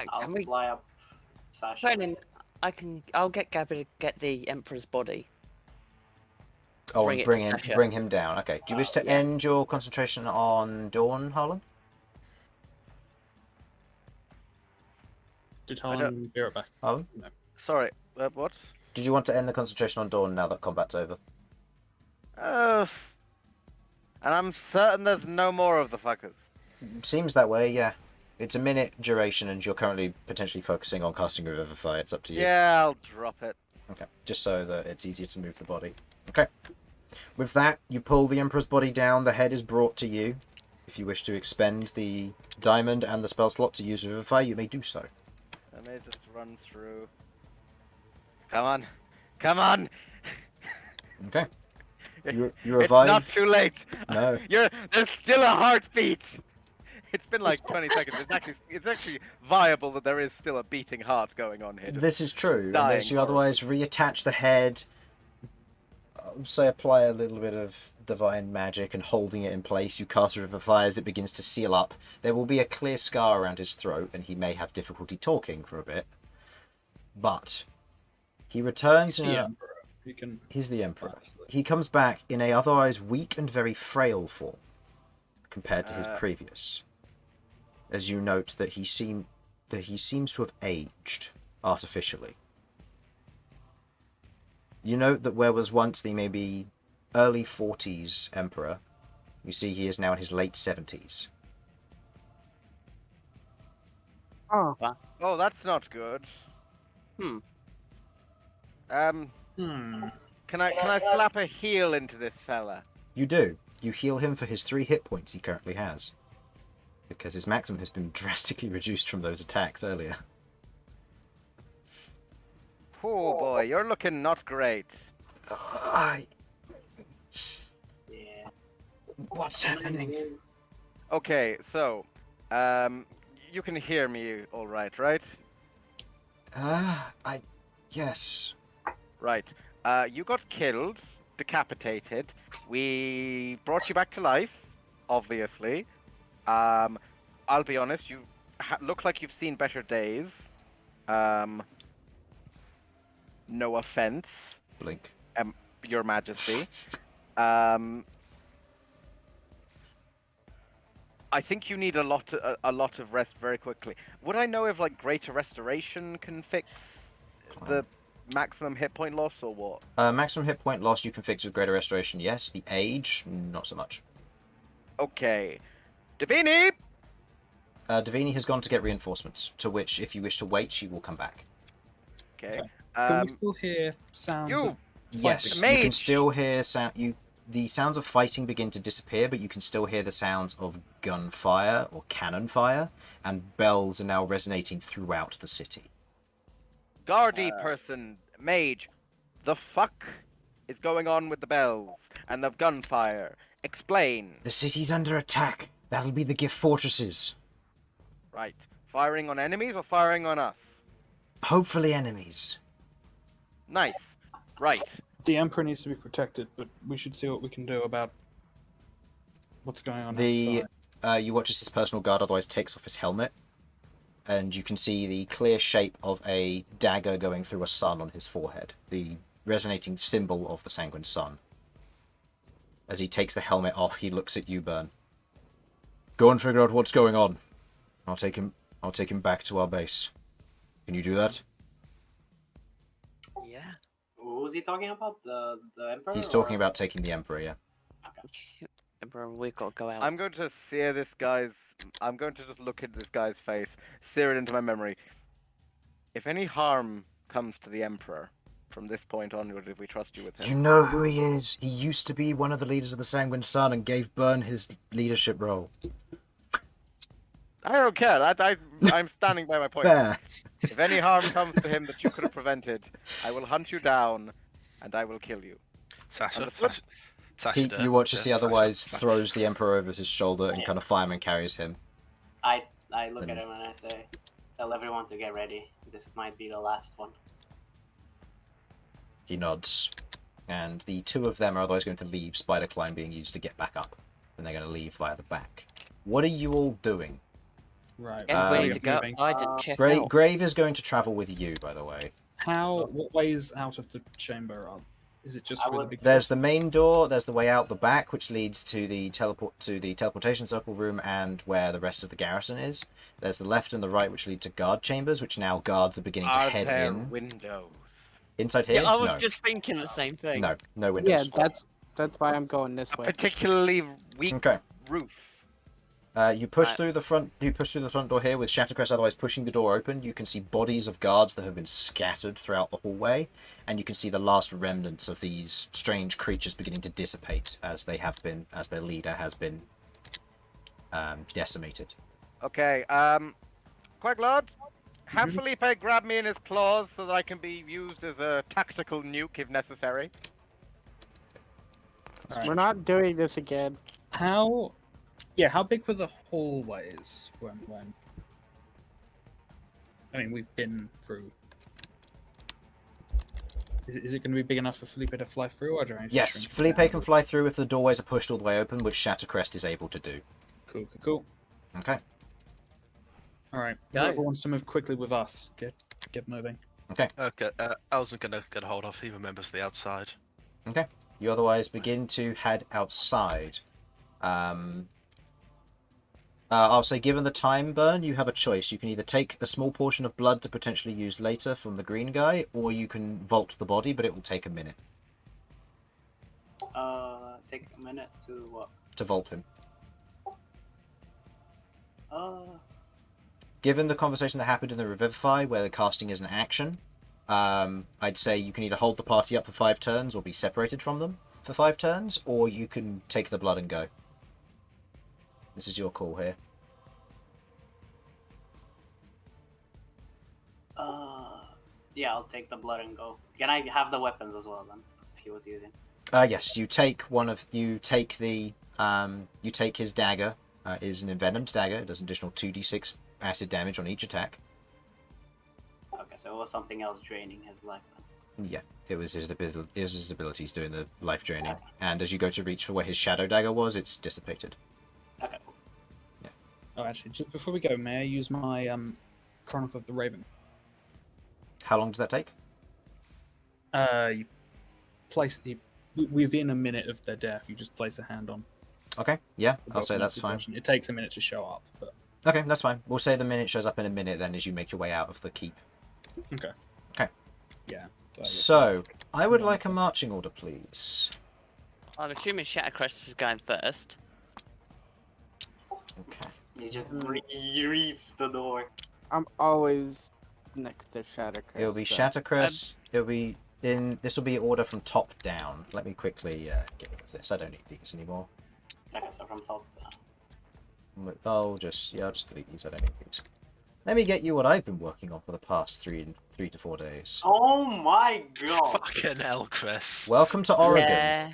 I'll Can we, fly up Sasha. Brennan, I'll get Gabby to get the Emperor's body. Oh, Bring and it to Sasha. bring him down. Okay. Do you wish to Yeah. end your concentration on Dawn, Harlan? Did I don't- Harlan be right back? Harlan? Sorry, what? Did you want to end the concentration on Dawn now that combat's over? And I'm certain there's no more of the fuckers. Seems that way, yeah. It's a minute duration, and you're currently potentially focusing on casting Revivify. It's up to you. Yeah, I'll drop it. Okay. Just so that it's easier to move the body. Okay. With that, you pull the Emperor's body down. The head is brought to you. If you wish to expend the diamond and the spell slot to use Revivify, you may do so. I may just run through. Come on. Come on! Okay. You It's revive. not too late. No. There's still a heartbeat. It's been like 20 seconds. It's actually viable that there is still a beating heart going on here. This is true. dying Unless you otherwise reattach the head, say apply a little bit of divine magic and holding it in place, you cast Revivify as it begins to seal up. There will be a clear scar around his throat, and he may have difficulty talking for a bit. But he returns in The a... Emperor. He can. He's the Emperor. Honestly. He comes back in a otherwise weak and very frail form compared to his previous. As you note that he seems to have aged artificially. You note that where was once the maybe early 40s Emperor, you see he is now in his late 70s. Oh, Oh, that's not good. Hmm. Can I slap a heal into this fella? You do. You heal him for his 3 hit points he currently has. Because his maximum has been drastically reduced from those attacks earlier. Oh boy, you're looking not great. Yeah. What's happening? Okay, so, you can hear me all right, right? Yes. Right. You got killed, decapitated. We brought you back to life, obviously. I'll be honest, you look like you've seen better days. No offense, Blink. Your Majesty. I think you need a lot of rest very quickly. Would I know if like Greater Restoration can fix the maximum hit point loss or what? Maximum hit point loss you can fix with Greater Restoration, yes. The age, not so much. Okay. Davini! Davini has gone to get reinforcements, to which, if you wish to wait, she will come back. Okay. Can we still hear sounds you- of Yes, Mage! you can still hear the sounds of fighting begin to disappear, but you can still hear the sounds of gunfire or cannon fire, and bells are now resonating throughout the city. Guardy person, mage, the fuck is going on with the bells and the gunfire? Explain. The city's under attack. That'll be the gift fortresses. Right. Firing on enemies or firing on us? Hopefully enemies. Nice. Right. The Emperor needs to be protected, but we should see what we can do about what's going on The outside. you watch as his personal guard otherwise takes off his helmet, and you can see the clear shape of a dagger going through a sun on his forehead, the resonating symbol of the sanguine sun. As he takes the helmet off, he looks at you, Bern. Go and figure out what's going on. I'll take him back to our base. Can you do that? Yeah. Who's he talking about? The Emperor? He's talking or- about taking the Emperor, yeah. Emperor, we've got to go out. I'm going to sear this guy's. I'm going to just look at this guy's face, sear it into my memory. If any harm comes to the Emperor from this point onward, if we trust you with You him. know who he is. He used to be one of the leaders of the Sanguine Sun and gave Bern his leadership role. I don't care. I'm standing by my point. There. If any harm comes to him that you could have prevented, I will hunt you down, and I will kill you. Sasha. Understood? Sasha. He, you watch as he Sasha, otherwise Sasha. throws the Emperor over his shoulder and kind of fireman carries him. I look at him and I say, tell everyone to get ready. This might be the last one. He nods. And the two of them are otherwise going to leave, Spider Climb being used to get back up. And they're going to leave via the back. What are you all doing? Right. Guess we Um, need to go outside and check Gra- out. Grave is going to travel with you, by the way. What ways out of the chamber Is it just through the big? There's the main door. There's the way out the back, which leads to the teleportation circle room, and where the rest of the garrison is. There's the left and the right, which lead to guard chambers, which now guards are beginning to Are head there in. windows? Inside here? Yeah, I was No. just thinking the same thing. No, no Yeah, windows. that's why I'm going this A way. particularly weak Okay. roof. You push Right. through the front. You push through the front door here with Shattercrest otherwise pushing the door open. You can see bodies of guards that have been scattered throughout the hallway, and you can see the last remnants of these strange creatures beginning to dissipate as their leader has been decimated. Okay, Queglod, have Felipe grab me in his claws so that I can be used as a tactical nuke if necessary. We're not doing this again. How big were the hallways when? I mean, we've been through. Is it going to be big enough for Felipe to fly through, or do I need to Yes, shrink it Felipe down? can fly through if the doorways are pushed all the way open, which Shattercrest is able to do. Cool. Okay. All right. Go. Whoever wants to move quickly with us, get moving. Okay, Elsyan gonna get a hold of. He remembers the outside. Okay. You otherwise begin to head outside. I'll say, given the time burn, you have a choice. You can either take a small portion of blood to potentially use later from the green guy, or you can vault the body, but it will take a minute Take a minute to what? to vault him. Uh, Given the conversation that happened in the Revivify, where the casting is an action, I'd say you can either hold the party up for 5 turns or be separated from them for 5 turns, or you can take the blood and go. This is your call here. yeah, I'll take the blood and go. Can I have the weapons as well then? He was using. Yes, you take his dagger. It is an envenomed dagger. It does an additional 2d6 acid damage on each attack. Okay, so it was something else draining his life then. Yeah, it was his abilities doing the life draining. And as you go to reach for where his shadow dagger was, it's dissipated. Okay, cool. Oh, actually, just before we go, may I use my Chronicle of the Raven? How long does that take? You place within a minute of their death. You just place a hand on. Okay, yeah, the I'll say document that's fine. situation. It takes a minute to show up, but Okay, that's fine. We'll say the minute shows up in a minute then as you make your way out of the keep. okay. Okay. Yeah. So, I would like a marching order, please. I'm assuming Shattercrest is going first. Okay. He just reads the door. I'm always next to Shattercrest. It'll be so- Shattercrest. It'll be in. This will be order from top down. Let me quickly get rid of this. I don't need these anymore. Okay, so from top down. I'll just delete these. I don't need these. Let me get you what I've been working on for the past 3 to 4 days. Oh my god! Fucking hell, Chris. Welcome to Oregon. Yeah.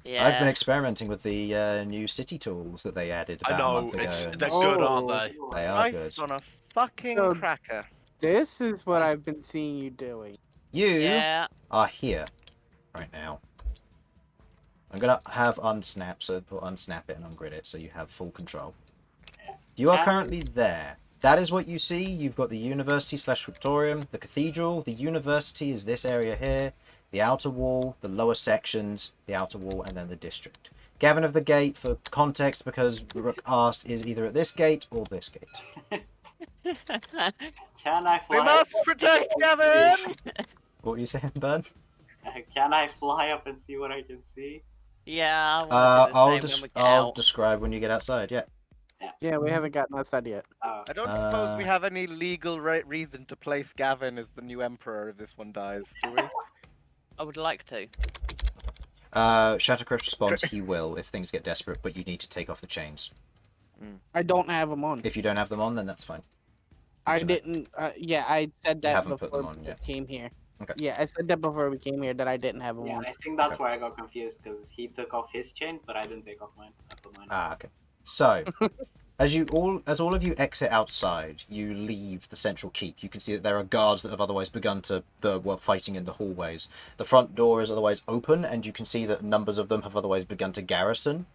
Yeah. I've been experimenting with the new city tools that they added about I a know, month ago. and they're good, aren't they? They are Nice good. on a fucking So- cracker. This is what I've been seeing you doing. You Yeah. are here right now. I'm gonna have unsnap it and ungrid it so you have full control. You are currently there. That is what you see. You've got the university / scriptorium, the cathedral. The university is this area here. The outer wall, the lower sections, the outer wall, and then the district. Gavin of the Gate, for context, because Rook asked, is either at this gate or this gate. Can I fly? We must protect Gavin! What were you saying, Bern? Can I fly up and see what I can see? Yeah. I wanna do the same when we get I'll out. describe when you get outside. Yeah. Yeah, we haven't gotten outside yet. Oh, I don't suppose we have any legal reason to place Gavin as the new emperor if this one dies, do we? I would like to. Shattercrest responds, he will if things get desperate, but you need to take off the chains. I don't have them on. If you don't have them on, then that's fine. I to know. didn't. Yeah, I said that haven't put before them on we yet. came here. Okay. Yeah, I said that before we came here that I didn't have them yeah, on. I think that's where I got confused because he took off his chains, but I didn't take off mine. I put mine on. Ah, okay. So, as all of you exit outside, you leave the central keep. You can see that there are guards that have otherwise begun fighting in the hallways. The front door is otherwise open, and you can see that numbers of them have otherwise begun to garrison.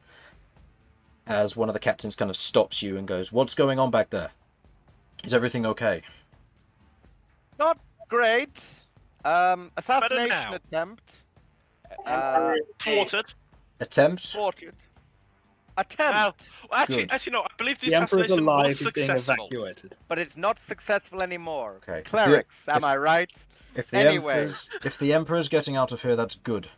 As one of the captains kind of stops you and goes, "What's going on back there? Is everything okay?" Not great. Assassination now. attempt. Thwarted. Attempt. Thwarted. Well, Attempt, actually, Good. no. I believe the The Emperor's assassination alive, was is being successful. evacuated. but it's not successful anymore. Okay. Clerics, am I right? If the Anyway. Emperor's getting out of here, that's good.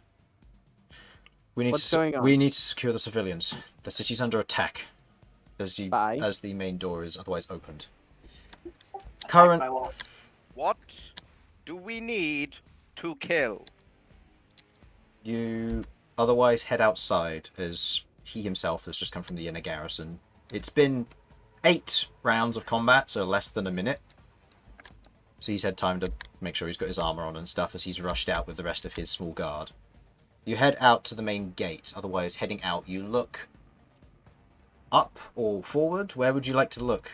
We need What's to going on? we need to secure the civilians. The city's under attack, as Bye. the main door is otherwise opened. Attacked Current by what? What do we need to kill? You otherwise head outside as he himself has just come from the inner garrison. It's been 8 rounds of combat, so less than a minute. So he's had time to make sure he's got his armor on and stuff as he's rushed out with the rest of his small guard. You head out to the main gate. Otherwise, heading out, you look up or forward. Where would you like to look?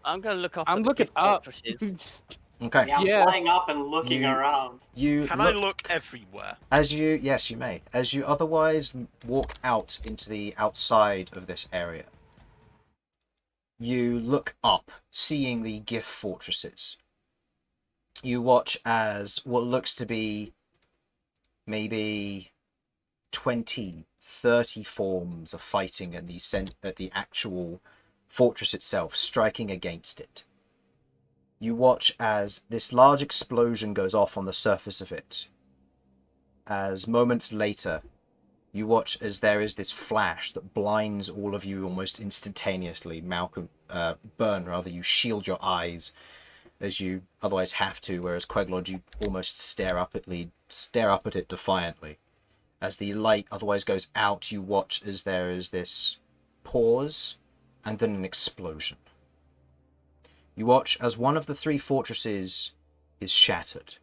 I'm going to look up. I'm at the looking big up. fortresses. Okay. Yeah, I'm Yeah. flying up and looking You- around. You Can I look everywhere? Yes, you may. As you otherwise walk out into the outside of this area, you look up, seeing the gift fortresses. You watch as what looks to be maybe 20, 30 forms of fighting at the actual fortress itself, striking against it. You watch as this large explosion goes off on the surface of it. As moments later, you watch as there is this flash that blinds all of you almost instantaneously. Bern, rather, you shield your eyes as you otherwise have to, whereas Queglod, you almost stare up at it defiantly. As the light otherwise goes out, you watch as there is this pause and then an explosion. You watch as one of the 3 fortresses is shattered.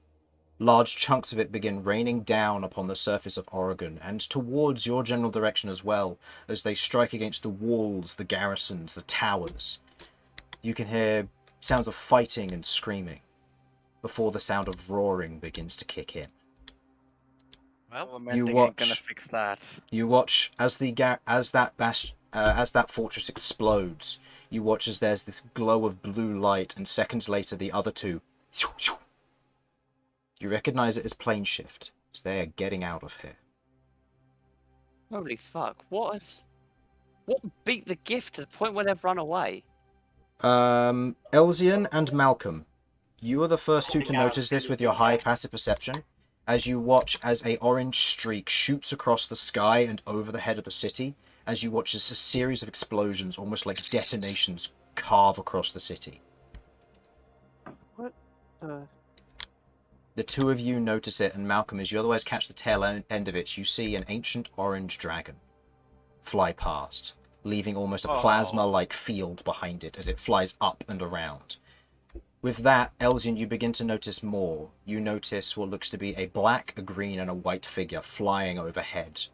Large chunks of it begin raining down upon the surface of Oregon and towards your general direction as well, as they strike against the walls, the garrisons, the towers. You can hear sounds of fighting and screaming before the sound of roaring begins to kick in. Well, Lamenting you ain't gonna watch- fix that. You watch as that fortress explodes. You watch as there's this glow of blue light, and seconds later, the other 2. You recognize it as plane shift, as they are getting out of here. Holy fuck! What beat the gift to the point where they've run away? Elsyan and Malcom, you are the first 2 to Yeah, notice this with your high passive perception, as you watch as a orange streak shoots across the sky and over the head of the city, as you watch as a series of explosions, almost like detonations, carve across the city. What? The 2 of you notice it, and Malcom, as you otherwise catch the tail end of it, you see an ancient orange dragon fly past, leaving almost a plasma-like field behind it as it flies up and around. With that, Elsyan, you begin to notice more. You notice what looks to be a black, a green, and a white figure flying overhead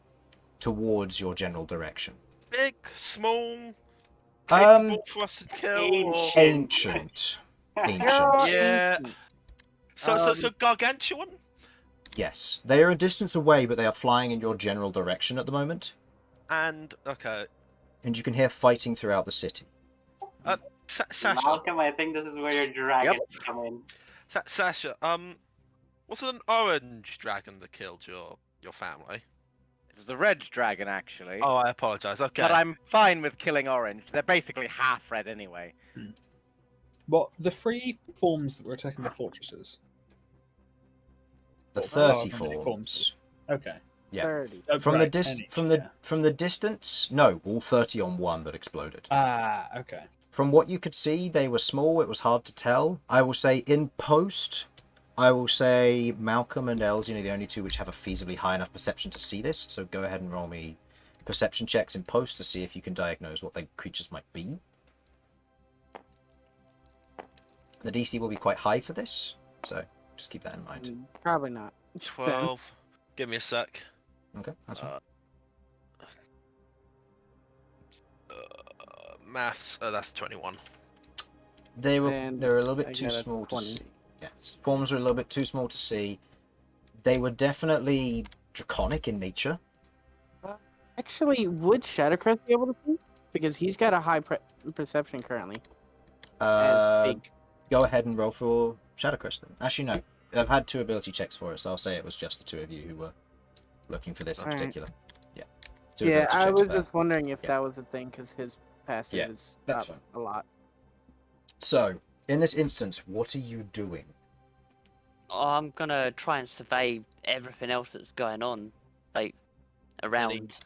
towards your general direction. big, small, capable for us to kill. Or... Ancient. Yeah. So gargantuan. Yes. They are a distance away, but they are flying in your general direction at the moment. And okay. And you can hear fighting throughout the city. Sasha. Malcolm, I think this is where your dragon come in. Sasha. Was it an orange dragon that killed your family? It was a red dragon, actually. Oh, I apologize. Okay. But I'm fine with killing orange. They're basically half red anyway. What, the 3 forms that were attacking the fortresses? The Oh, 30 how many forms. Okay. Yeah. 30. From Right, the 10 each, from the distance, no, all 30 on one that exploded. Ah, okay. From what you could see, they were small. It was hard to tell. I will say in post, I will say Malcom and Elsyan are the only 2 which have a feasibly high enough perception to see this. So go ahead and roll me perception checks in post to see if you can diagnose what the creatures might be. The DC will be quite high for this, so just keep that in mind. Probably not. 12. Give me a sec. Okay, that's fine. Maths. That's 21. They're And a little bit I too got a small to 20. see. Yes, forms are a little bit too small to see. They were definitely draconic in nature. Actually, would Shattercrest be able to see? Because he's got a high perception currently. As big. Go ahead and roll for Shadowcrest then. Actually, no. I've had 2 ability checks for it, so I'll say it was just the 2 of you who were looking for this in Alright. particular. Yeah. 2 Yeah, ability I checks was per. just wondering if Yeah. that was a thing because his passive Yeah, is that's up fine. a lot. So, in this instance, what are you doing? I'm gonna try and survey everything else that's going on, like around.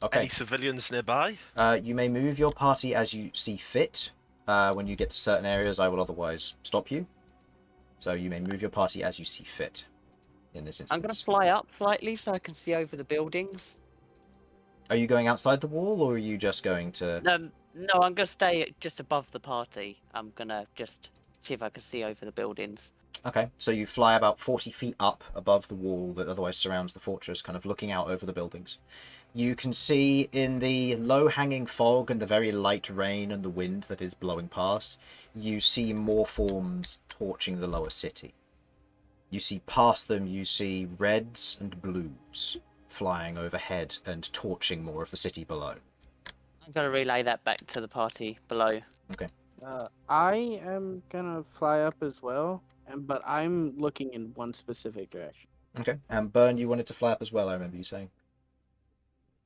Okay. Any civilians nearby? You may move your party as you see fit. When you get to certain areas, I will otherwise stop you. So you may move your party as you see fit in this instance. I'm gonna fly up slightly so I can see over the buildings. Are you going outside the wall, or are you just going to... No, I'm gonna stay just above the party. I'm gonna just see if I can see over the buildings. Okay, so you fly about 40 feet up above the wall that otherwise surrounds the fortress, kind of looking out over the buildings. You can see in the low-hanging fog and the very light rain and the wind that is blowing past, you see more forms torching the lower city. You see past them, you see reds and blues flying overhead and torching more of the city below. I'm gonna relay that back to the party below. Okay. I am gonna fly up as well, but I'm looking in one specific direction. Okay. And Bern, you wanted to fly up as well, I remember you saying.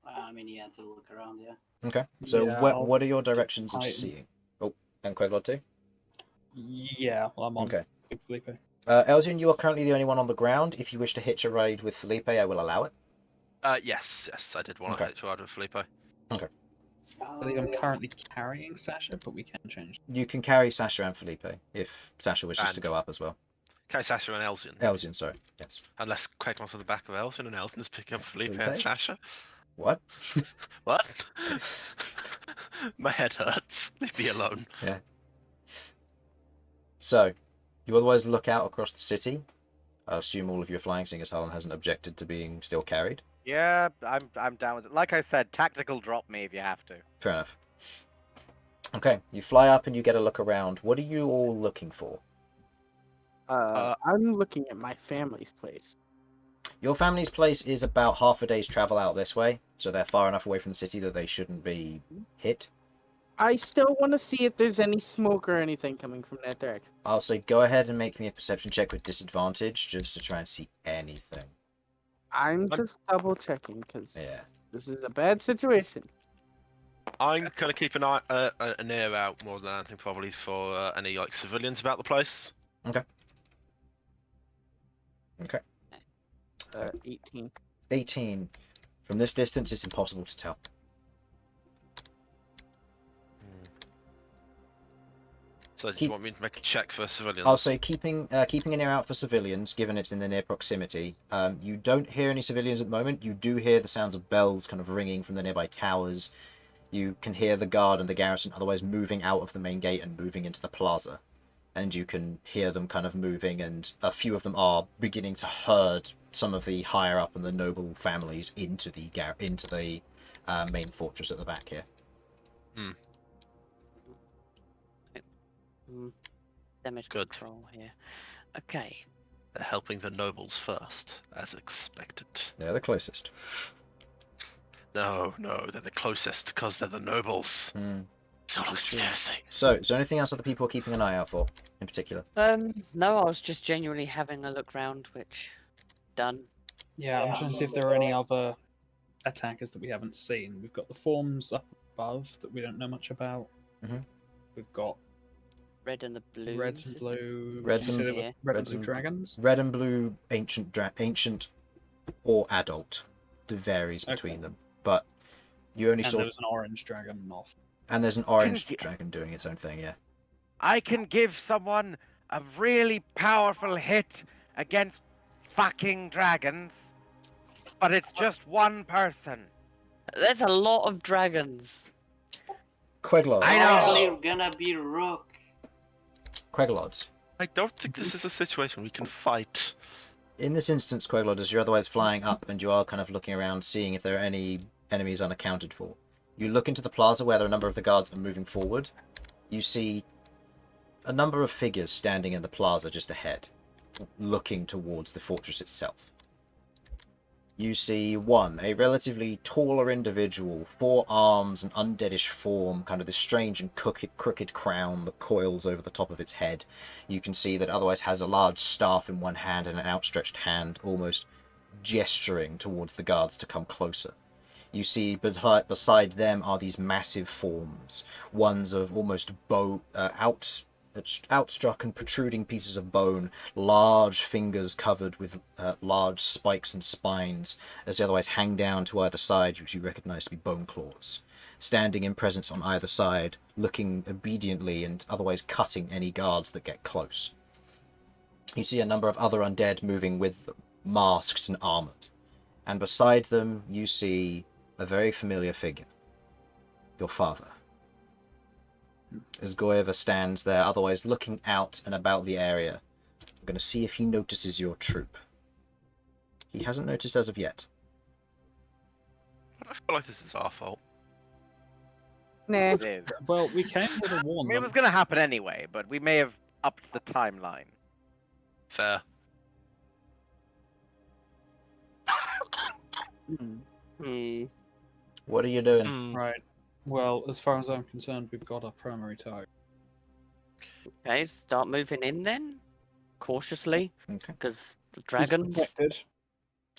I mean, yeah, to look around, yeah. Okay. So Yeah, what are your directions of Titan. seeing? Oh, and Queglod too? Yeah, well, I'm on Okay. Big Felipe. Elsyan, you are currently the only one on the ground. If you wish to hitch a ride with Felipe, I will allow it. Yes, I did want to Okay. hit to with Felipe. I think I'm currently carrying Sasha, but we can change. You can carry Sasha and Felipe if Sasha wishes to And- go up as well. Okay, Sasha and Elsyan. Elsyan, sorry. Yes. Unless Queglod's on the back of Elsyan and Elsyan's picking up Felipe Felipe? and Sasha. What? What? My head hurts. Leave me alone. Yeah. So, you otherwise look out across the city. I assume all of you are flying, seeing as Harlan hasn't objected to being still carried. Yeah, I'm down with it. Like I said, tactical drop me if you have to. Fair enough. Okay, you fly up and you get a look around. What are you all looking for? I'm looking at my family's place. Your family's place is about half a day's travel out this way, so they're far enough away from the city that they shouldn't be hit. I still want to see if there's any smoke or anything coming from that direction. I'll say go ahead and make me a perception check with disadvantage, just to try and see anything. I'm just double checking because Yeah. this is a bad situation. I'm gonna keep an ear out more than anything, probably for any like civilians about the place. Okay. 18. 18. From this distance, it's impossible to tell. So do you want me to make a check for civilians? I'll say keeping an ear out for civilians, given it's in the near proximity. You don't hear any civilians at the moment. You do hear the sounds of bells kind of ringing from the nearby towers. You can hear the guard and the garrison otherwise moving out of the main gate and moving into the plaza. And you can hear them kind of moving, and a few of them are beginning to herd some of the higher up and the noble families into the main fortress at the back here. Damage Good. control here. Okay. They're helping the nobles first, as expected. They're the closest. No, they're the closest because they're the nobles. It's all a This is true. conspiracy. So, is there anything else other people are keeping an eye out for, in particular? No, I was just genuinely having a look round, which done. Yeah, I'm trying to see if there are any other attackers that we haven't seen. We've got the forms up above that we don't know much about. Mhm. We've got Red and the blue. reds and blue. Reds did you say and- they were Yeah. red and Reds blue and- dragons. Red and blue, ancient or adult. It varies Okay. between them. But you only And saw... there was an orange dragon off. And there's an orange Can- dragon doing its own thing, yeah. I can give someone a really powerful hit against fucking dragons, but it's just one person. There's a lot of dragons. Queglod. I know. Probably gonna be Rook. Queglod. I don't think this is a situation we can fight. In this instance, Queglod, as you're otherwise flying up and you are kind of looking around, seeing if there are any enemies unaccounted for, you look into the plaza where a number of the guards are moving forward. You see a number of figures standing in the plaza just ahead, looking towards the fortress itself. You see one, a relatively taller individual, 4 arms, an undeadish form, kind of this strange and crooked crown that coils over the top of its head. You can see that otherwise has a large staff in one hand and an outstretched hand, almost gesturing towards the guards to come closer. You see beside them are these massive forms, ones of almost outstruck and protruding pieces of bone, large fingers covered with large spikes and spines, as they otherwise hang down to either side, which you recognize to be bone claws, standing in presence on either side, looking obediently and otherwise cutting any guards that get close. You see a number of other undead moving with them, masked and armored, and beside them you see a very familiar figure. Your father. As Goyeva stands there, otherwise looking out and about the area. I'm going to see if he notices your troop. He hasn't noticed as of yet. I feel like this is our fault. Nah. It is. Well, we came here to I warn mean, it them. was going to happen anyway, but we may have upped the timeline. Fair. What are you doing? Right. Well, as far as I'm concerned, we've got our primary target. Okay, start moving in then, cautiously, Okay. because the He's dragons. protected, so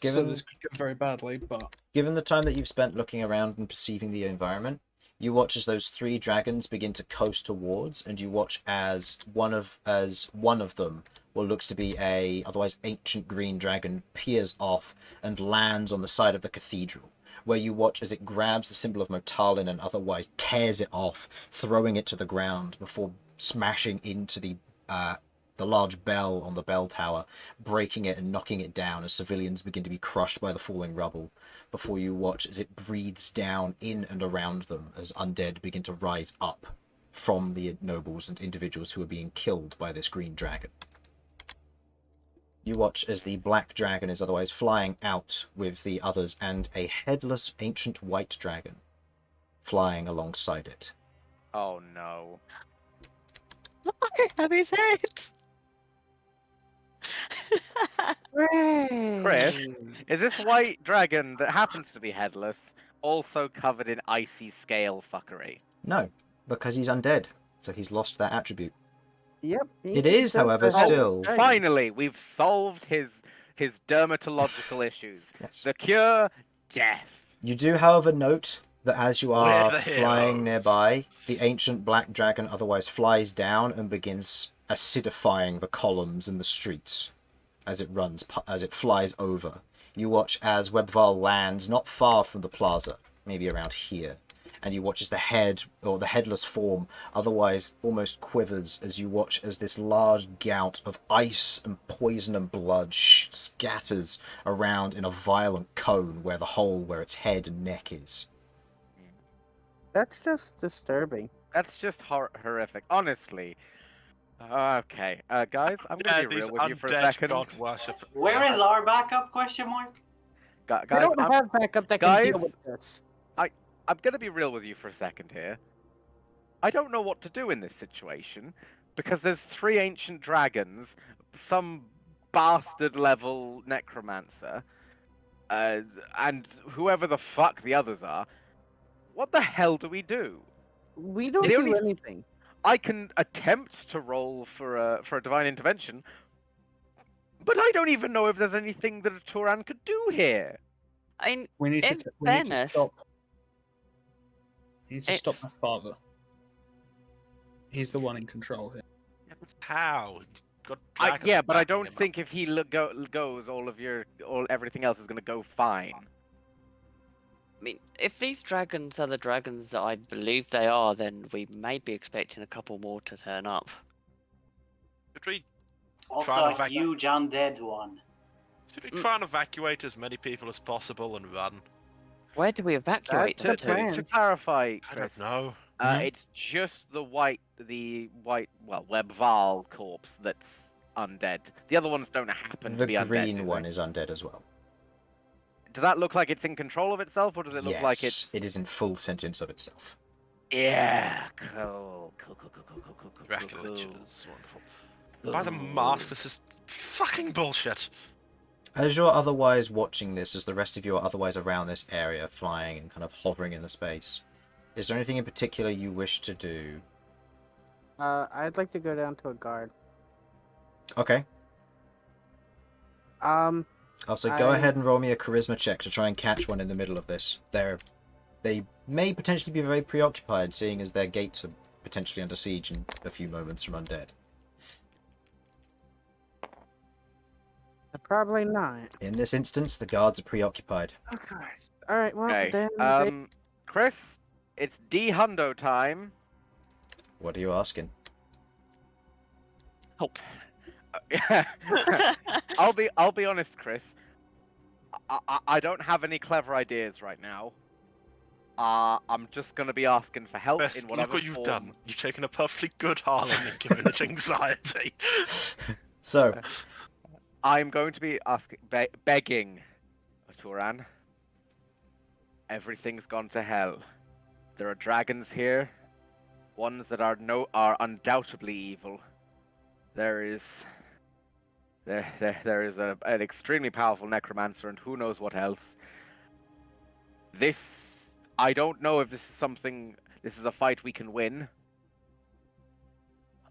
Given, this could go very badly, but given the time that you've spent looking around and perceiving the environment, you watch as those 3 dragons begin to coast towards, and you watch as one of them, what looks to be a otherwise ancient green dragon, peers off and lands on the side of the cathedral, where you watch as it grabs the symbol of Motalin and otherwise tears it off, throwing it to the ground before smashing into the large bell on the bell tower, breaking it and knocking it down as civilians begin to be crushed by the falling rubble, before you watch as it breathes down in and around them as undead begin to rise up from the nobles and individuals who are being killed by this green dragon. You watch as the black dragon is otherwise flying out with the others, and a headless ancient white dragon flying alongside it. Oh no. I have his head. Chris, is this white dragon that happens to be headless also covered in icy scale fuckery? No, because he's undead, so he's lost that attribute. Yep. It is, however, still... Finally, we've solved his dermatological issues. Yes. The cure, death. You do, however, note that as you are We're the flying heroes. nearby, the ancient black dragon otherwise flies down and begins acidifying the columns in the streets as it flies over. You watch as Webval lands not far from the plaza, maybe around here, and you watch as the head, or the headless form, otherwise almost quivers as you watch as this large gout of ice and poison and blood scatters around in a violent cone where the hole where its head and neck is. That's just disturbing. That's just horrific. Honestly. Okay, guys, I'm gonna be real with you for a second. God worship. Where is our backup? Question mark. Guys, I don't have backup that can deal guys, with this. I'm gonna be real with you for a second here. I don't know what to do in this situation because there's 3 ancient dragons, some bastard level necromancer, and whoever the fuck the others are. What the hell do we do? We don't The do only- anything. I can attempt to roll for a divine intervention, but I don't even know if there's anything that a Turan could do here. I mean, we need in to fairness, stop. We need to stop it's- my father. He's the one in control here. How? Got Yeah, dragons but I backing don't him up. think if he goes, everything else is gonna go fine. I mean, if these dragons are the dragons that I believe they are, then we may be expecting a couple more to turn up. Should we Also, Try a to huge undead one. try and evacuate as many people as possible and run? Where do we evacuate That's them the to? plan. To clarify, I Chris, don't know. it's just the white, Webval corpse that's undead. The other ones don't happen to The be undead. green do one they? is undead as well. Does that look like it's in control of itself, or does it look like Yes, it's? it is in full sentience of itself. Yeah, cool. Congratulations. Wonderful. By the mask, this is fucking bullshit. As you're otherwise watching this, as the rest of you are otherwise around this area, flying and kind of hovering in the space, is there anything in particular you wish to do? I'd like to go down to a guard. Okay. Also, go ahead and roll me a charisma check to try and catch one in the middle of this. They may potentially be very preoccupied, seeing as their gates are potentially under siege in a few moments from undead. Probably not. In this instance, the guards are preoccupied. Okay. All right. Well, Okay. then. Chris, it's D-Hundo time. What are you asking? Help. I'll be honest, Chris. I don't have any clever ideas right now. I'm just gonna be asking for help Best, in whatever look what you've form. done. You've taken a perfectly good Harlan and given it anxiety. So, I'm going to be asking, begging, Turan. Everything's gone to hell. There are dragons here, ones that are undoubtedly evil. There is an extremely powerful necromancer, and who knows what else. I don't know if this is a fight we can win.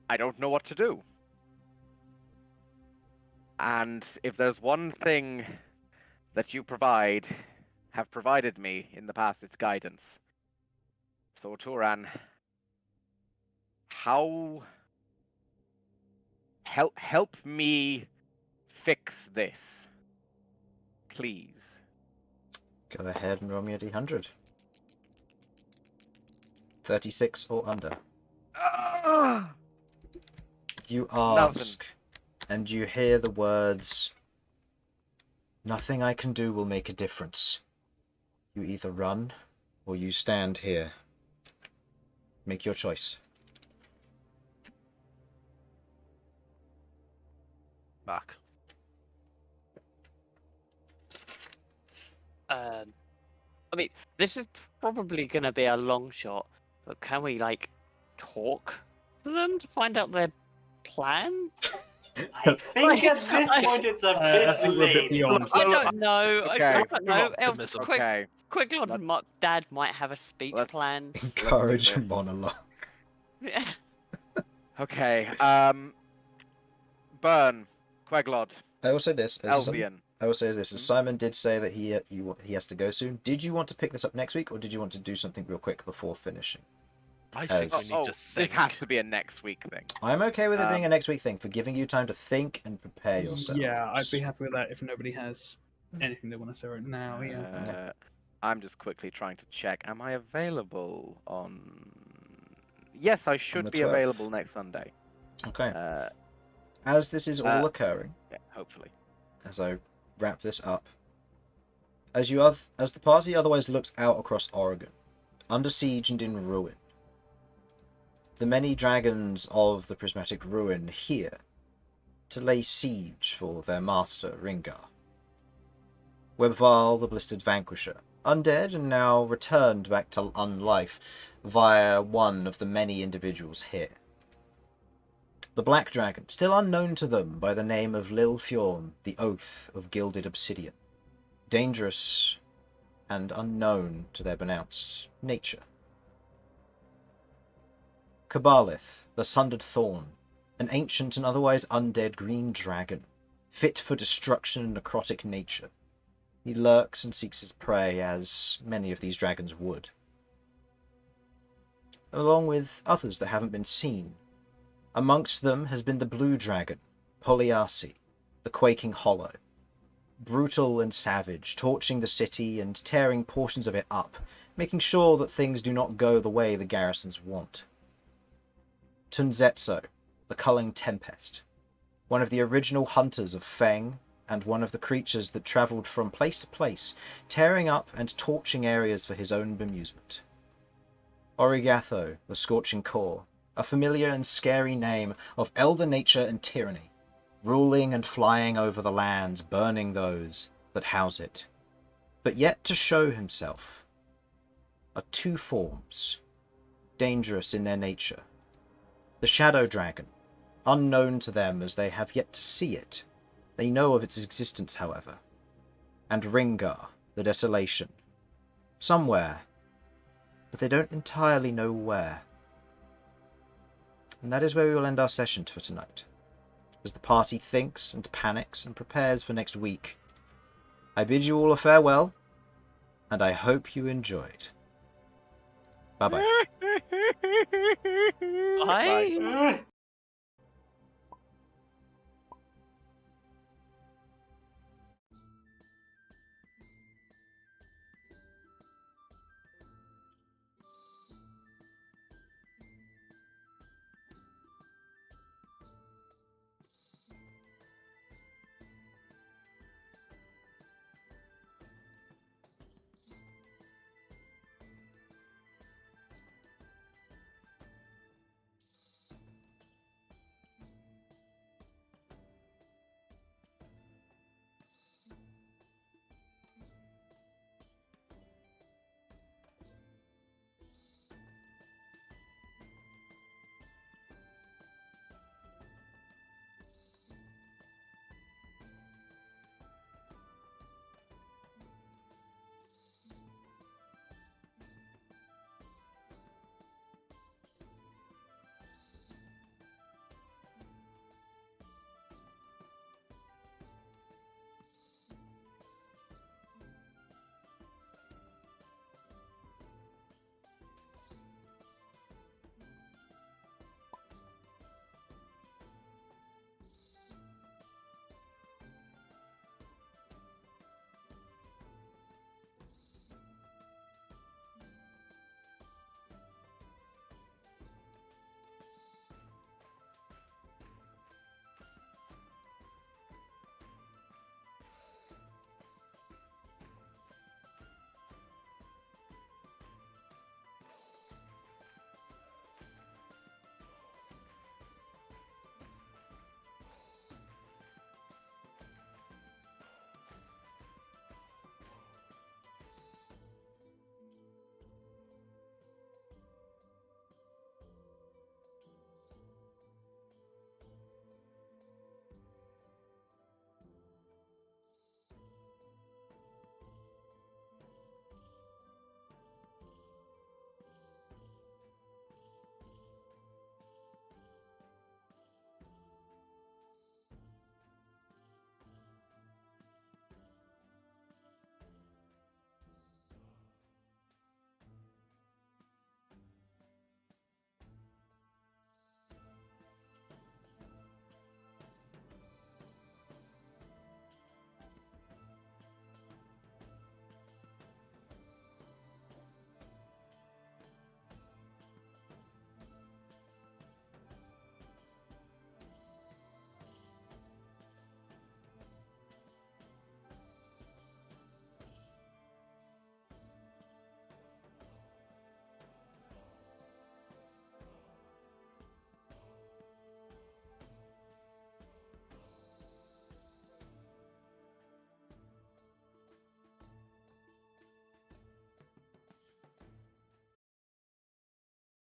I don't know what to do. And if there's one thing that you have provided me in the past, it's guidance. So, Turan, help me fix this, please. go ahead and roll me a d100. 36 or under. You ask, and you hear the words, "Nothing I can do will make a difference. You either run, or you stand here. Make your choice." Back. I mean, this is probably going to be a long shot, but can we, like, talk to them to find out their plan? I think at this point it's a I bit think we're a bit late. beyond. I don't know. Okay. I don't know. Optimism. Okay. Quiglod's dad might have a speech let's- plan. Encourage a this. monologue. Yeah. Okay. Bern, Queglod, I will say this. Elsyan. I will say this. As Simon did say that he has to go soon. Did you want to pick this up next week, or did you want to do something real quick before finishing? I think we As- need to think. This has to be a next week thing. I'm okay with it being a next week thing, for giving you time to think and prepare yourself. Yeah, I'd be happy with that if nobody has anything they want to say right now. Yeah. I'm just quickly trying to check. Am I available on? Yes, I should the be 12th. available next Sunday. Okay. As this is all occurring, Yeah, hopefully. as I wrap this up, as the party otherwise looks out across Oregon, under siege and in ruin, the many dragons of the prismatic ruin here to lay siege for their master Ringar. Webval, the blistered vanquisher, undead and now returned back to unlife via one of the many individuals here. The Black Dragon, still unknown to them by the name of Lil Fjorn, the Oath of Gilded Obsidian. Dangerous and unknown to their pronounced nature. Cabalith, the Sundered Thorn, an ancient and otherwise undead green dragon, fit for destruction and necrotic nature. He lurks and seeks his prey, as many of these dragons would. Along with others that haven't been seen. Amongst them has been the Blue Dragon, Polyarcy, the Quaking Hollow. Brutal and savage, torching the city and tearing portions of it up, making sure that things do not go the way the garrisons want. Tunzetsu, the Culling Tempest, one of the original hunters of Feng, and one of the creatures that travelled from place to place, tearing up and torching areas for his own bemusement. Origatho, the Scorching Core, a familiar and scary name of elder nature and tyranny, ruling and flying over the lands, burning those that house it. But yet to show himself are two forms, dangerous in their nature. The Shadow Dragon, unknown to them as they have yet to see it, They know of its existence, however, and Ringar, the desolation. Somewhere, but they don't entirely know where. And that is where we will end our session for tonight, as the party thinks and panics and prepares for next week. I bid you all a farewell, and I hope you enjoyed. Bye-bye. Bye. Bye.